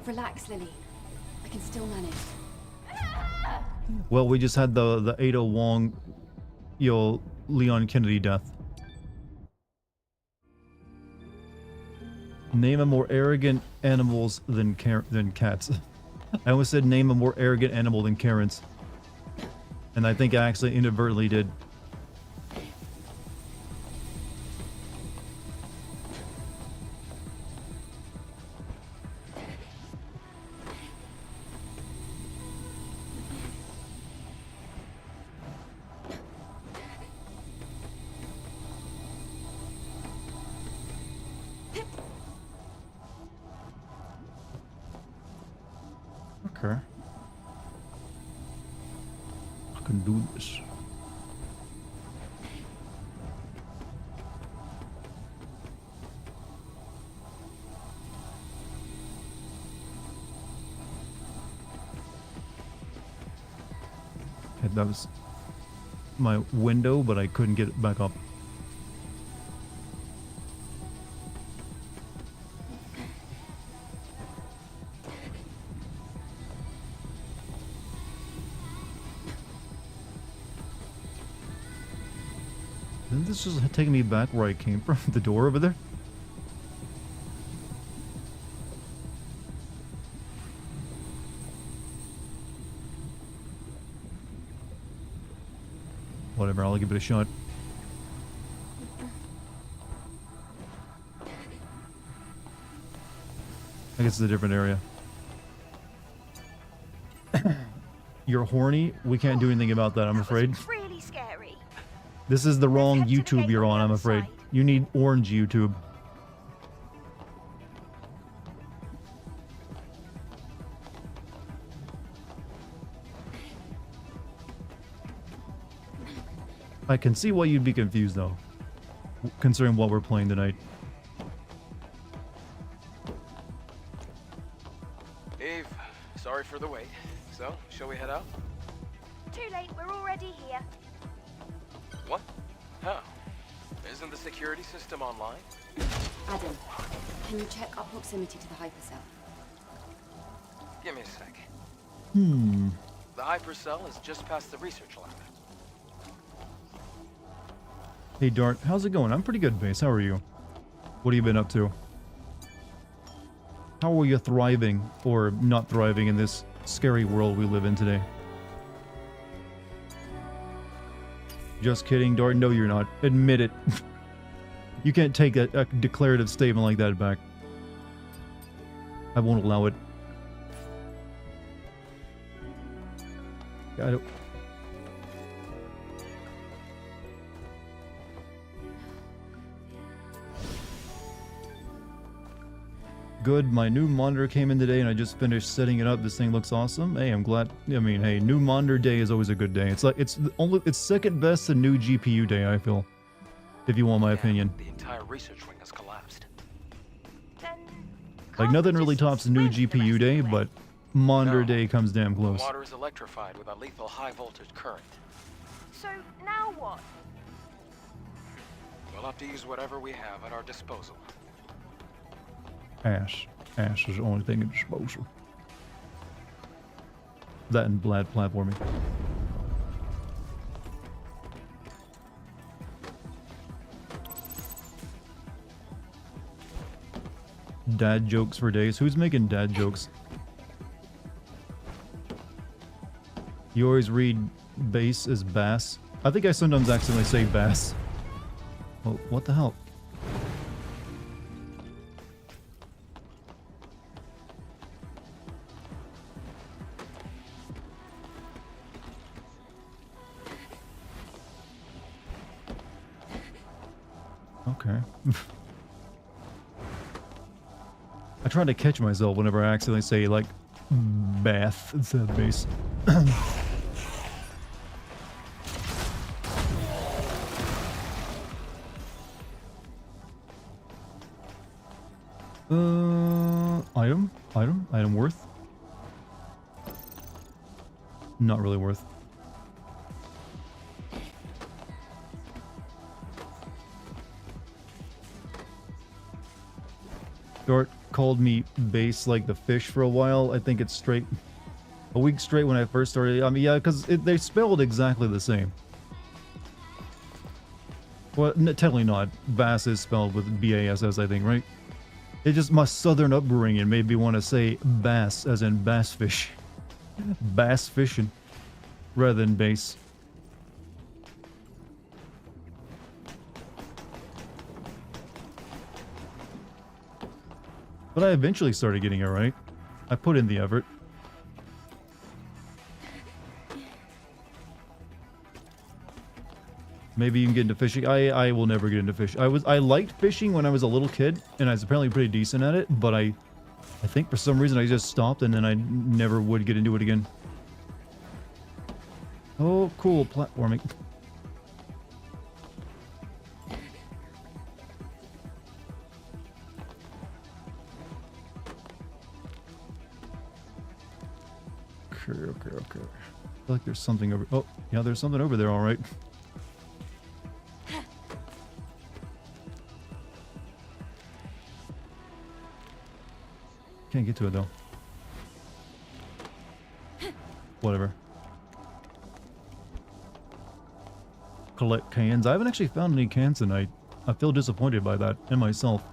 Relax, Lily. I can still manage. Well, we just had the Ada Wong, Leon Kennedy death. Name a more arrogant animals than cats. I almost said name a more arrogant animal than Karens. And I think I actually inadvertently did. Okay. I can do this. Okay, that was my window, but I couldn't get it back up. Isn't this just taking me back where I came from? The door over there? Whatever, I'll give it a shot. I guess it's a different area. You're horny? We can't do anything about that, I'm afraid. Really scary. This is the wrong YouTube you're on, I'm afraid. You need orange YouTube. I can see why you'd be confused, though, considering what we're playing tonight. Eve, sorry for the wait. So, shall we head out? Too late, we're already here. What? How? Isn't the security system online? Adam, can you check our proximity to the hypercell? Give me a sec. The hypercell is just past the research lab. Hey Dart, how's it going? I'm pretty good, Base. How are you? What have you been up to? How are you thriving, or not thriving, in this scary world we live in today? Just kidding, Dart. No, you're not. Admit it. You can't take a declarative statement like that back. I won't allow it. I don't... Good. My new monitor came in today and I just finished setting it up. This thing looks awesome. Hey, I'm glad. I mean, hey, new monitor day is always a good day. It's like it's second best to new GPU day, I feel. If you want my opinion. The entire research wing has collapsed. Like nothing really tops new GPU day, but monitor day comes damn The close. water is electrified with a lethal high voltage current. So now what? We'll have to use whatever we have at our disposal. Ash. Ash is the only thing at disposal. That and Blad platforming. Dad jokes for days. Who's making dad jokes? You always read bass as bass. I think I sometimes accidentally say bass. Well, what the hell? Okay. I try to catch myself whenever I accidentally say, like, bath instead of base. Item worth? Not really worth. Dart called me base like the fish for a while. I think it's straight. A week straight when I first started. I mean, yeah, because they spelled exactly the same. Well, technically not. Bass is spelled with B-A-S-S, I think, right? It just my southern upbringing made me want to say bass, as in bass fish. Bass fishing, rather than base. But I eventually started getting it right. I put in the effort. Maybe you can get into fishing. I will never get into fishing. I liked fishing when I was a little kid, and I was apparently pretty decent at it, but I think for some reason I just stopped and then I never would get into it again. Oh, cool, platforming. Okay. I feel like there's something over. Oh, yeah, there's something over there, all right. Can't get to it though. Whatever. Collect cans. I haven't actually found any cans tonight. I feel disappointed by that in myself.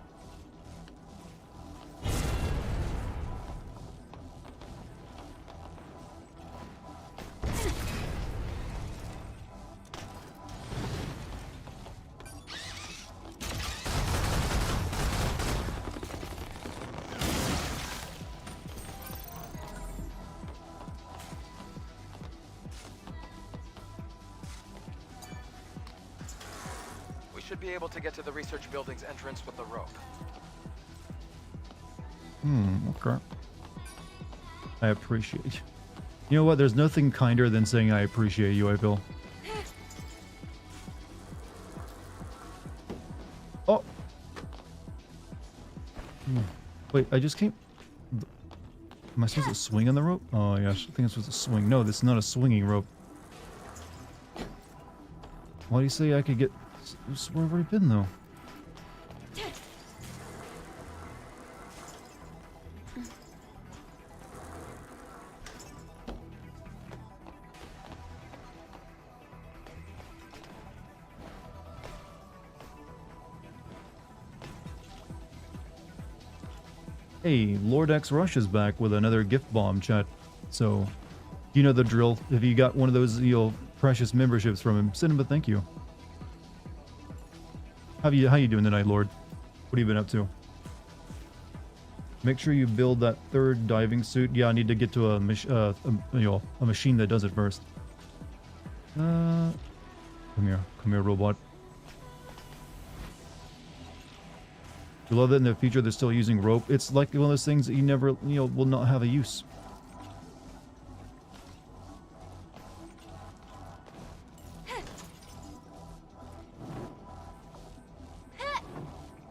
Should be able to get to the research building's entrance with the rope. Okay. I appreciate you. You know what? There's nothing kinder than saying I appreciate you, I feel. Oh! Wait, I just came... Am I supposed to swing on the rope? Oh, yeah, I think I'm supposed to swing. No, this is not a swinging rope. Why do you say I could get... Where have I been, though? Hey, Lord X Rush is back with another gift bomb, chat. So, you know the drill. If you got one of those, precious memberships from him, send him a thank you. How you doing tonight, Lord? What have you been up to? Make sure you build that third diving suit. Yeah, I need to get to a machine that does it first. Come here, robot. You love that in the future they're still using rope. It's like one of those things that you never, will not have a use.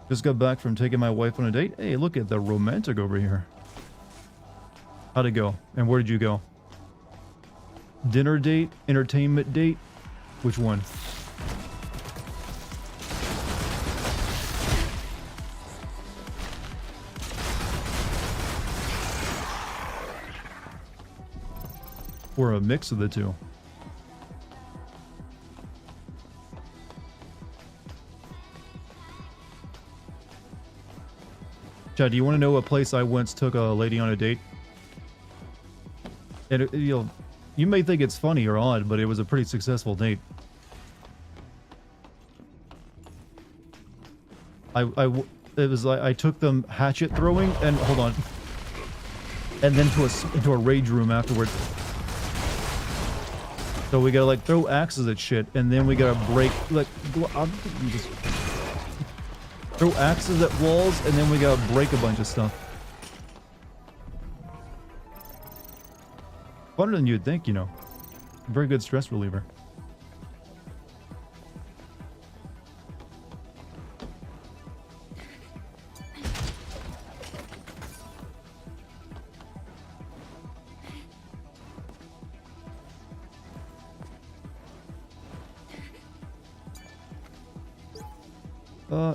Just got back from taking my wife on a date. Hey, look at the romantic over here. How'd it go? And where did you go? Dinner date? Entertainment date? Which one? Or a mix of the two? Chad, do you want to know a place I once took a lady on a date? And you may think it's funny or odd, but it was a pretty successful date. I took them hatchet throwing and hold on, and then into a rage room afterwards. So we gotta like throw axes at shit, and then we gotta break just throw axes at walls, and then we gotta break a bunch of stuff. Funner than you'd think, Very good stress reliever.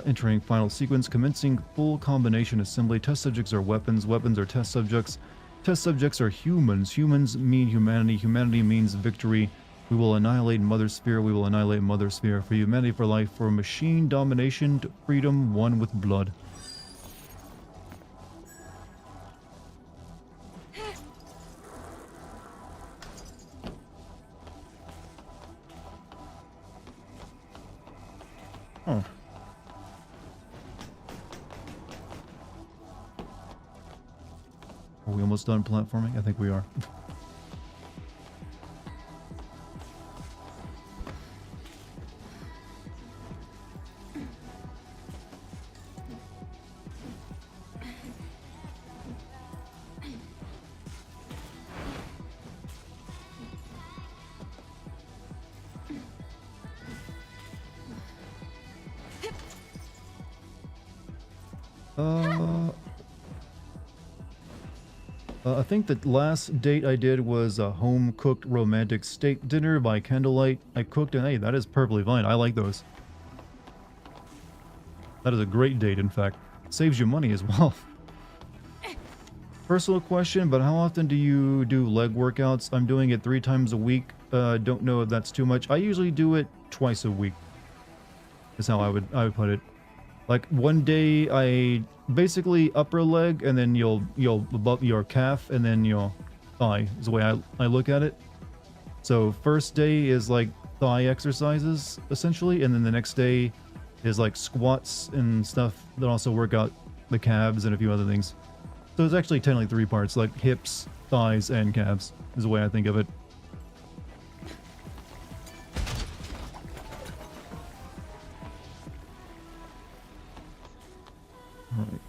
Entering final sequence, commencing full combination assembly. Test subjects are weapons. Weapons are test subjects. Test subjects are humans. Humans mean humanity. Humanity means victory. We will annihilate Mother Sphere. We will annihilate Mother Sphere. For humanity, for life, for machine domination, to freedom, one with blood. Huh. Are we almost done platforming? I think we are. I think the last date I did was a home-cooked romantic steak dinner by candlelight. I cooked, and hey, that is perfectly fine. I like those. That is a great date, in fact. Saves you money as well. Personal question, but how often do you do leg workouts? I'm doing it 3 times a week. Don't know if that's too much. I usually do it twice a week. Is how I would put it. Like one day I basically upper leg, and then you'll above your calf, and then your thigh is the way I look at it. So first day is like thigh exercises essentially, and then the next day is like squats and stuff that also work out the calves and a few other things. So it's actually technically 3 parts, like hips, thighs, and calves is the way I think of it. All right.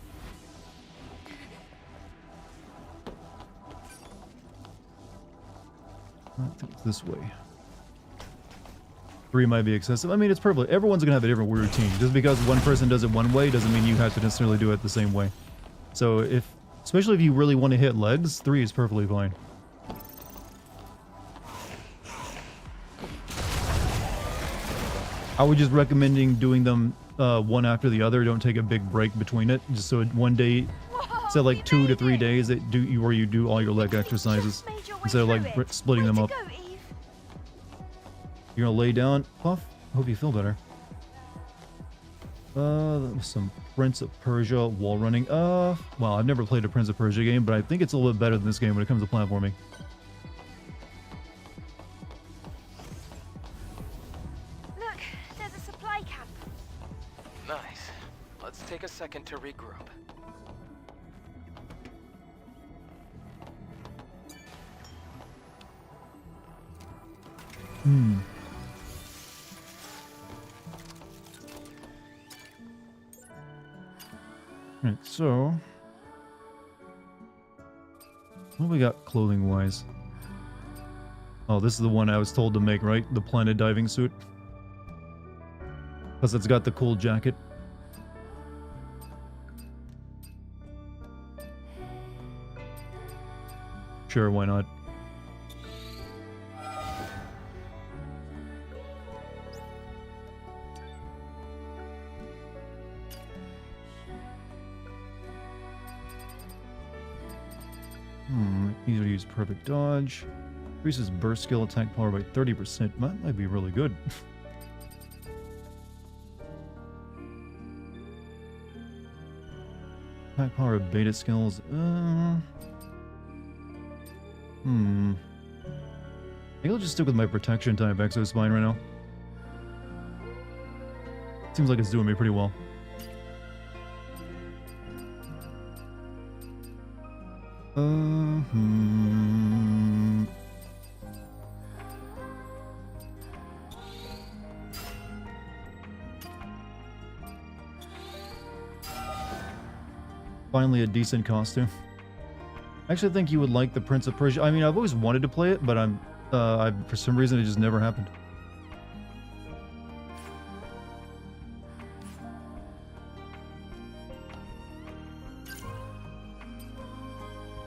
I think it's this way. 3 might be excessive. I mean, it's perfect. Everyone's gonna have a different routine. Just because one person does it one way doesn't mean you have to necessarily do it the same way. So especially if you really want to hit legs, 3 is perfectly fine. I would just recommending doing them one after the other. Don't take a big break between it. Just so one day, say like 2 to 3 days where you do all your leg exercises instead of like splitting them up. You're gonna lay down, Puff? Hope you feel better. That was some Prince of Persia wall running. Well, I've never played a Prince of Persia game, but I think it's a little bit better than this game when it comes to platforming. Look, there's a supply camp. Nice. Let's take a second to regroup. Right, so what do we got clothing wise? Oh, this is the one I was told to make, right? The planet diving suit. Plus it's got the cool jacket. Sure, why not? Easier to use perfect dodge. Increases burst skill attack power by 30%. That might be really good. Attack power of beta skills. I think I'll just stick with my protection type Exospine right now. Seems like it's doing me pretty well. Finally a decent costume. I actually think you would like the Prince of Persia. I mean, I've always wanted to play it, but for some reason it just never happened.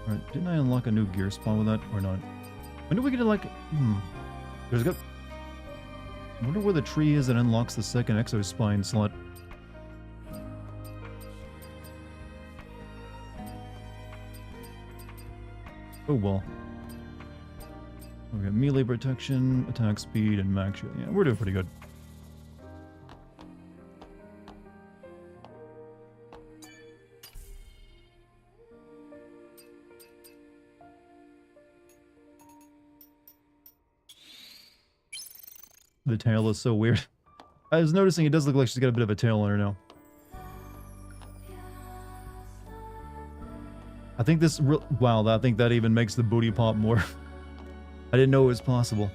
Alright, didn't I unlock a new gear spawn with that, or not? When do we get to, like... There's got... I wonder where the tree is that unlocks the second Exospine slot. Oh well. We got melee protection, attack speed, and max shield. Yeah, we're doing pretty good. The tail is so weird. I was noticing it does look like she's got a bit of a tail on her now. I think this... Wow, I think that even makes the booty pop more. I didn't know it was possible.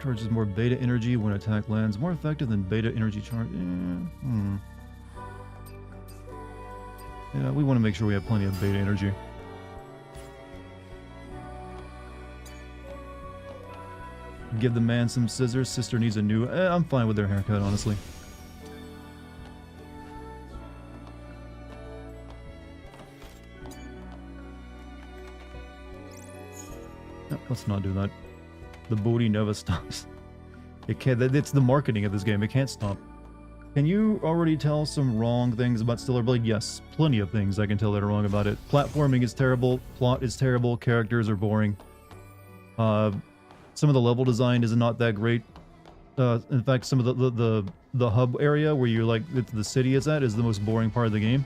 Charges more beta energy when attack lands. More effective than beta energy charge. Yeah, we want to make sure we have plenty of beta energy. Give the man some scissors. Sister needs a new... I'm fine with their haircut, honestly. No, let's not do that. The booty never stops. It can't... It's the marketing of this game. It can't stop. Can you already tell some wrong things about Stellar Blade? Yes, plenty of things I can tell that are wrong about it. Platforming is terrible. Plot is terrible. Characters are boring. Some of the level design is not that great. In fact, some of the hub area where you're like the city is at is the most boring part of the game.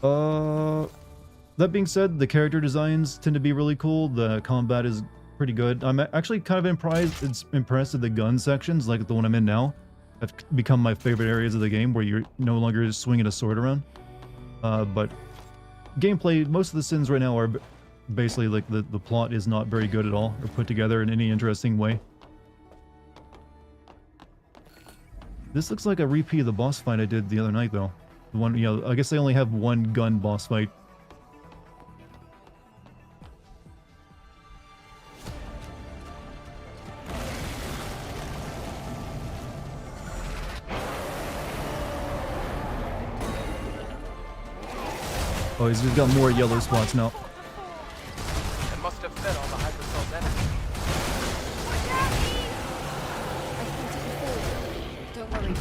That being said, the character designs tend to be really cool. The combat is pretty good. I'm actually kind of impressed with the gun sections, like the one I'm in now. Have become my favorite areas of the game, where you're no longer just swinging a sword around. But gameplay, most of the sins right now are basically like the plot is not very good at all, or put together in any interesting way. This looks like a repeat of the boss fight I did the other night, though. The one, you know, I guess they only have one gun boss fight. Oh, he's got more yellow spots now. It must have fed all the hypercell's energy. Don't worry.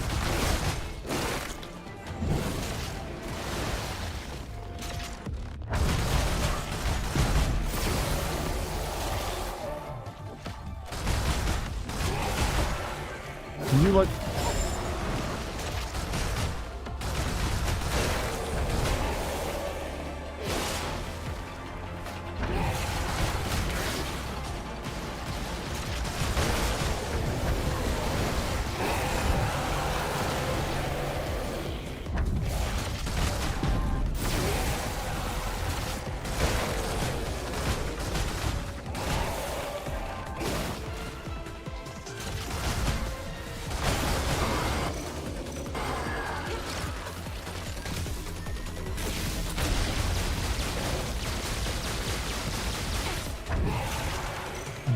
Can you like...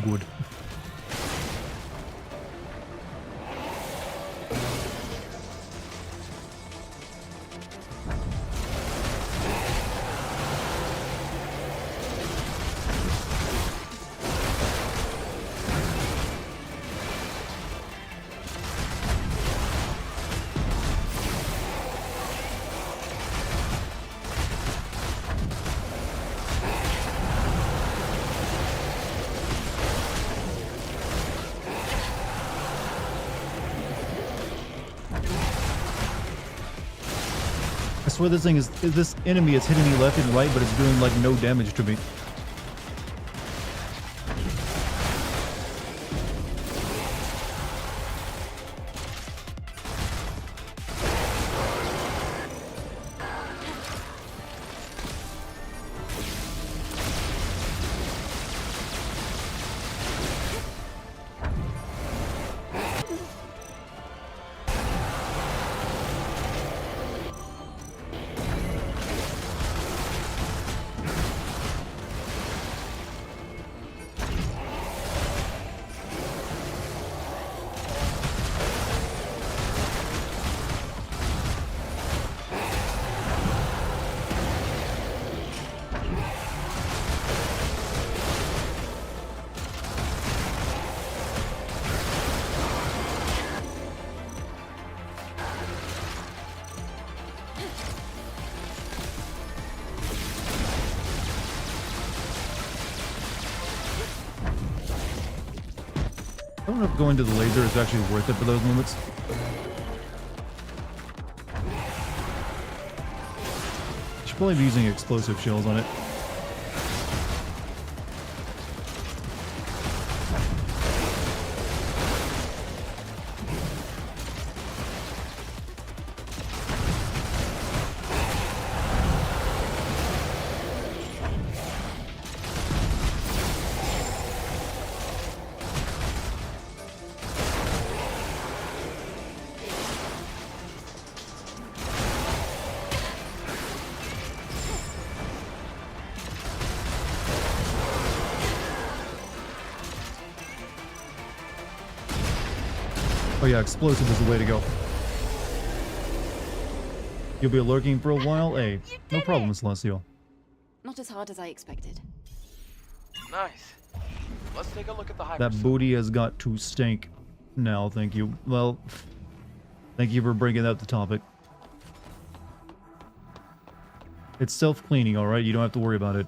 good. I swear this enemy is hitting me left and right, but it's doing like no damage to me. I don't know if going to the laser is actually worth it for those moments. Should probably be using explosive shells on it. Oh yeah, explosive is the way to go. You'll be lurking for a while? Hey, no problem, Celestial. Not as hard as I expected. Nice. Let's take a look at the That booty has got to stink. Now, thank you. Well, thank you for bringing up the topic. It's self-cleaning, alright? You don't have to worry about it.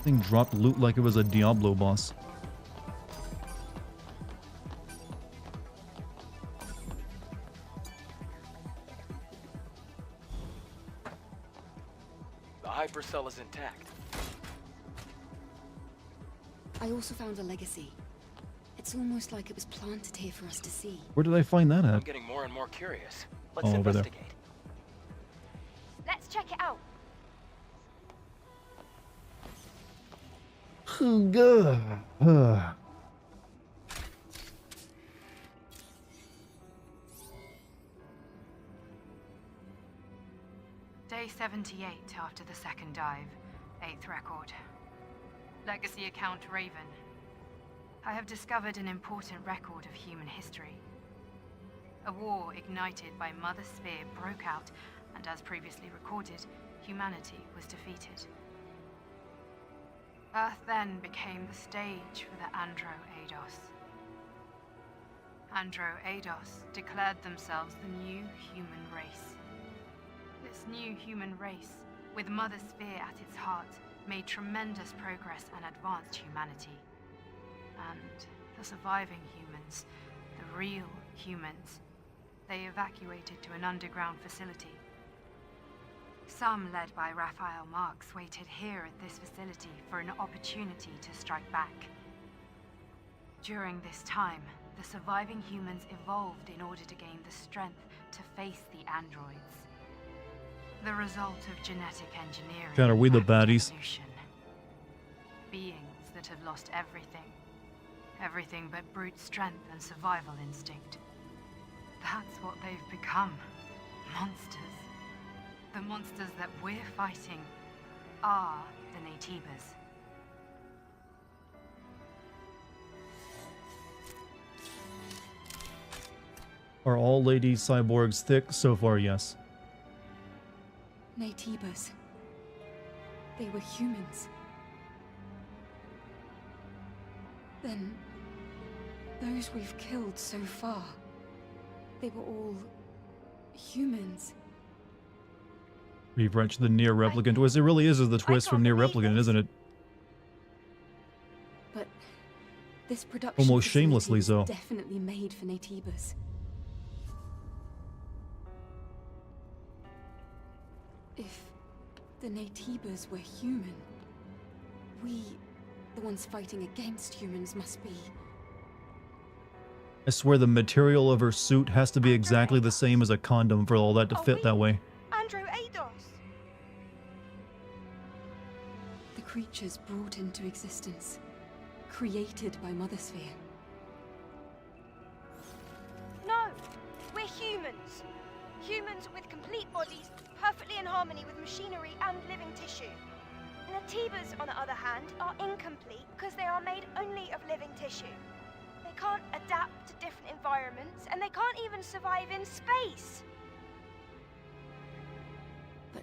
Thing dropped loot like it was a Diablo boss. The hypercell is intact. I also found a legacy. It's almost like it was planted here for us to see. Where did I find that I'm at? getting more and more curious. Let's Oh, over there. investigate. Let's check it out. Day 78 after the second dive. 8th record. Legacy account Raven. I have discovered an important record of human history. A war ignited by Mother Sphere broke out, and as previously recorded, humanity was defeated. Earth then became the stage for the Andro-Eidos. Andro-Eidos declared themselves the new human race. This new human race, with Mother Sphere at its heart, made tremendous progress and advanced humanity. And the surviving humans, the real humans, they evacuated to an underground facility. Some, led by Raphael Marx, waited here at this facility for an opportunity to strike back. During this time, the surviving humans evolved in order to gain the strength to face the androids. The result of genetic engineering. God, are we the baddies? Evolution. Beings that have lost everything, Everything but brute strength and survival instinct. That's what they've become. Monsters. The monsters that we're fighting are the Naytibas. Are all lady cyborgs thick? So far, yes. Naytibas. They were humans. Then, those we've killed so far, they were all humans. We've reached the near replicant twist. It really is the twist from near replicant, isn't it? But this production Almost facility shamelessly was so. definitely made for Naytibas. If the Naytibas were human, we, the ones fighting against humans, must be. I swear the material of her suit has to be exactly the same as a condom for all that to fit that way. Andrew Eidos. The creatures brought into existence, created by Mother Sphere. No, we're humans. Humans with complete bodies, perfectly in harmony with machinery and living tissue. Naytibas, on the other hand, are incomplete because they are made only of living tissue. They can't adapt to different environments, and they can't even survive in space. But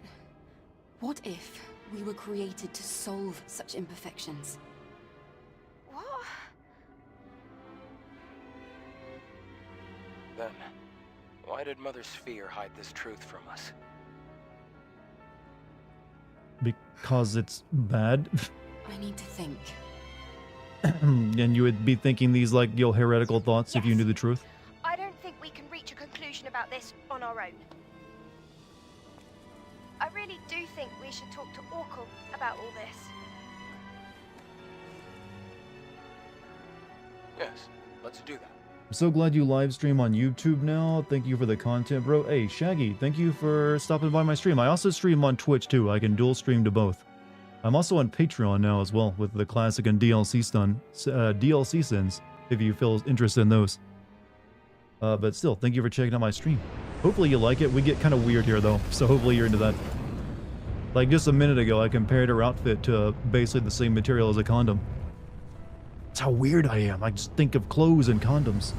what if we were created to solve such imperfections? What? Then, why did Mother Sphere hide this truth from us? Because it's bad. I need to think. And you would be thinking these, like, heretical thoughts if you knew the truth? I don't think we can reach a conclusion about this on our own. I really do think we should talk to Orkle about all this. Yes, let's do that. I'm so glad you live stream on YouTube now. Thank you for the content, bro. Hey, Shaggy, thank you for stopping by my stream. I also stream on Twitch, too. I can dual stream to both. I'm also on Patreon now as well, with the classic and DLC sins, if you feel interested in those. But still, thank you for checking out my stream. Hopefully you like it. We get kind of weird here, though, so hopefully you're into that. Like, just a minute ago, I compared her outfit to basically the same material as a condom. That's how weird I am. I just think of clothes and condoms.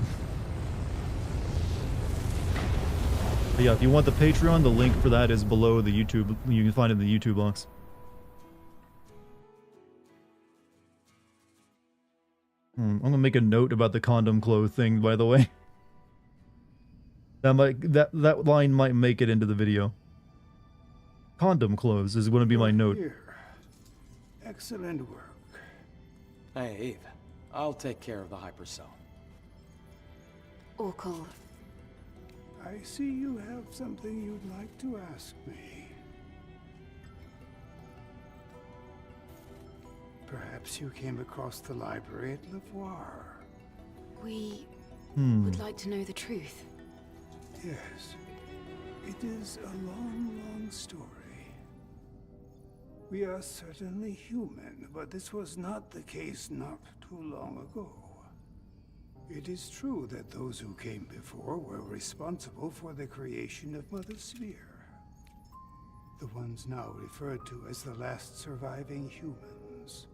But yeah, if you want the Patreon, the link for that is below the YouTube. You can find it in the YouTube box. I'm gonna make a note about the condom clothes thing, by the way. That line might make it into the video. Condom clothes is gonna be my note. Here. Excellent work. Hey, Eve. I'll take care of the hypercell. Orkle. I see you have something you'd like to ask me. Perhaps you came across the library at Lavoir. We would like to know the truth. Yes. It is a long, long story. We are certainly human, but this was not the case not too long ago. It is true that those who came before were responsible for the creation of Mother Sphere. The ones now referred to as the last surviving humans.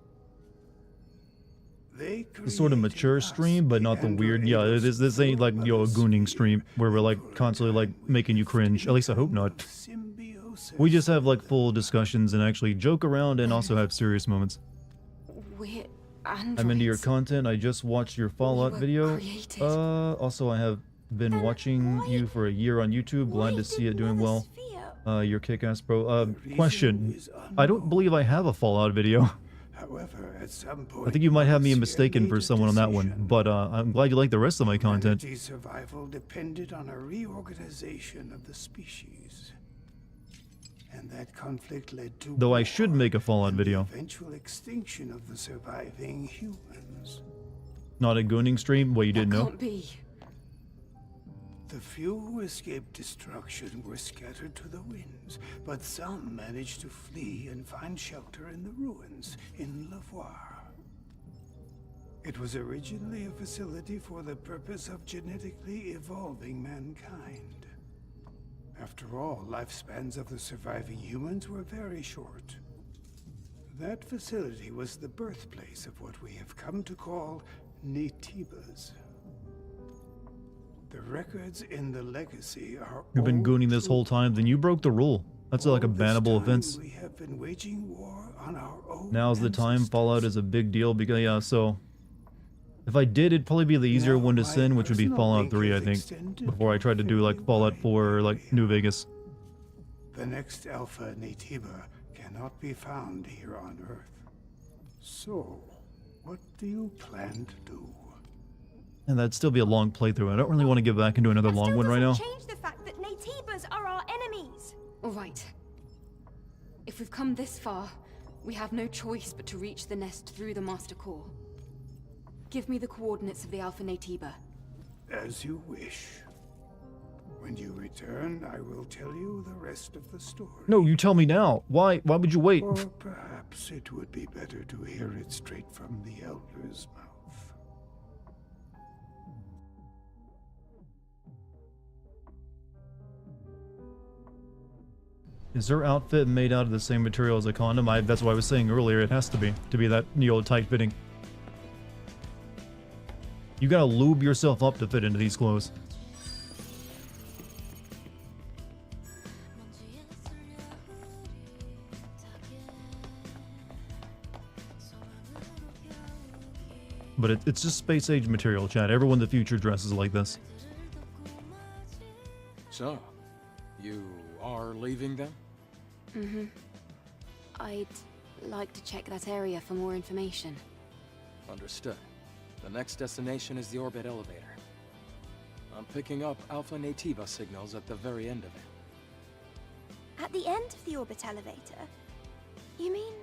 They The sort of mature stream, but not the weird. Yeah, it is. This ain't like a gooning stream where we're like constantly like making you cringe. At least I hope not. We just have like full discussions and actually joke around and also have serious moments. We're I'm into your content. I just watched your Fallout video. Also I have been watching you for a year on YouTube. Glad to see it doing well. You're kick-ass, bro. Question. I don't believe I have a Fallout video. However, at some point, I think you might have me mistaken for someone on that one, but I'm glad you like the rest of my content. Humanity's survival depended on a reorganization of the species. And that conflict led to Though I should make a Fallout video. the eventual extinction of the surviving humans. Not a gooning stream? Well, you didn't know? Can't be. The few who escaped destruction were scattered to the winds, but some managed to flee and find shelter in the ruins in Lavoir. It was originally a facility for the purpose of genetically evolving mankind. After all, lifespans of the surviving humans were very short. That facility was the birthplace of what we have come to call Netibas. The records in the legacy are You've been all gooning this whole time, then you broke the rule. That's like a All this bannable time, offense. We have been waging war on our own Now's the time. ancestors. Fallout is a big deal because, yeah, so if I did, it'd probably be the easier one to send, which would be personal Fallout link 3, I is think, extended before I tried to do like Fallout 4 or like New Vegas. The next Alpha Netiba cannot be found here on Earth. So, what do you plan to do? And that'd still be a long playthrough. I don't really want to get back into another long one right now. Change the fact that Netibas are our enemies. All right. If we've come this far, we have no choice but to reach the nest through the Master Core. Give me the coordinates of the Alpha Netiba. As you wish. When you return, I will tell you the rest of the story. No, you tell me now. Why would you wait? Or perhaps it would be better to hear it straight from the Elder's mouth. Is her outfit made out of the same material as a condom? That's what I was saying earlier. It has to be that tight fitting. You gotta lube yourself up to fit into these clothes. But it's just space age material, Chad. Everyone in the future dresses like this. So, you are leaving then? Mm-hmm. I'd like to check that area for more information. Understood. The next destination is the orbit elevator. I'm picking up Alpha Netiba signals at the very end of it. At the end of the orbit elevator? You mean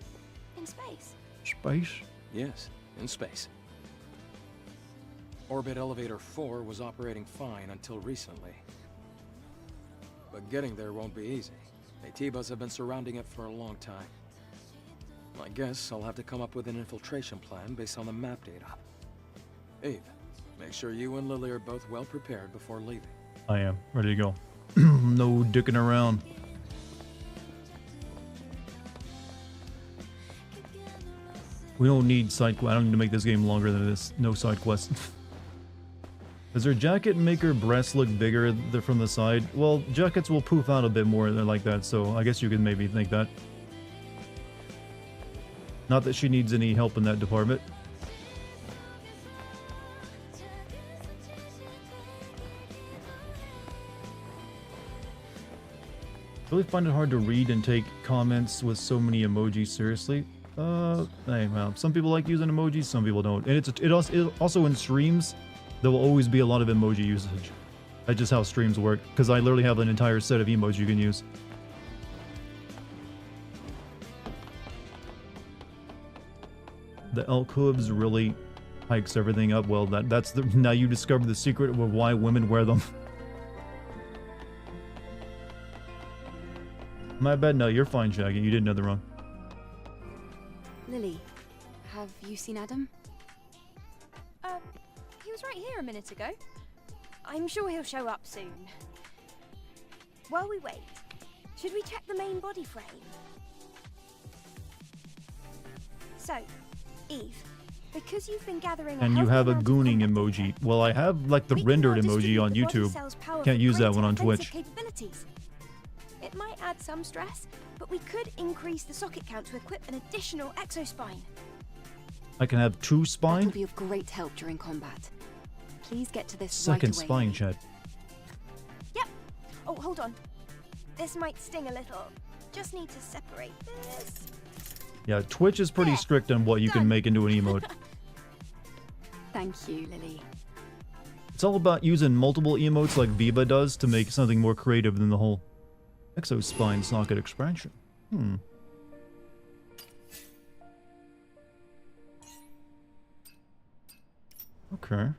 in space? Space? Yes, in space. Orbit Elevator 4 was operating fine until recently. But getting there won't be easy. Netibas have been surrounding it for a long time. I guess I'll have to come up with an infiltration plan based on the map data. Eve, make sure you and Lily are both well prepared before leaving. I am. Ready to go. No dicking around. We don't need side quests. I don't need to make this game longer than this. No side quests. Does her jacket make her breasts look bigger from the side? Well, jackets will poof out a bit more than like that, so I guess you could maybe think that. Not that she needs any help in that department. I really find it hard to read and take comments with so many emojis seriously. Hey, well, some people like using emojis, some people don't. And it also in streams, there will always be a lot of emoji usage. That's just how streams work, because I literally have an entire set of emotes you can use. The elk hooves really hikes everything up. Well, that's the now you discover the secret of why women wear them. My bad. No, you're fine, Shaggy. You did nothing wrong. Lily, have you seen Adam? He was right here a minute ago. I'm sure he'll show up soon. While we wait, should we check the main body frame? So, Eve, because you've been gathering And you have a gooning emoji. Well, I have like the rendered emoji on YouTube. Can't use that one on Twitch. It might add some stress, but we could increase the socket count to equip an additional exospine. I can have 2 That will spine? be of great help during combat. Please get to this Second right away. spine, Chad. Yep. Oh, hold on. This might sting a little. Just need to separate this. Yeah, Twitch is pretty strict on what you can make into an emote. Thank you, Lily. It's all about using multiple emotes like Viva does to make something more creative than the whole exospine socket expansion. Okay.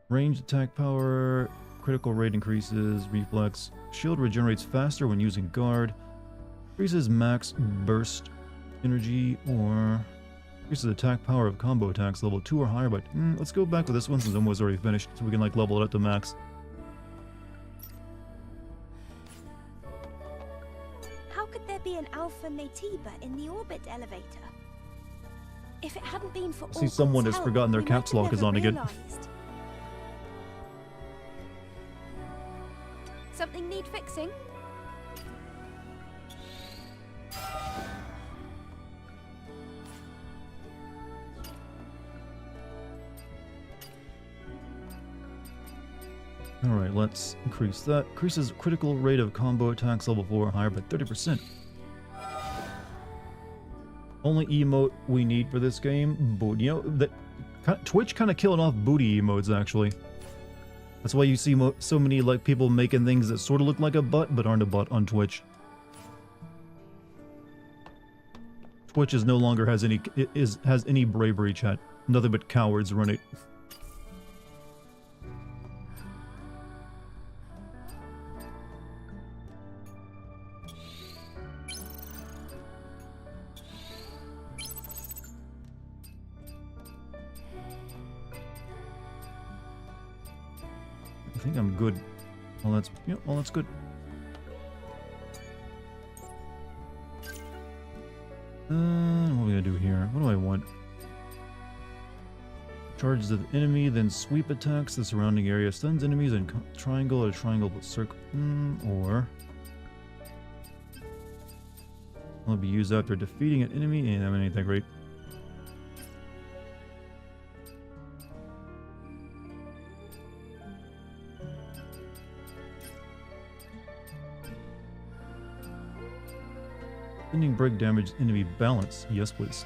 Range attack power, critical rate increases, reflex, shield regenerates faster when using guard, increases max burst energy, or Increases attack power of combo attacks level 2 or higher, but let's go back with this one since almost already finished, so we can like level it up to max. How could there be an Alpha Natiba in the orbit elevator? If it hadn't been for See, someone has forgotten their caps lock is on again. Something need fixing? Alright, let's increase that. Increases critical rate of combo attacks level 4 or higher by 30%. Only emote we need for this game, but you know, that Twitch kind of killed off booty emotes actually. That's why you see so many like people making things that sort of look like a butt but aren't a butt on Twitch. Twitch is no longer has any bravery, chat. Nothing but cowards run it. I think I'm good. Well, that's that's good. What are we gonna do here? What do I want? Charges of the enemy, then sweep attacks the surrounding area, stuns enemies, and triangle at a triangle but circle. Or will be used after defeating an enemy. And I mean, ain't that great. Sending break damage enemy balance. Yes, please.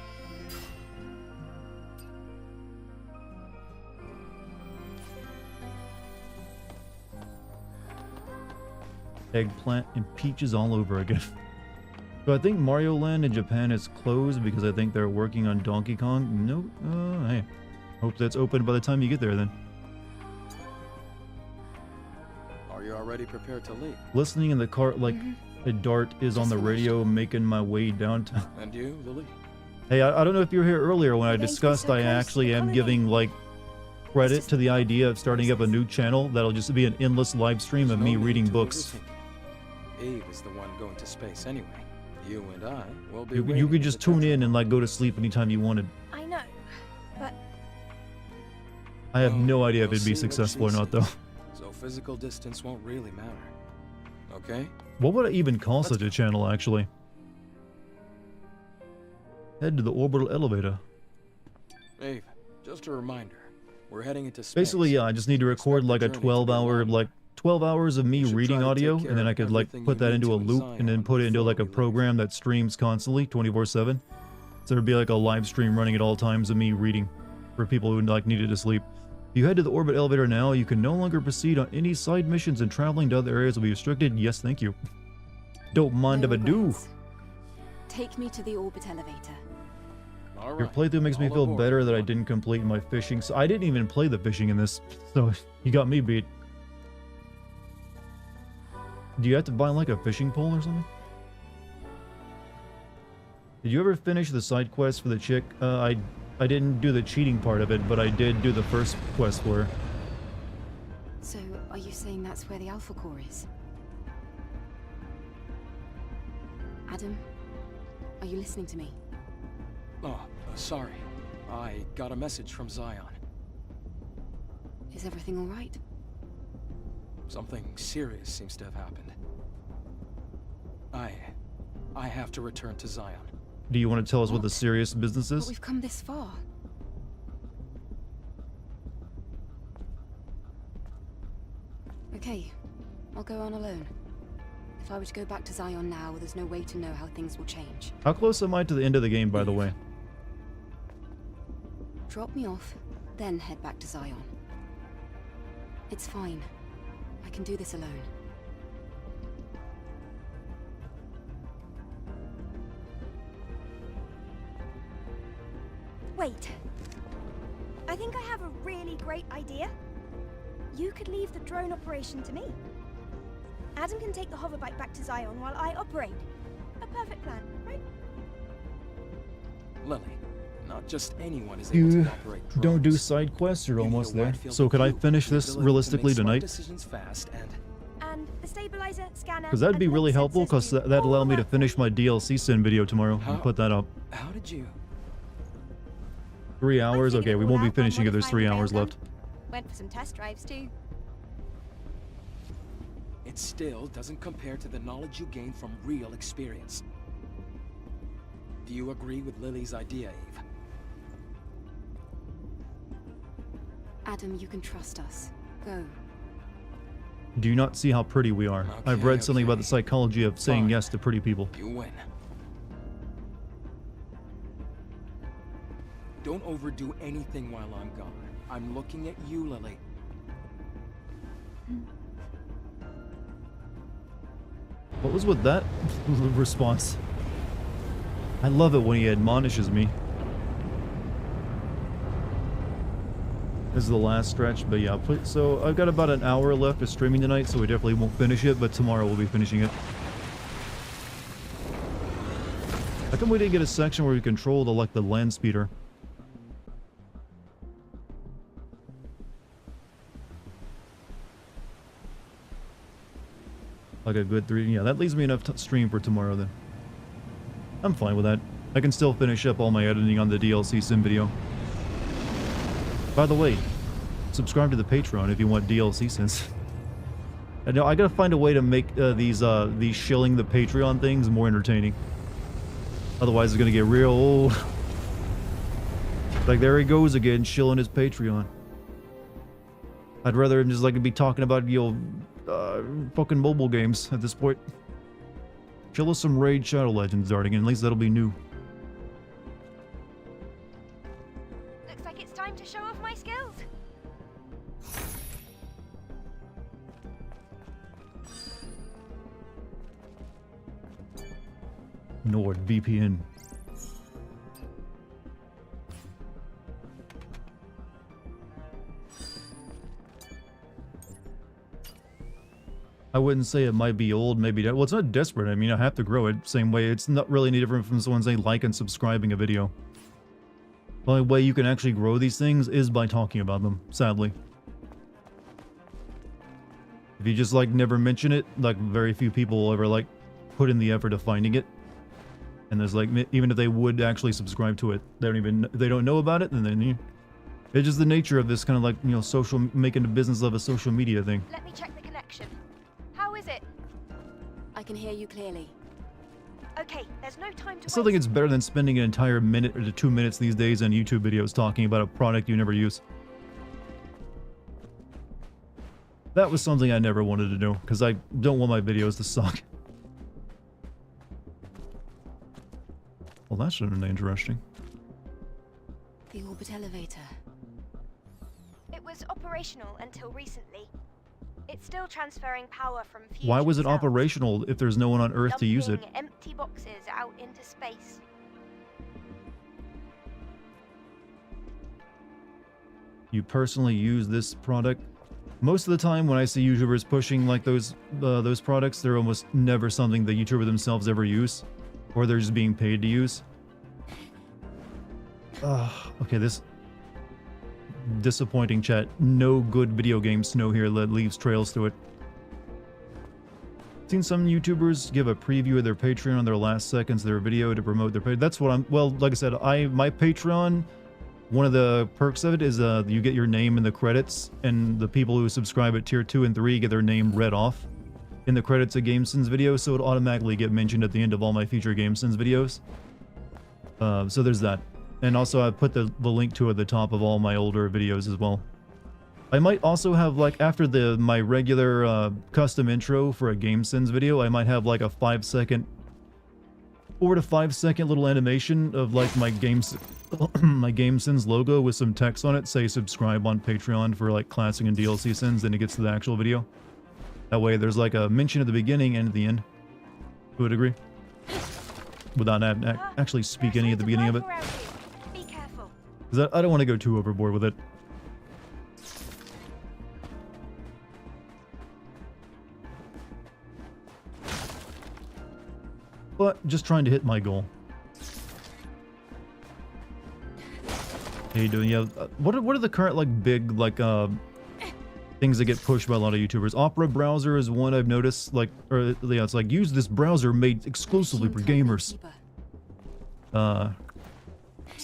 Eggplant and peaches all over again. So I think Mario Land in Japan is closed because I think they're working on Donkey Kong. No, hey. Hope that's open by the time you get there then. Are you already prepared to leave? Listening in the car like a dart is on the radio making my way downtown. And you, Lily? Hey, I don't know if you were here earlier when I discussed I actually am giving like credit to the idea of starting up a new channel that'll just be an endless live stream of me reading books. Eve is the one going to space anyway. You and I will be. You could just tune in and like go to sleep anytime you wanted. I know, but I have no idea if it'd be successful or not though. So physical distance won't really matter. Okay? What would I even call such a channel actually? Head to the orbital elevator. Eve, just a reminder. We're heading into space. Basically, yeah, I just need to record like a 12 hours of me reading audio, and then I could like put that into a loop and then put it into like a program that streams constantly 24/7. So there'd be like a live stream running at all times of me reading for people who like needed to sleep. If you head to the orbit elevator now, you can no longer proceed on any side missions, and traveling to other areas will be restricted. Yes, thank you. Don't mind if I do. Take me to the orbit elevator. Your playthrough makes me feel better that I didn't complete my fishing. So I didn't even play the fishing in this, so you got me beat. Do you have to buy like a fishing pole or something? Did you ever finish the side quest for the chick? I didn't do the cheating part of it, but I did do the first quest for her. So, are you saying that's where the Alpha Core is? Adam, are you listening to me? Oh, sorry. I got a message from Zion. Is everything all right? Something serious seems to have happened. I have to return to Zion. Do you want to tell us what the serious business is? But we've come this far. Okay, I'll go on alone. If I were to go back to Zion now, there's no way to know how things will change. How close am I to the end of the game, by the way? Drop me off, then head back to Zion. It's fine. I can do this alone. wait. I think I have a really great idea. You could leave the drone operation to me. Adam can take the hoverbike back to Zion while I operate. A perfect plan, right? Lily, Not just anyone is able You to operate drones. don't do side quests, you're You need almost a wide there. field So of could I view, finish the this ability to realistically make smart tonight? decisions fast, And the stabilizer, scanner, Because that'd be and really link helpful, sensors because do that'd all allow the me to work. finish my DLC sin video tomorrow and put that up. How did you? 3 hours? figured Okay, it we all won't be out by finishing it. There's 3 modifying hours the left. railgun. Went for some test drives too. It still doesn't compare to the knowledge you gain from real experience. Do you agree with Lily's idea, Eve? Adam, you can trust us. Go. Do you not see how pretty we are? I've read something about the psychology of saying Fine. yes to pretty people. You win. Don't overdo anything while I'm gone. I'm looking at you, Lily. What was with that response? I love it when he admonishes me. This is the last stretch, but yeah, so I've got about an hour left of streaming tonight, so we definitely won't finish it, but tomorrow we'll be finishing it. How come we didn't get a section where we control the land speeder? Like a good 3, yeah, that leaves me enough stream for tomorrow then. I'm fine with that. I can still finish up all my editing on the DLC sim video. By the way, subscribe to the Patreon if you want DLC sims. I know I gotta find a way to make these shilling the Patreon things more entertaining. Otherwise, it's gonna get real old. Like, there he goes again, shilling his Patreon. I'd rather him just like be talking about, you know, fucking mobile games at this point. Chill us some Raid Shadow Legends, Dartigan. At least that'll be new. Looks like it's time to show off my skills. NordVPN. I wouldn't say it might be old, maybe... Well, it's not desperate. I mean, I have to grow it. Same way. It's not really any different from someone saying like and subscribing a video. The only way you can actually grow these things is by talking about them, sadly. If you just, like, never mention it, like, very few people will ever, like, put in the effort of finding it. And there's, like, even if they would actually subscribe to it, they don't know about it, and then it's just the nature of this kind of, like, you know, making a business of a social media thing. Let me check the connection. How is it? I can hear you clearly. Okay, there's no time to I still think it's better than spending an entire minute or 2 minutes these days on YouTube videos talking about a product you never use. That was something I never wanted to do, because I don't want my videos to suck. Well, that's interesting. The orbit elevator. It was operational until recently. It's still transferring power from fusion Why was it cells, operational if there's no one on Earth to use it? dumping empty boxes out into space. You personally use this product? Most of the time when I see YouTubers pushing like those products, they're almost never something the YouTuber themselves ever use. Or they're just being paid to use. Okay, this... disappointing chat. No good video game snow here that leaves trails to it. Seen some YouTubers give a preview of their Patreon on their last seconds of their video to promote their page. That's what I'm... Well, like I said, my Patreon... One of the perks of it is you get your name in the credits, and the people who subscribe at tier 2 and 3 get their name read off in the credits of GameSins videos, so it automatically get mentioned at the end of all my future GameSins videos. So there's that. And also I put the link to it at the top of all my older videos as well. I might also have, like, after my regular custom intro for a GameSins video, I might have like a 5-second, 4 to 5 second little animation of like my GameSins logo with some text on it, say subscribe on Patreon for like classic and DLC sins, then it gets to the actual video. That way there's like a mention at the beginning and at the end. Who would agree? Without actually speak any at the beginning of it. Be careful. Because I don't want to go too overboard with it. But just trying to hit my goal. How you doing? Yeah. What are the current like big like things that get pushed by a lot of YouTubers? Opera browser is one I've noticed. Like, or yeah, it's like use this browser made exclusively for gamers. To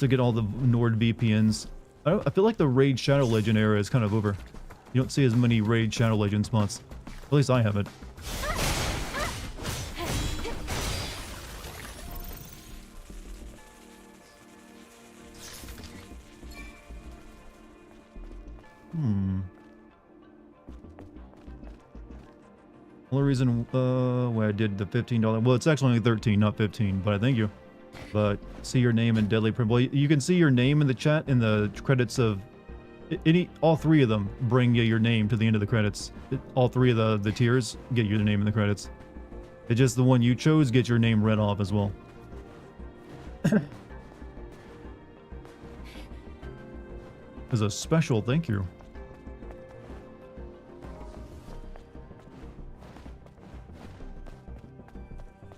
get all the NordVPNs. I feel like the Raid Shadow Legend era is kind of over. You don't see as many Raid Shadow Legend spots. At least I haven't. Only reason why I did the $15, well, it's actually only 13, not 15, but I thank you. But see your name in Deadly Print. Well, you can see your name in the chat in the credits of all three of them bring you your name to the end of the credits. All three of the tiers get you the name in the credits. It's just the one you chose gets your name read off as well. As a special thank you.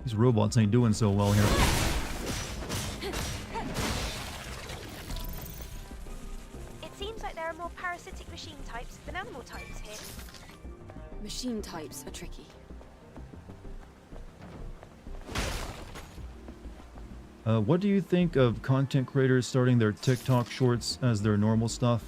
These robots ain't doing so well here. It seems like there are more parasitic machine types than animal types here. Machine types are tricky. What do you think of content creators starting their TikTok shorts as their normal stuff?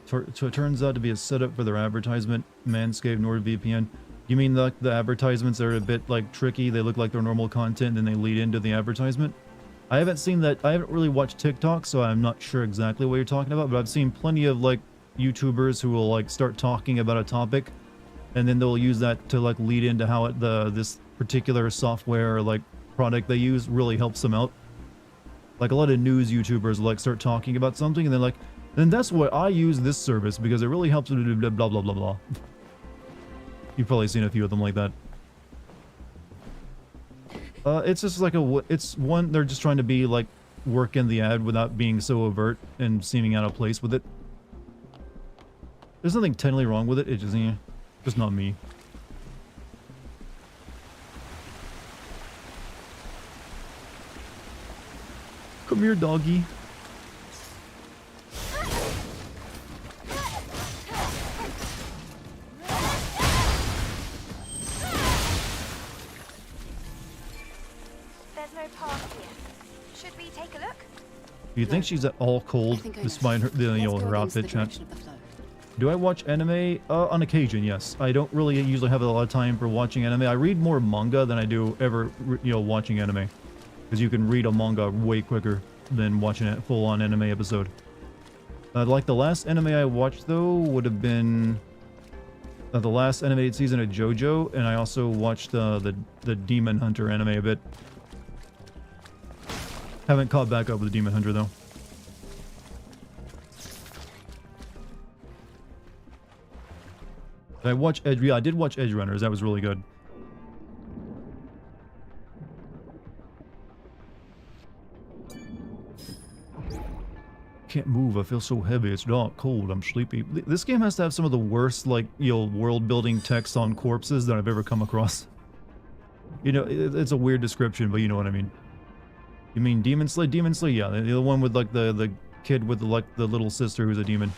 So it turns out to be a setup for their advertisement, Manscaped, NordVPN. You mean the advertisements are a bit like tricky, they look like their normal content, and then they lead into the advertisement? I haven't seen that. I haven't really watched TikTok, so I'm not sure exactly what you're talking about, but I've seen plenty of like YouTubers who will like start talking about a topic, and then they'll use that to like lead into how this particular software or like product they use really helps them out. Like a lot of news YouTubers will like start talking about something, and they're like, then that's why I use this service because it really helps blah blah blah blah blah blah. You've probably seen a few of them like that. It's just like it's one, they're just trying to be like, work in the ad without being so overt and seeming out of place with it. There's nothing technically wrong with it, it's just not me. Come here, doggy. Do you think she's at all cold despite her, her outfit, chat? Do I watch anime? On occasion, yes. I don't really usually have a lot of time for watching anime. I read more manga than I do ever, watching anime. Because you can read a manga way quicker than watching a full-on anime episode. Like the last anime I watched, though, would have been the last animated season of JoJo, and I also watched the Demon Hunter anime a bit. Haven't caught back up with the Demon Hunter, though. Did I watch Edge? Yeah, I did watch Edge Runners. That was really good. Can't move. I feel so heavy. It's dark, cold. I'm sleepy. This game has to have some of the worst, like, world-building text on corpses that I've ever come across. It's a weird description, but you know what I mean. You mean Demon Slayer? Demon Slayer, yeah. The one with, like, the kid with, like, the little sister who's a demon.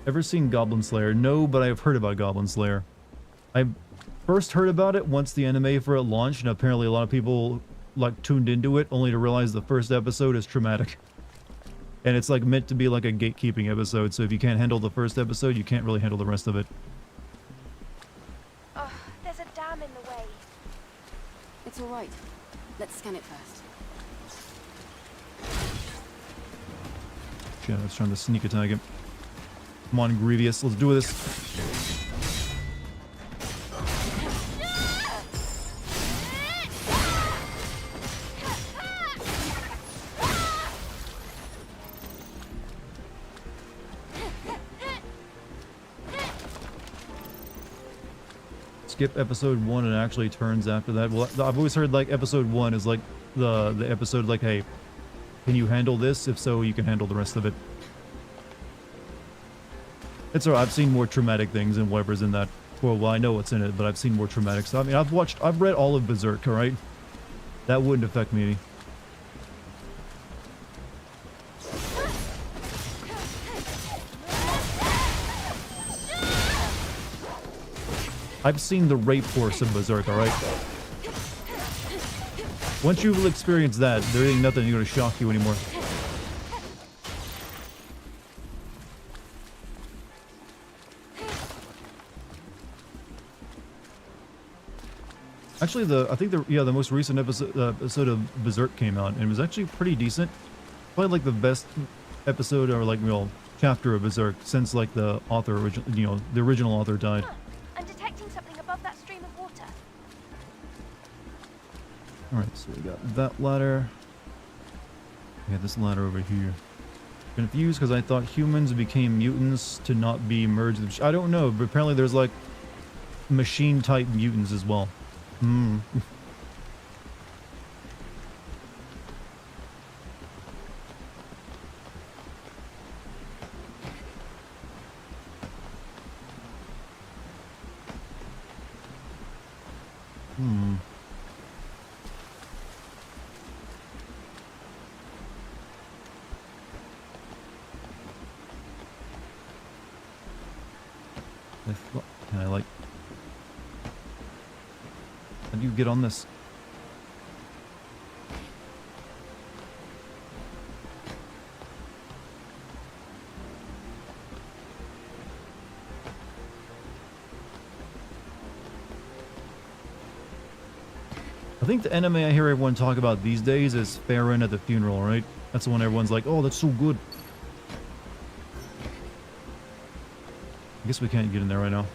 Ever seen Goblin Slayer? No, but I've heard about Goblin Slayer. I first heard about it once the anime for it launched, and apparently a lot of people like tuned into it only to realize the first episode is traumatic. And it's like meant to be like a gatekeeping episode, so if you can't handle the first episode, you can't really handle the rest of it. Oh, there's a dam in the way. It's all right. Let's scan it first. Yeah, I was trying to sneak attack him. Come on, Grievous, let's do this. Skip episode 1 and it actually turns after that. Well, I've always heard like episode 1 is like the episode like, hey, can you handle this? If so, you can handle the rest of it. It's alright. I've seen more traumatic things than whatever's in that. Well, I know what's in it, but I've seen more traumatic stuff. I mean, I've read all of Berserk, alright? That wouldn't affect me any. I've seen the rape force of Berserk, alright? Once you've experienced that, there ain't nothing gonna shock you anymore. Actually, I think the most recent episode of Berserk came out, and it was actually pretty decent. Probably like the best episode or like, you know, chapter of Berserk since like the author the original author died. I'm detecting something above that stream of water. All right, so we got that ladder. We got this ladder over here. Confused because I thought humans became mutants to not be merged with. I don't know, but apparently there's like machine type mutants as well. Hmm. Can I like... How do you get on this? I think the anime I hear everyone talk about these days is Farron at the funeral, right? That's the one everyone's like, oh, that's so good. I guess we can't get in there right now.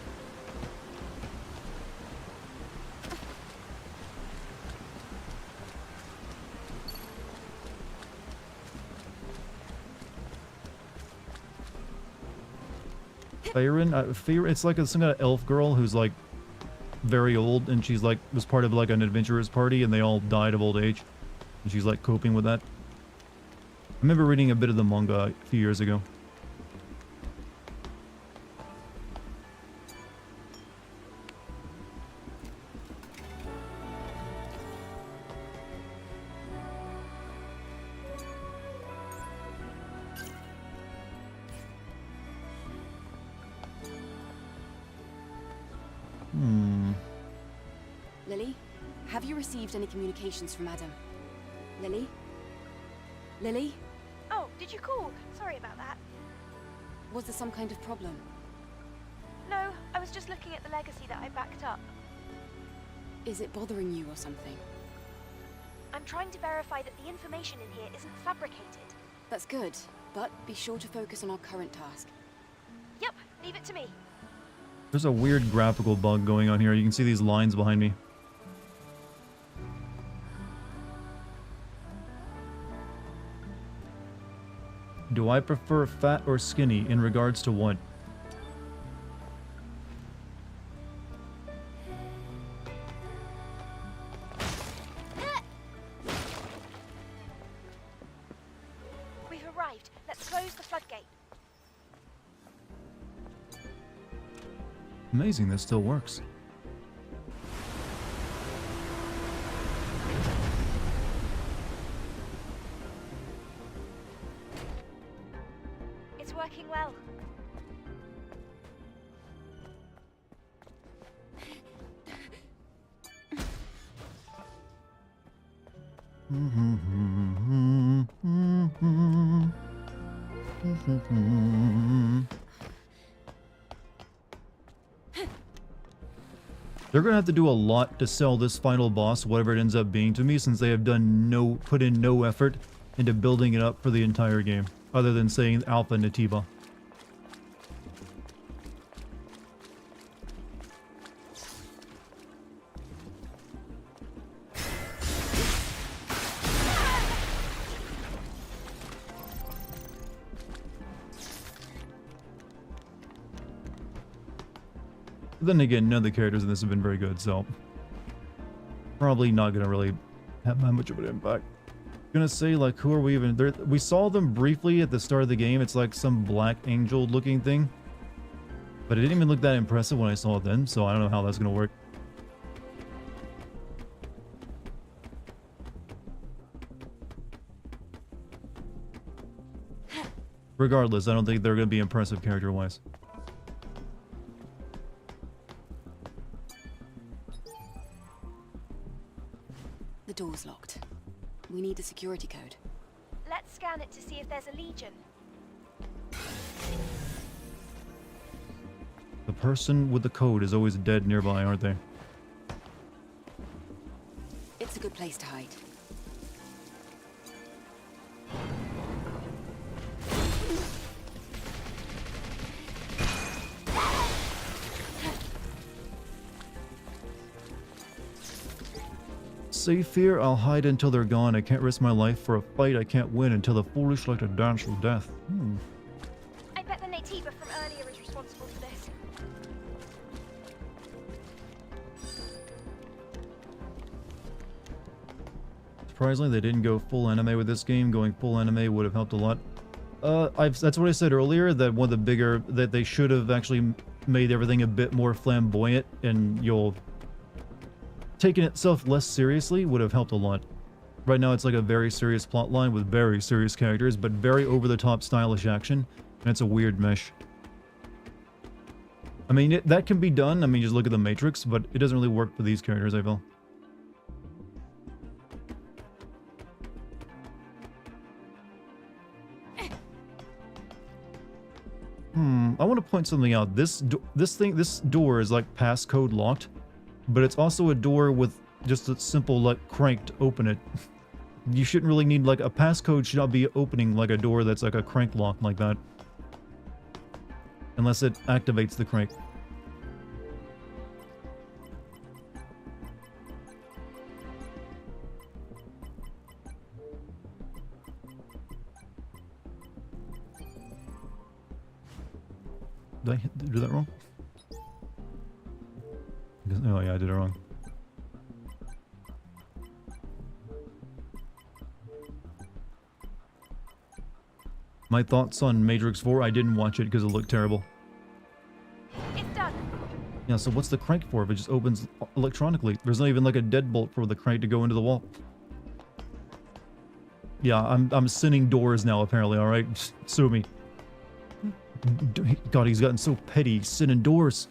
Farron, it's like some kind of elf girl who's like very old, and she's like was part of like an adventurers party, and they all died of old age, and she's like coping with that. I remember reading a bit of the manga a few years ago. Lily, have you received any communications from Adam? Lily? Lily? Oh, did you call? Sorry about that. Was there some kind of problem? No, I was just looking at the legacy that I backed up. Is it bothering you or something? I'm trying to verify that the information in here isn't fabricated. That's good, but be sure to focus on our current task. Yep, leave it to me. There's a weird graphical bug going on here. You can see these lines behind me. Do I prefer fat or skinny in regards to what? We've arrived. Let's close the floodgate. Amazing, this still works. It's working well. They're gonna have to do a lot to sell this final boss, whatever it ends up being to me, since they have put in no effort into building it up for the entire game, other than saying Alpha Natiba. Then again, none of the characters in this have been very good, so probably not gonna really have that much of an impact. Gonna say, like, who are we even there? We saw them briefly at the start of the game. It's like some black angel looking thing, but it didn't even look that impressive when I saw it then, so I don't know how that's gonna work. Regardless, I don't think they're gonna be impressive character wise. The door's locked. We need the security code. Let's scan it to see if there's a legion. The person with the code is always dead nearby, aren't they? It's a good place to hide. Safe here, I'll hide until they're gone. I can't risk my life for a fight I can't win until the foolish like to dance with death. I bet the Natiba from earlier is responsible for this. Surprisingly, they didn't go full anime with this game. Going full anime would have helped a lot. That's what I said earlier, that one of the bigger, that they should have actually made everything a bit more flamboyant, and you'll taking itself less seriously would have helped a lot. Right now it's like a very serious plot line with very serious characters, but very over-the-top stylish action, and it's a weird mesh. I mean, that can be done. I mean, just look at the Matrix, but it doesn't really work for these characters, I feel. I want to point something out. This door is like passcode locked, but it's also a door with just a simple, like, crank to open it. You shouldn't really need, like, a passcode should not be opening like a door that's like a crank lock like that. Unless it activates the crank. Did I do that wrong? Oh yeah, I did it wrong. My thoughts on Matrix 4, I didn't watch it because it looked terrible. It's done. Yeah, so what's the crank for if it just opens electronically? There's not even like a deadbolt for the crank to go into the wall. Yeah, I'm sinning doors now apparently, alright? Sue me. God, he's gotten so petty, sinning doors.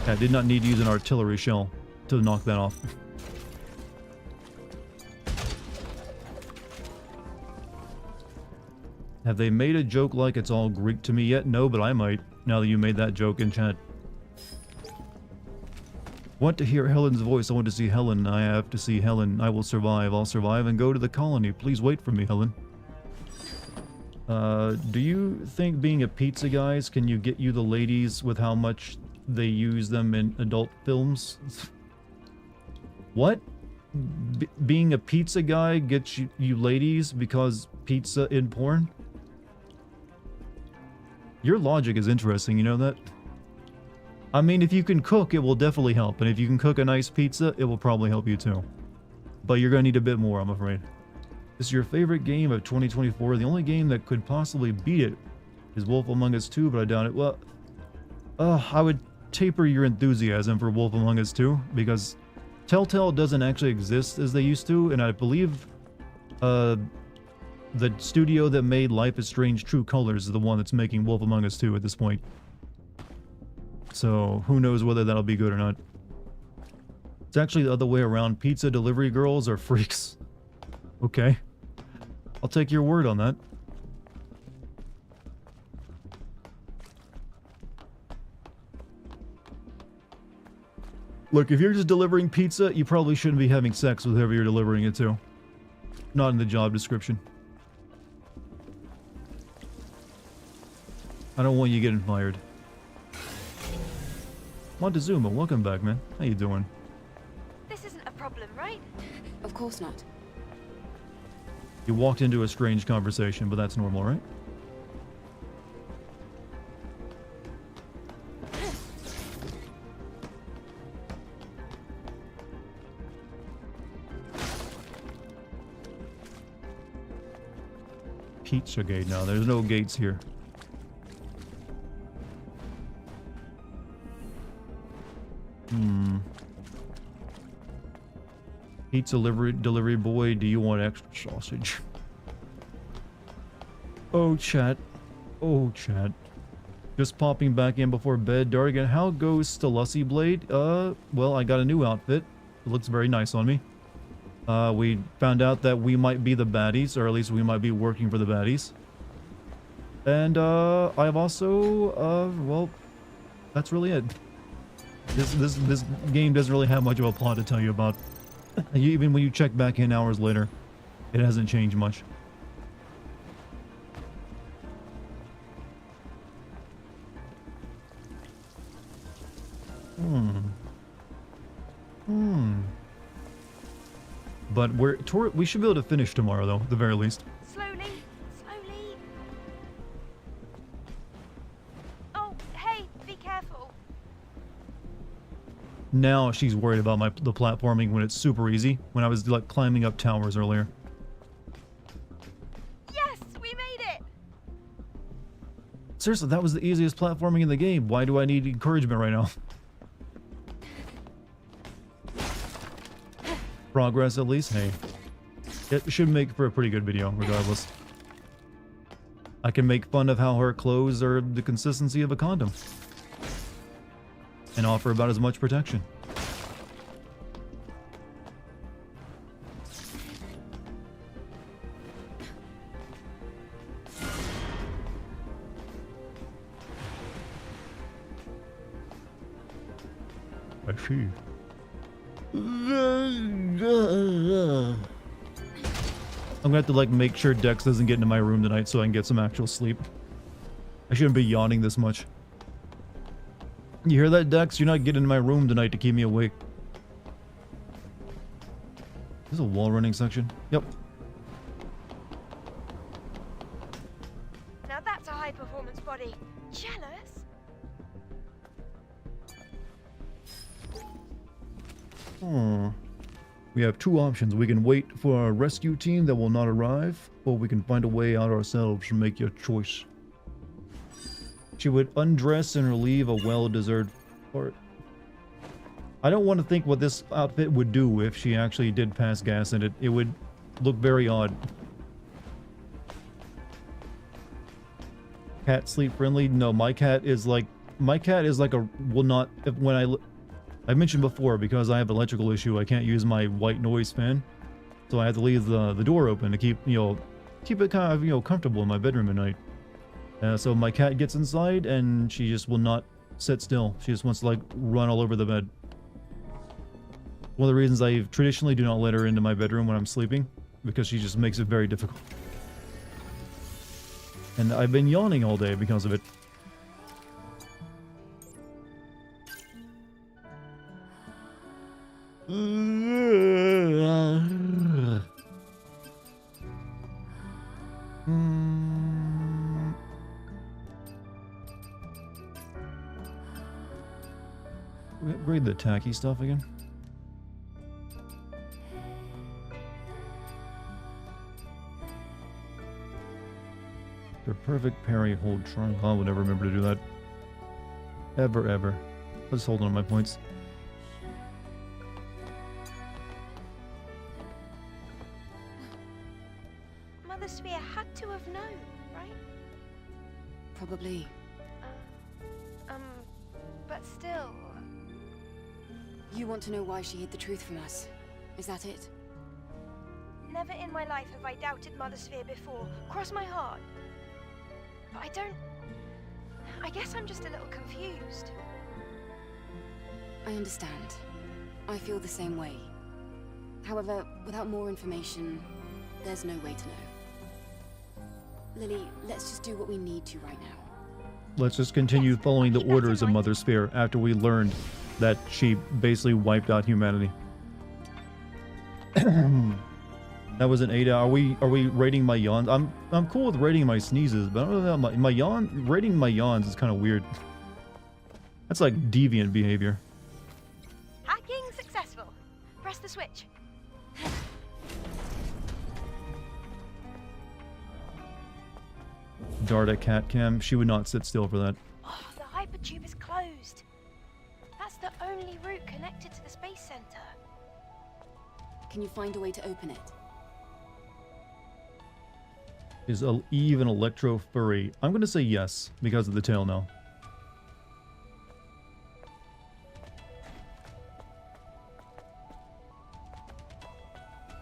I did not need to use an artillery shell to knock that off. Have they made a joke like it's all Greek to me yet? No, but I might, now that you made that joke in chat. Want to hear Helen's voice. I want to see Helen. I have to see Helen. I will survive. I'll survive and go to the colony. Please wait for me, Helen. Do you think being a pizza guys can you get you the ladies with how much they use them in adult films? What? Being a pizza guy gets you ladies because pizza in porn? Your logic is interesting, you know that? I mean, if you can cook, it will definitely help. And if you can cook a nice pizza, it will probably help you too. But you're going to need a bit more, I'm afraid. This is your favorite game of 2024. The only game that could possibly beat it is Wolf Among Us 2, but I doubt it. Well, I would taper your enthusiasm for Wolf Among Us 2, because Telltale doesn't actually exist as they used to, and I believe the studio that made Life is Strange True Colors is the one that's making Wolf Among Us 2 at this point. So, who knows whether that'll be good or not. It's actually the other way around. Pizza delivery girls are freaks. Okay. I'll take your word on that. Look, if you're just delivering pizza, you probably shouldn't be having sex with whoever you're delivering it to. Not in the job description. I don't want you getting fired. Montezuma, welcome back, man. How you doing? This isn't a problem, right? Of course not. You walked into a strange conversation, but that's normal, right? Pizza gate now. There's no gates here. Pizza delivery boy, do you want extra sausage? Oh, chat. Oh, chat. Just popping back in before bed. Dartigan, how goes Stelussi Blade? Well, I got a new outfit. It looks very nice on me. We found out that we might be the baddies, or at least we might be working for the baddies. And, I've also, well, that's really it. This game doesn't really have much of a plot to tell you about. Even when you check back in hours later, it hasn't changed much. But we should be able to finish tomorrow, though, at the very least. Slowly, slowly. Oh, hey, be careful. Now she's worried about the platforming when it's super easy, when I was like climbing up towers earlier. Yes, we made it. Seriously, that was the easiest platforming in the game. Why do I need encouragement right now? Progress, at least. Hey, it should make for a pretty good video, regardless. I can make fun of how her clothes are the consistency of a condom. And offer about as much protection. I see. I'm gonna have to like make sure Dex doesn't get into my room tonight so I can get some actual sleep. I shouldn't be yawning this much. You hear that, Dex? You're not getting in my room tonight to keep me awake. This is a wall running section. Yep. Now that's a high performance body. Jealous? We have two options. We can wait for a rescue team that will not arrive, or we can find a way out ourselves and make your choice. She would undress and relieve a well-deserved fart. I don't want to think what this outfit would do if she actually did pass gas in it. It would look very odd. Cat sleep friendly? No, my cat is like a will not. When I mentioned before, because I have an electrical issue, I can't use my white noise fan, so I have to leave the door open to keep it kind of comfortable in my bedroom at night. So my cat gets inside and she just will not sit still. She just wants to like run all over the bed. One of the reasons I traditionally do not let her into my bedroom when I'm sleeping, because she just makes it very difficult. And I've been yawning all day because of it. We upgrade the tacky stuff again. The perfect parry hold triangle. I would never remember to do that. Ever. Let's hold on my points. Mother Sphere had to have known, right? Probably. But still... You want to know why she hid the truth from us? Is that it? Never in my life have I doubted Mother Sphere before. Cross my heart. But I guess I'm just a little confused. I understand. I feel the same way. However, without more information, there's no way to know. Lily, let's just do what we need to right now. Let's just continue following the orders of Mother Sphere after we learned that she basically wiped out humanity. And That was an 8 hour. Are we rating my yawns? I'm cool with rating my sneezes, but I don't know, rating my yawns is kind of weird. That's like deviant behavior. Hacking successful. Press the switch. Darta cat cam. She would not sit still for that. Oh, the hypertube is closed. That's the only route connected to the space center. Can you find a way to open it? Is Eve an electro furry? I'm gonna say yes because of the tail now.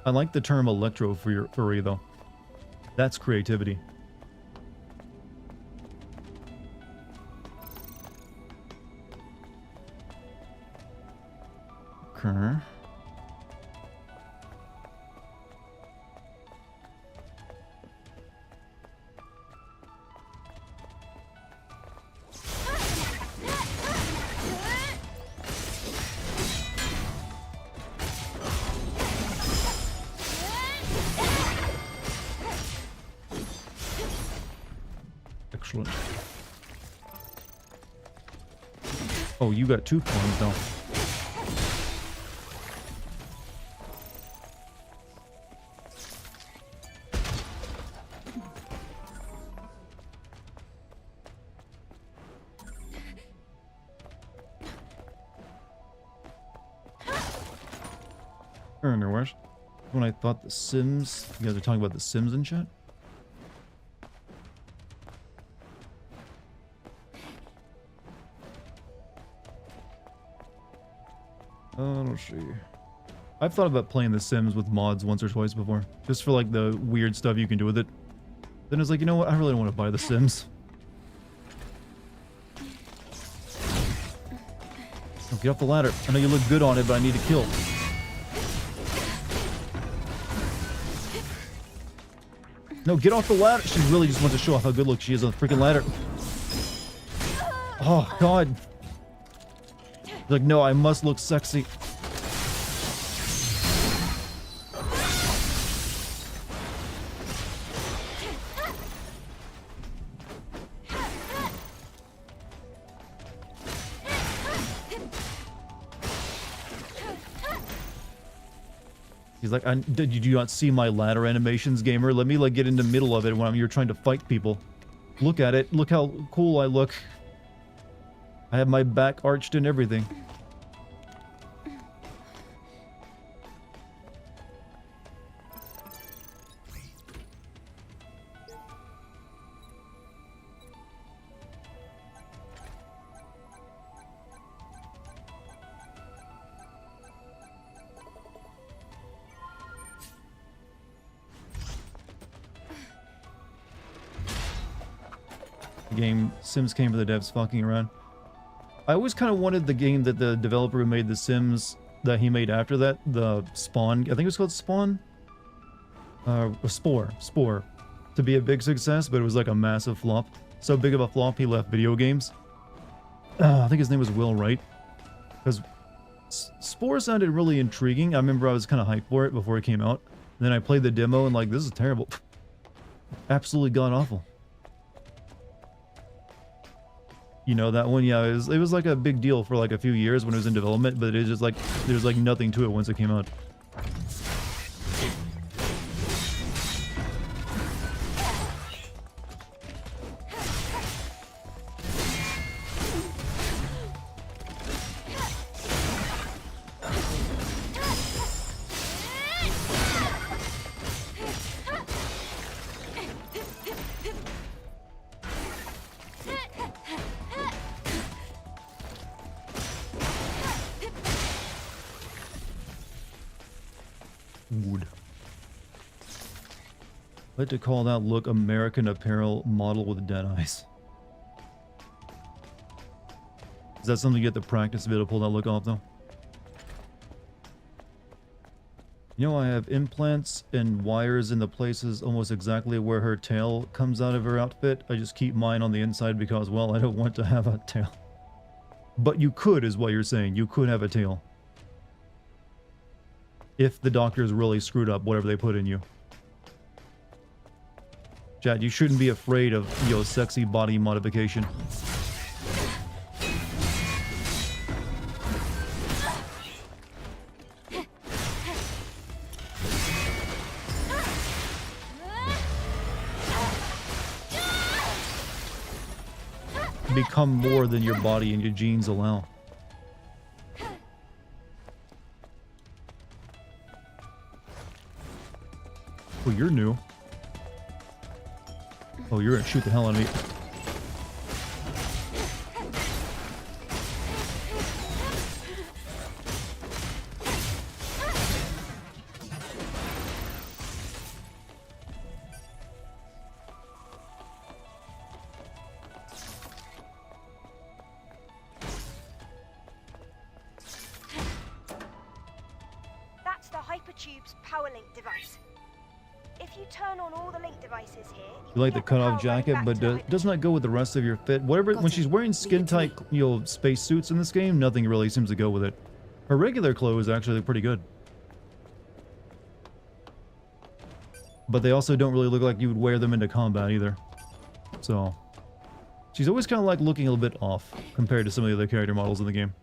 I like the term electro furry though. That's creativity. Okay. Excellent. Oh, you got 2 coins now. Where's when I thought the Sims? You guys are talking about the Sims in chat? Let's see. I've thought about playing the Sims with mods once or twice before, just for like the weird stuff you can do with it. Then it's like, you know what? I really don't want to buy the Sims. Oh, get off the ladder. I know you look good on it, but I need to kill. No, get off the ladder. She really just wants to show off how good looking she is on the freaking ladder. Oh, God. Like, no, I must look sexy. He's like, did you not see my ladder animations, gamer? Let me like get in the middle of it when you're trying to fight people. Look at it. Look how cool I look. I have my back arched and everything. Game Sims came for the devs fucking around. I always kind of wanted the game that the developer who made the Sims that he made after that, the Spawn, I think it was called Spawn? Spore, to be a big success, but it was like a massive flop. So big of a flop, he left video games. I think his name was Will Wright. Because Spore sounded really intriguing. I remember I was kind of hyped for it before it came out. And then I played the demo and like, this is terrible. Absolutely god-awful. You know that one? Yeah, it was like a big deal for like a few years when it was in development, but it's just like, there's like nothing to it once it came out. Wood. I like to call that look American Apparel model with dead eyes. Is that something you have to practice a bit to pull that look off though? You know, I have implants and wires in the places almost exactly where her tail comes out of her outfit. I just keep mine on the inside because, well, I don't want to have a tail. But you could, is what you're saying. You could have a tail. if the doctors really screwed up whatever they put in you. Chad, you shouldn't be afraid of, sexy body modification. Become more than your body and your genes allow. Oh, you're new. Oh, you're gonna shoot the hell out of me. That's the Hypertube's power link device. If you turn on all the link devices here, You like the cutoff jacket, but does not go with the rest of your fit. Whatever, when she's wearing skin-tight, space suits in this game, nothing really seems to go with it. Her regular clothes actually look pretty good. But they also don't really look like you would wear them into combat either. So, she's always kind of like looking a little bit off compared to some of the other character models in the game.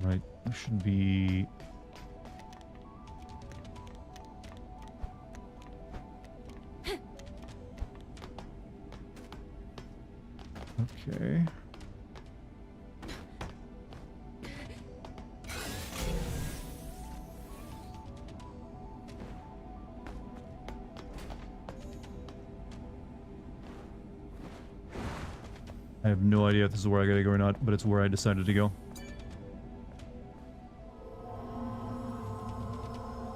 Right, there should be... Okay. I have no idea if this is where I gotta go or not, but it's where I decided to go.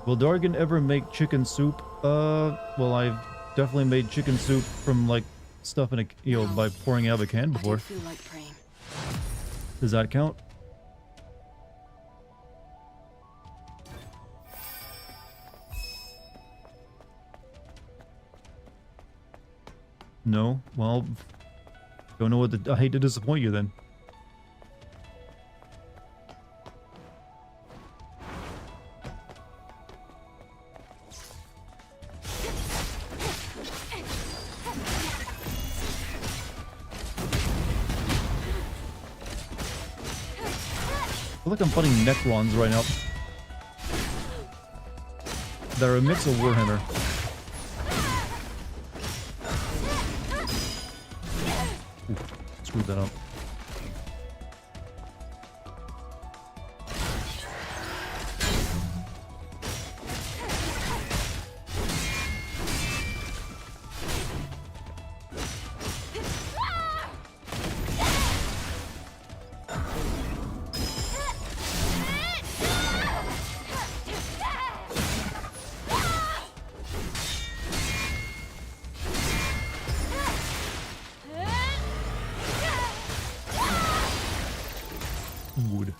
Will Dartigan ever make chicken soup? Well, I've definitely made chicken soup from, like, stuff in a, by pouring out of a can before. I don't feel like praying. Does that count? No? Well, don't know what I hate to disappoint you then. I feel like I'm fighting Necrons right now. They're a mix of Warhammer. Ooh, screwed that up. Wood.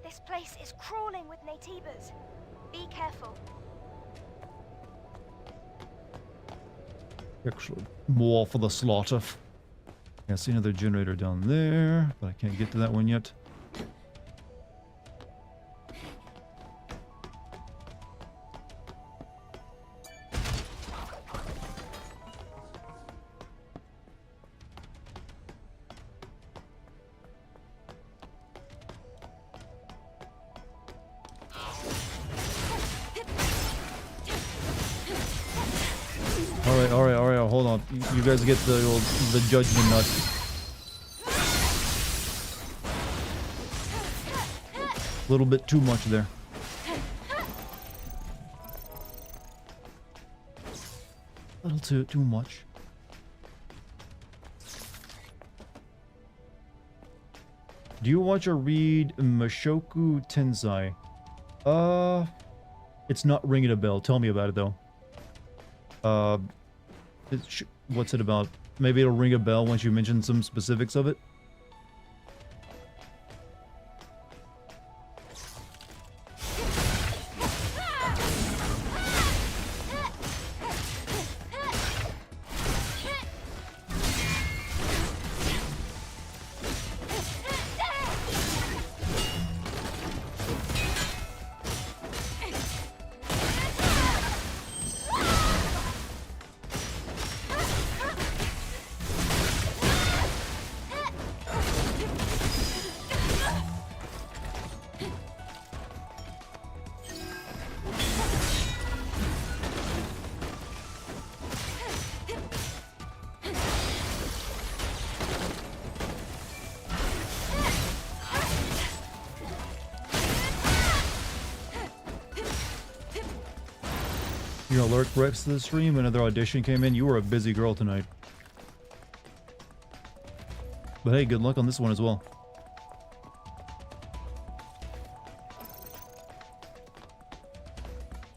This place is crawling with Natives. Be careful. Actually, more for the slaughter. I see another generator down there, but I can't get to that one yet. Alright, hold on. You guys get the judgment nut. A little bit too much there. A little too much. Do you watch or read Mushoku Tensei? It's not ringing a bell. Tell me about it, though. What's it about? Maybe it'll ring a bell once you mention some specifics of it. Your alert breaks to the stream. Another audition came in. You were a busy girl tonight. But hey, good luck on this one as well.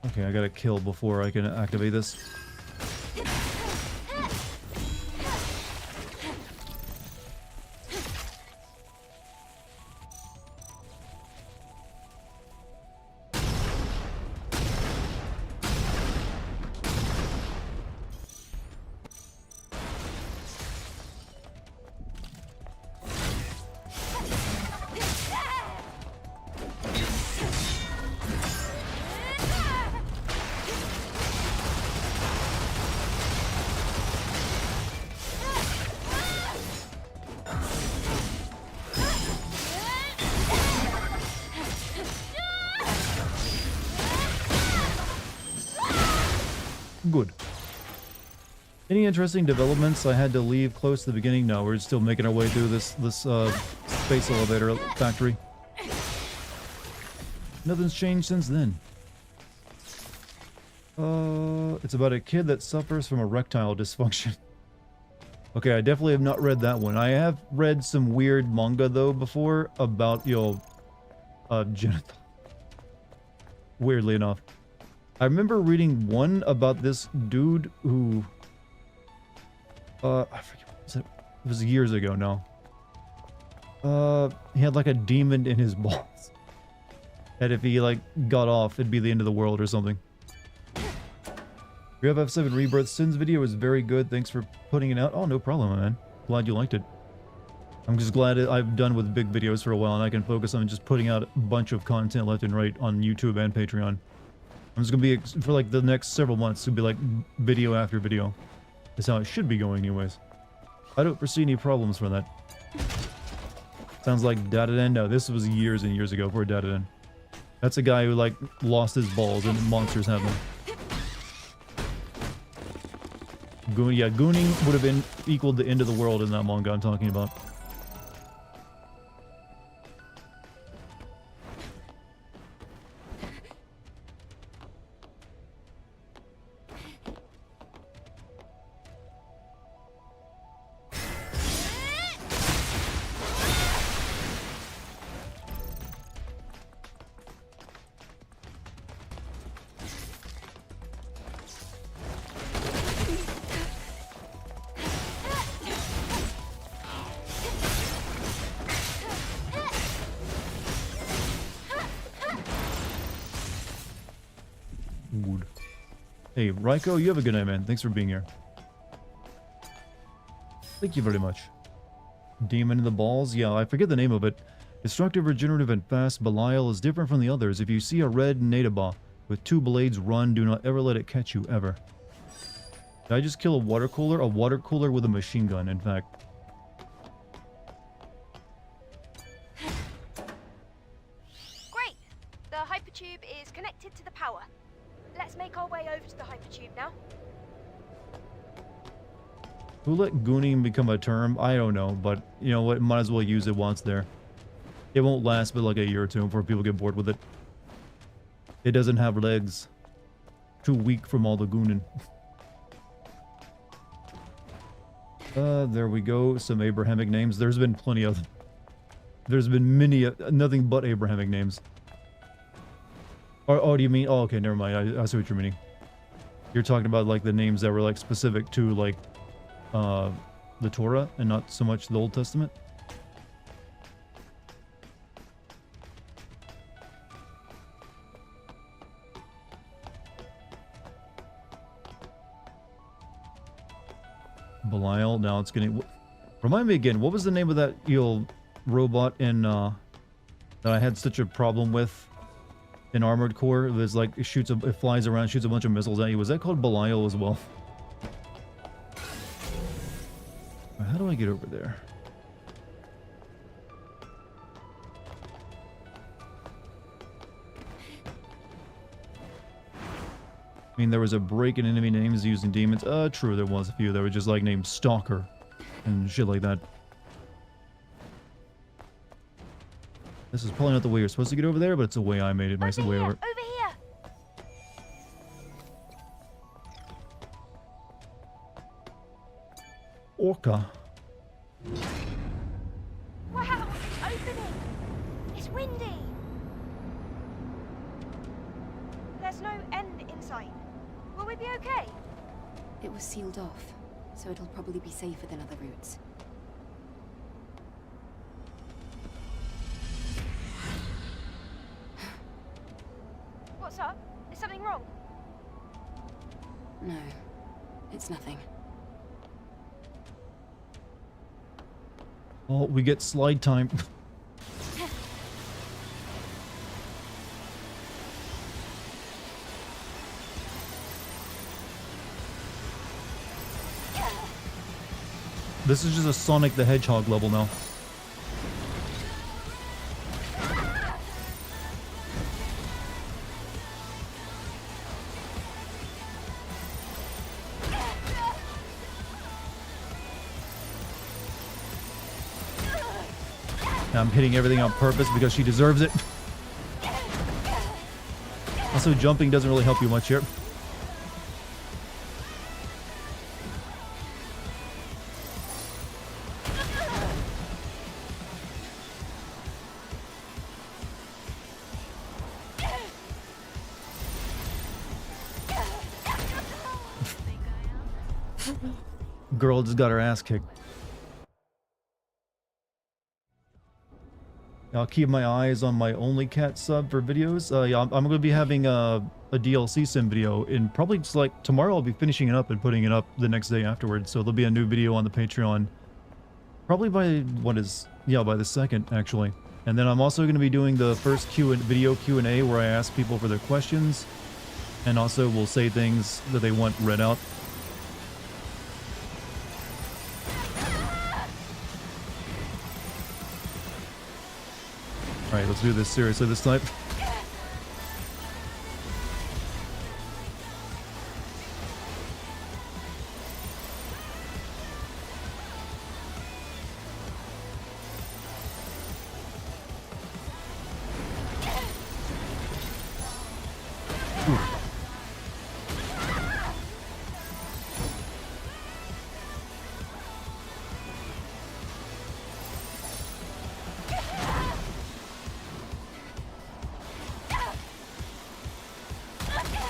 Okay, I gotta kill before I can activate this. Good. Any interesting developments? I had to leave close to the beginning. No, we're still making our way through this space elevator factory. Nothing's changed since then. It's about a kid that suffers from erectile dysfunction. Okay, I definitely have not read that one. I have read some weird manga though before about, genital. Weirdly enough. I remember reading one about this dude who, I forget what was it. It was years ago now. He had like a demon in his balls. And if he like got off, it'd be the end of the world or something. Your FF7 Rebirth Sins video was very good. Thanks for putting it out. Oh, no problem, man. Glad you liked it. I'm just glad I've done with big videos for a while and I can focus on just putting out a bunch of content left and right on YouTube and Patreon. I'm just gonna be, for like the next several months, it'll be like video after video. That's how it should be going anyways. I don't foresee any problems for that. Sounds like Dartigan. No, this was years and years ago for Dartigan. That's a guy who like lost his balls and monsters have them. Yeah, gooning would have been equaled the end of the world in that manga I'm talking about. Hey, Raiko, you have a good night, man. Thanks for being here. Thank you very much. Demon in the balls? Yeah, I forget the name of it. Destructive, regenerative, and fast. Belial is different from the others. If you see a red Nadaba with 2 blades, run. Do not ever let it catch you, ever. Did I just kill a water cooler? A water cooler with a machine gun, in fact. Great! The hypertube is connected to the power. Let's make our way over to the hypertube now. Who let gooning become a term? I don't know, but you know what? Might as well use it while it's there. It won't last but like a year or two before people get bored with it. It doesn't have legs. Too weak from all the gooning. There we go. Some Abrahamic names. There's been plenty of them. There's been many, nothing but Abrahamic names. Oh, do you mean? Oh, okay, never mind. I see what you're meaning. You're talking about like the names that were like specific to like the Torah and not so much the Old Testament. Belial. Now it's getting. Remind me again. What was the name of that robot in that I had such a problem with in Armored Core? There's like it flies around, shoots a bunch of missiles at you. Was that called Belial as well? How do I get over there? I mean, there was a break in enemy names using demons. True, there was a few that were just like named Stalker and shit like that. This is probably not the way you're supposed to get over there, but it's the way I made it. My way over. Over here. Orca. Wow, it's opening. It's windy. There's no end in sight. Will we be okay? It was sealed off, so it'll probably be safer than other routes. What's up? Is something wrong? No, it's nothing. Oh, we get slide time. This is just a Sonic the Hedgehog level now. I'm hitting everything on purpose because she deserves it. Also, jumping doesn't really help you much here. Girl just got her ass kicked. I'll keep my eyes on my only cat sub for videos. Yeah, I'm going to be having a DLC sim video in probably just like tomorrow. I'll be finishing it up and putting it up the next day afterwards. So there'll be a new video on the Patreon. Probably by by the 2nd actually. And then I'm also going to be doing the first video Q&A where I ask people for their questions. And also we'll say things that they want read out. Alright, let's do this seriously this time.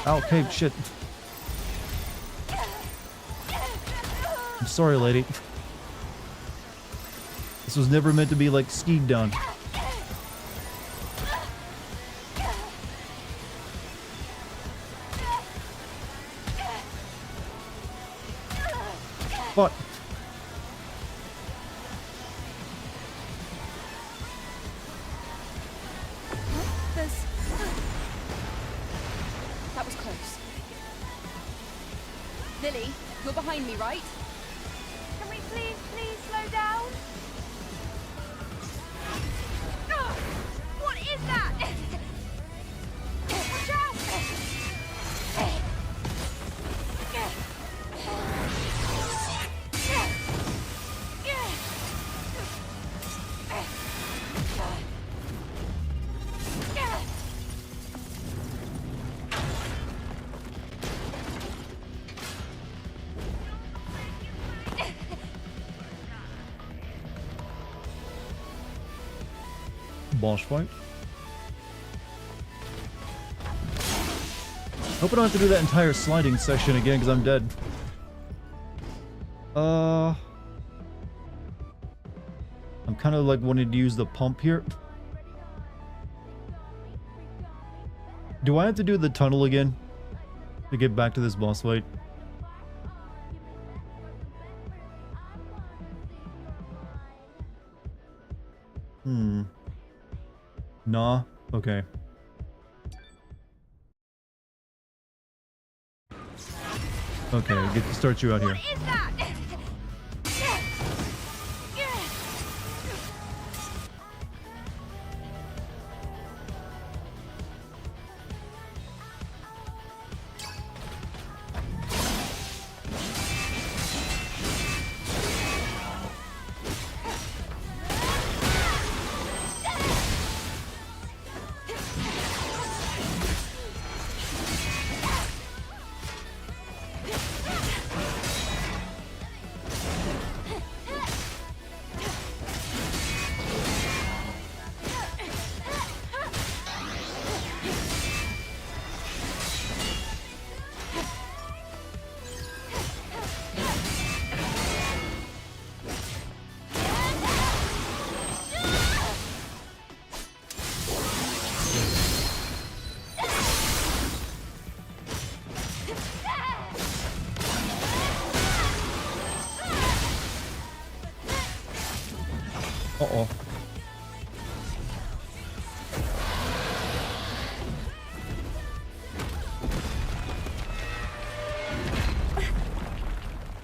Okay, shit. I'm sorry, lady. This was never meant to be like skied down. Fuck. That was close. Lily, you're behind me, right? Can we please slow down? Ugh, what is that? Watch out! Boss fight. Hope I don't have to do that entire sliding section again because I'm dead. I'm kind of like wanting to use the pump here. Do I have to do the tunnel again to get back to this boss fight? Nah. Okay. Okay, get to start you out here. What is that? Uh-oh.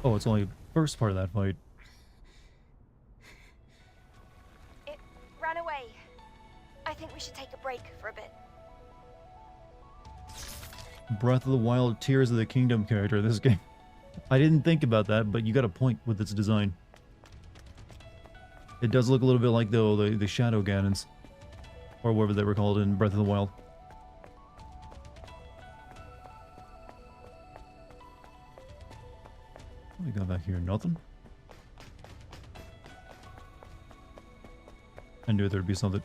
Oh, it's only the first part of that fight. It ran away. I think we should take a break for a bit. Breath of the Wild, Tears of the Kingdom character in this game. I didn't think about that, but you got a point with its design. It does look a little bit like the Shadow Ganons, or whatever they were called in Breath of the Wild. What do we got back here? Nothing? I knew there'd be something.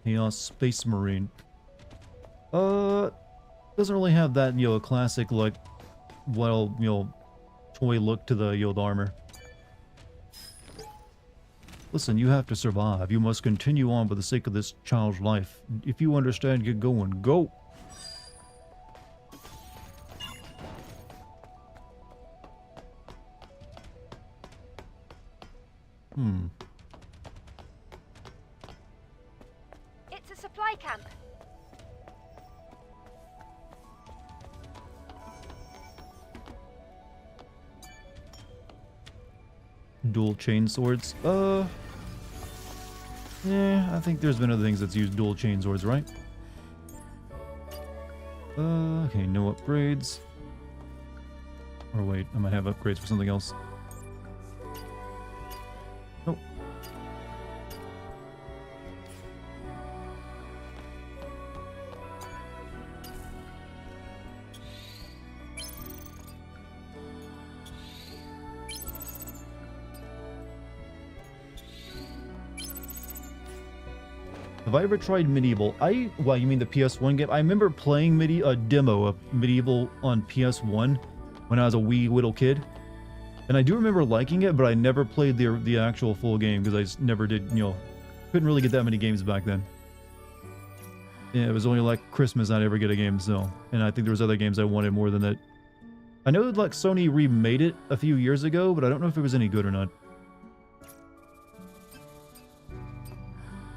Chaos Space Marine. Doesn't really have that, you know, classic, like, well, you know, toy look to the, you know, the armor. Listen, you have to survive. You must continue on for the sake of this child's life. If you understand, get going. Go! It's a supply camp. Dual chain swords. Yeah, I think there's been other things that's used dual chain swords, right? Okay, no upgrades. Or wait, I might have upgrades for something else. Nope. Have I ever tried Medieval? Well, you mean the PS1 game? I remember playing a demo of Medieval on PS1 when I was a wee little kid. And I do remember liking it, but I never played the actual full game because I just never did, you know, couldn't really get that many games back then. Yeah, it was only like Christmas I'd ever get a game, so. And I think there was other games I wanted more than that. I know like Sony remade it a few years ago, but I don't know if it was any good or not.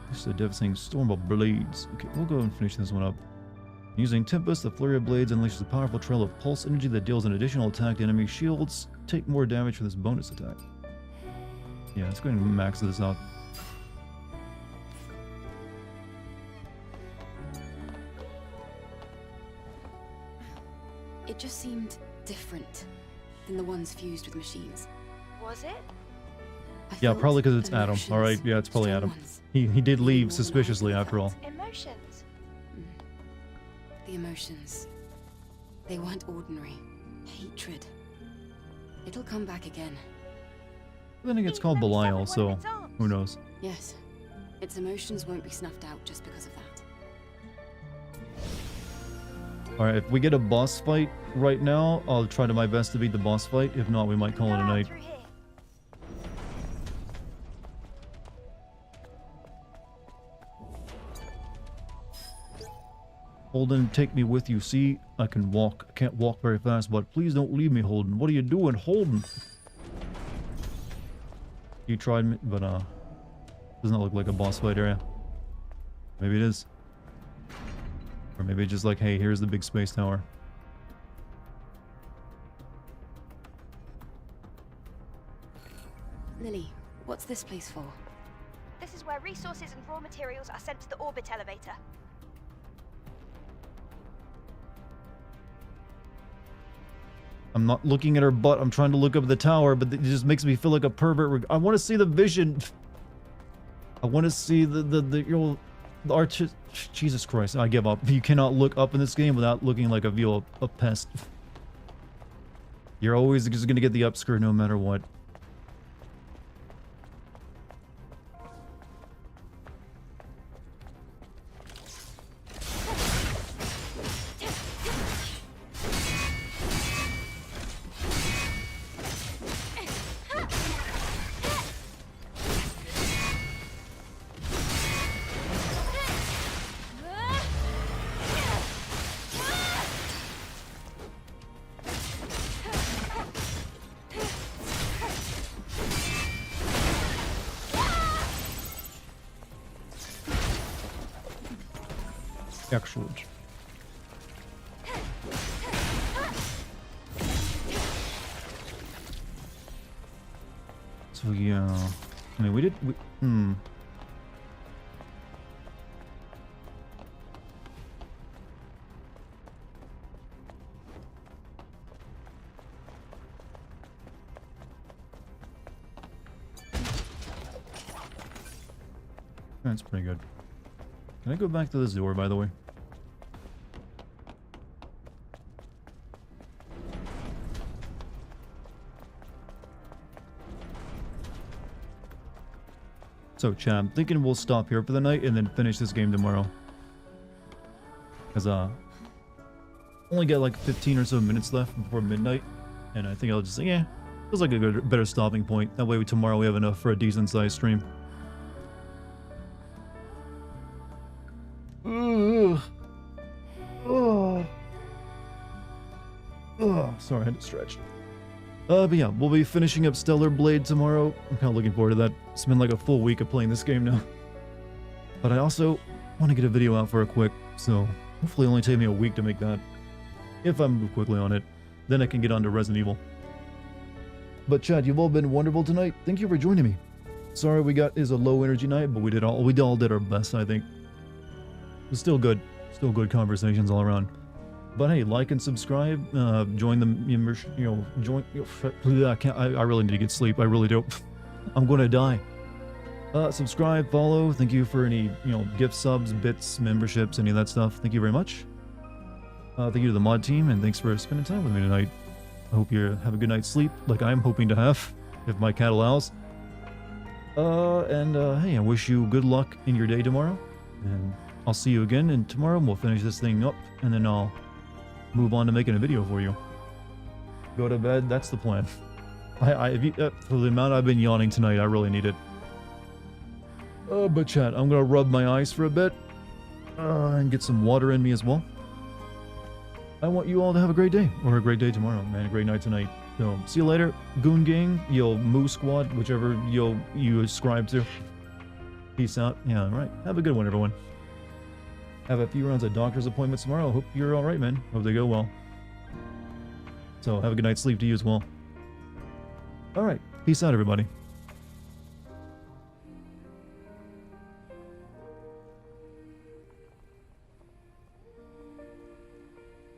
This is a devastating storm of blades. Okay, we'll go and finish this one up. Using Tempest, the flurry of blades unleashes a powerful trail of pulse energy that deals an additional attack to enemy shields. Take more damage for this bonus attack. Yeah, let's go ahead and max this out. It just seemed different. than the ones fused with machines. Was it? Yeah, probably because it's Adam. All right, yeah, it's probably Adam. He did leave suspiciously after all. Emotions. The emotions. They weren't ordinary. Hatred. It'll come back again. I think it's called Belial, so who knows? Yes. Its emotions won't be snuffed out just because of that. Alright, if we get a boss fight right now, I'll try to my best to beat the boss fight. If not, we might call it a night. Holden, take me with you. See, I can walk. I can't walk very fast, but please don't leave me, Holden. What are you doing, Holden? You tried me, but does not look like a boss fight area. Maybe it is. Or maybe just like, hey, here's the big space tower. Lily, what's this place for? This is where resources and raw materials are sent to the orbit elevator. I'm not looking at her butt. I'm trying to look up the tower, but it just makes me feel like a pervert. I want to see the vision. I want to see the artist. Jesus Christ, I give up. You cannot look up in this game without looking like a pest. You're always just gonna get the upskirt no matter what. Excellent. So yeah, I mean That's pretty good. Can I go back to this door, by the way? So, chat, I'm thinking we'll stop here for the night and then finish this game tomorrow. Because, only got like 15 or so minutes left before midnight. And I think I'll just, yeah, feels like a good, better stopping point. That way tomorrow we have enough for a decent sized stream. Sorry, I had to stretch. But yeah, we'll be finishing up Stellar Blade tomorrow. I'm kind of looking forward to that. It's been like a full week of playing this game now. But I also want to get a video out for it quick, so hopefully it'll only take me a week to make that. If I move quickly on it, then I can get on to Resident Evil. But chat, you've all been wonderful tonight. Thank you for joining me. Sorry we got is a low energy night, but we all did our best, I think. It was still good. Still good conversations all around. But hey, like and subscribe. Join the membership. Join. I really need to get sleep. I really do. I'm going to die. Subscribe, follow. Thank you for any gift subs, bits, memberships, any of that stuff. Thank you very much. Thank you to the mod team, and thanks for spending time with me tonight. I hope you have a good night's sleep, like I'm hoping to have, if my cat allows. Hey, I wish you good luck in your day tomorrow, and I'll see you again. And tomorrow we'll finish this thing up, and then I'll move on to making a video for you. Go to bed. That's the plan. For the amount I've been yawning tonight, I really need it. But chat, I'm gonna rub my eyes for a bit, and get some water in me as well. I want you all to have a great day, or a great day tomorrow, man. A great night tonight. So, see you later, Goon Gang, Moo Squad, whichever you ascribe to. Peace out. Yeah, all right. Have a good one, everyone. Have a few rounds of doctor's appointments tomorrow. Hope you're all right, man. Hope they go well. So, have a good night's sleep to you as well. All right. Peace out, everybody.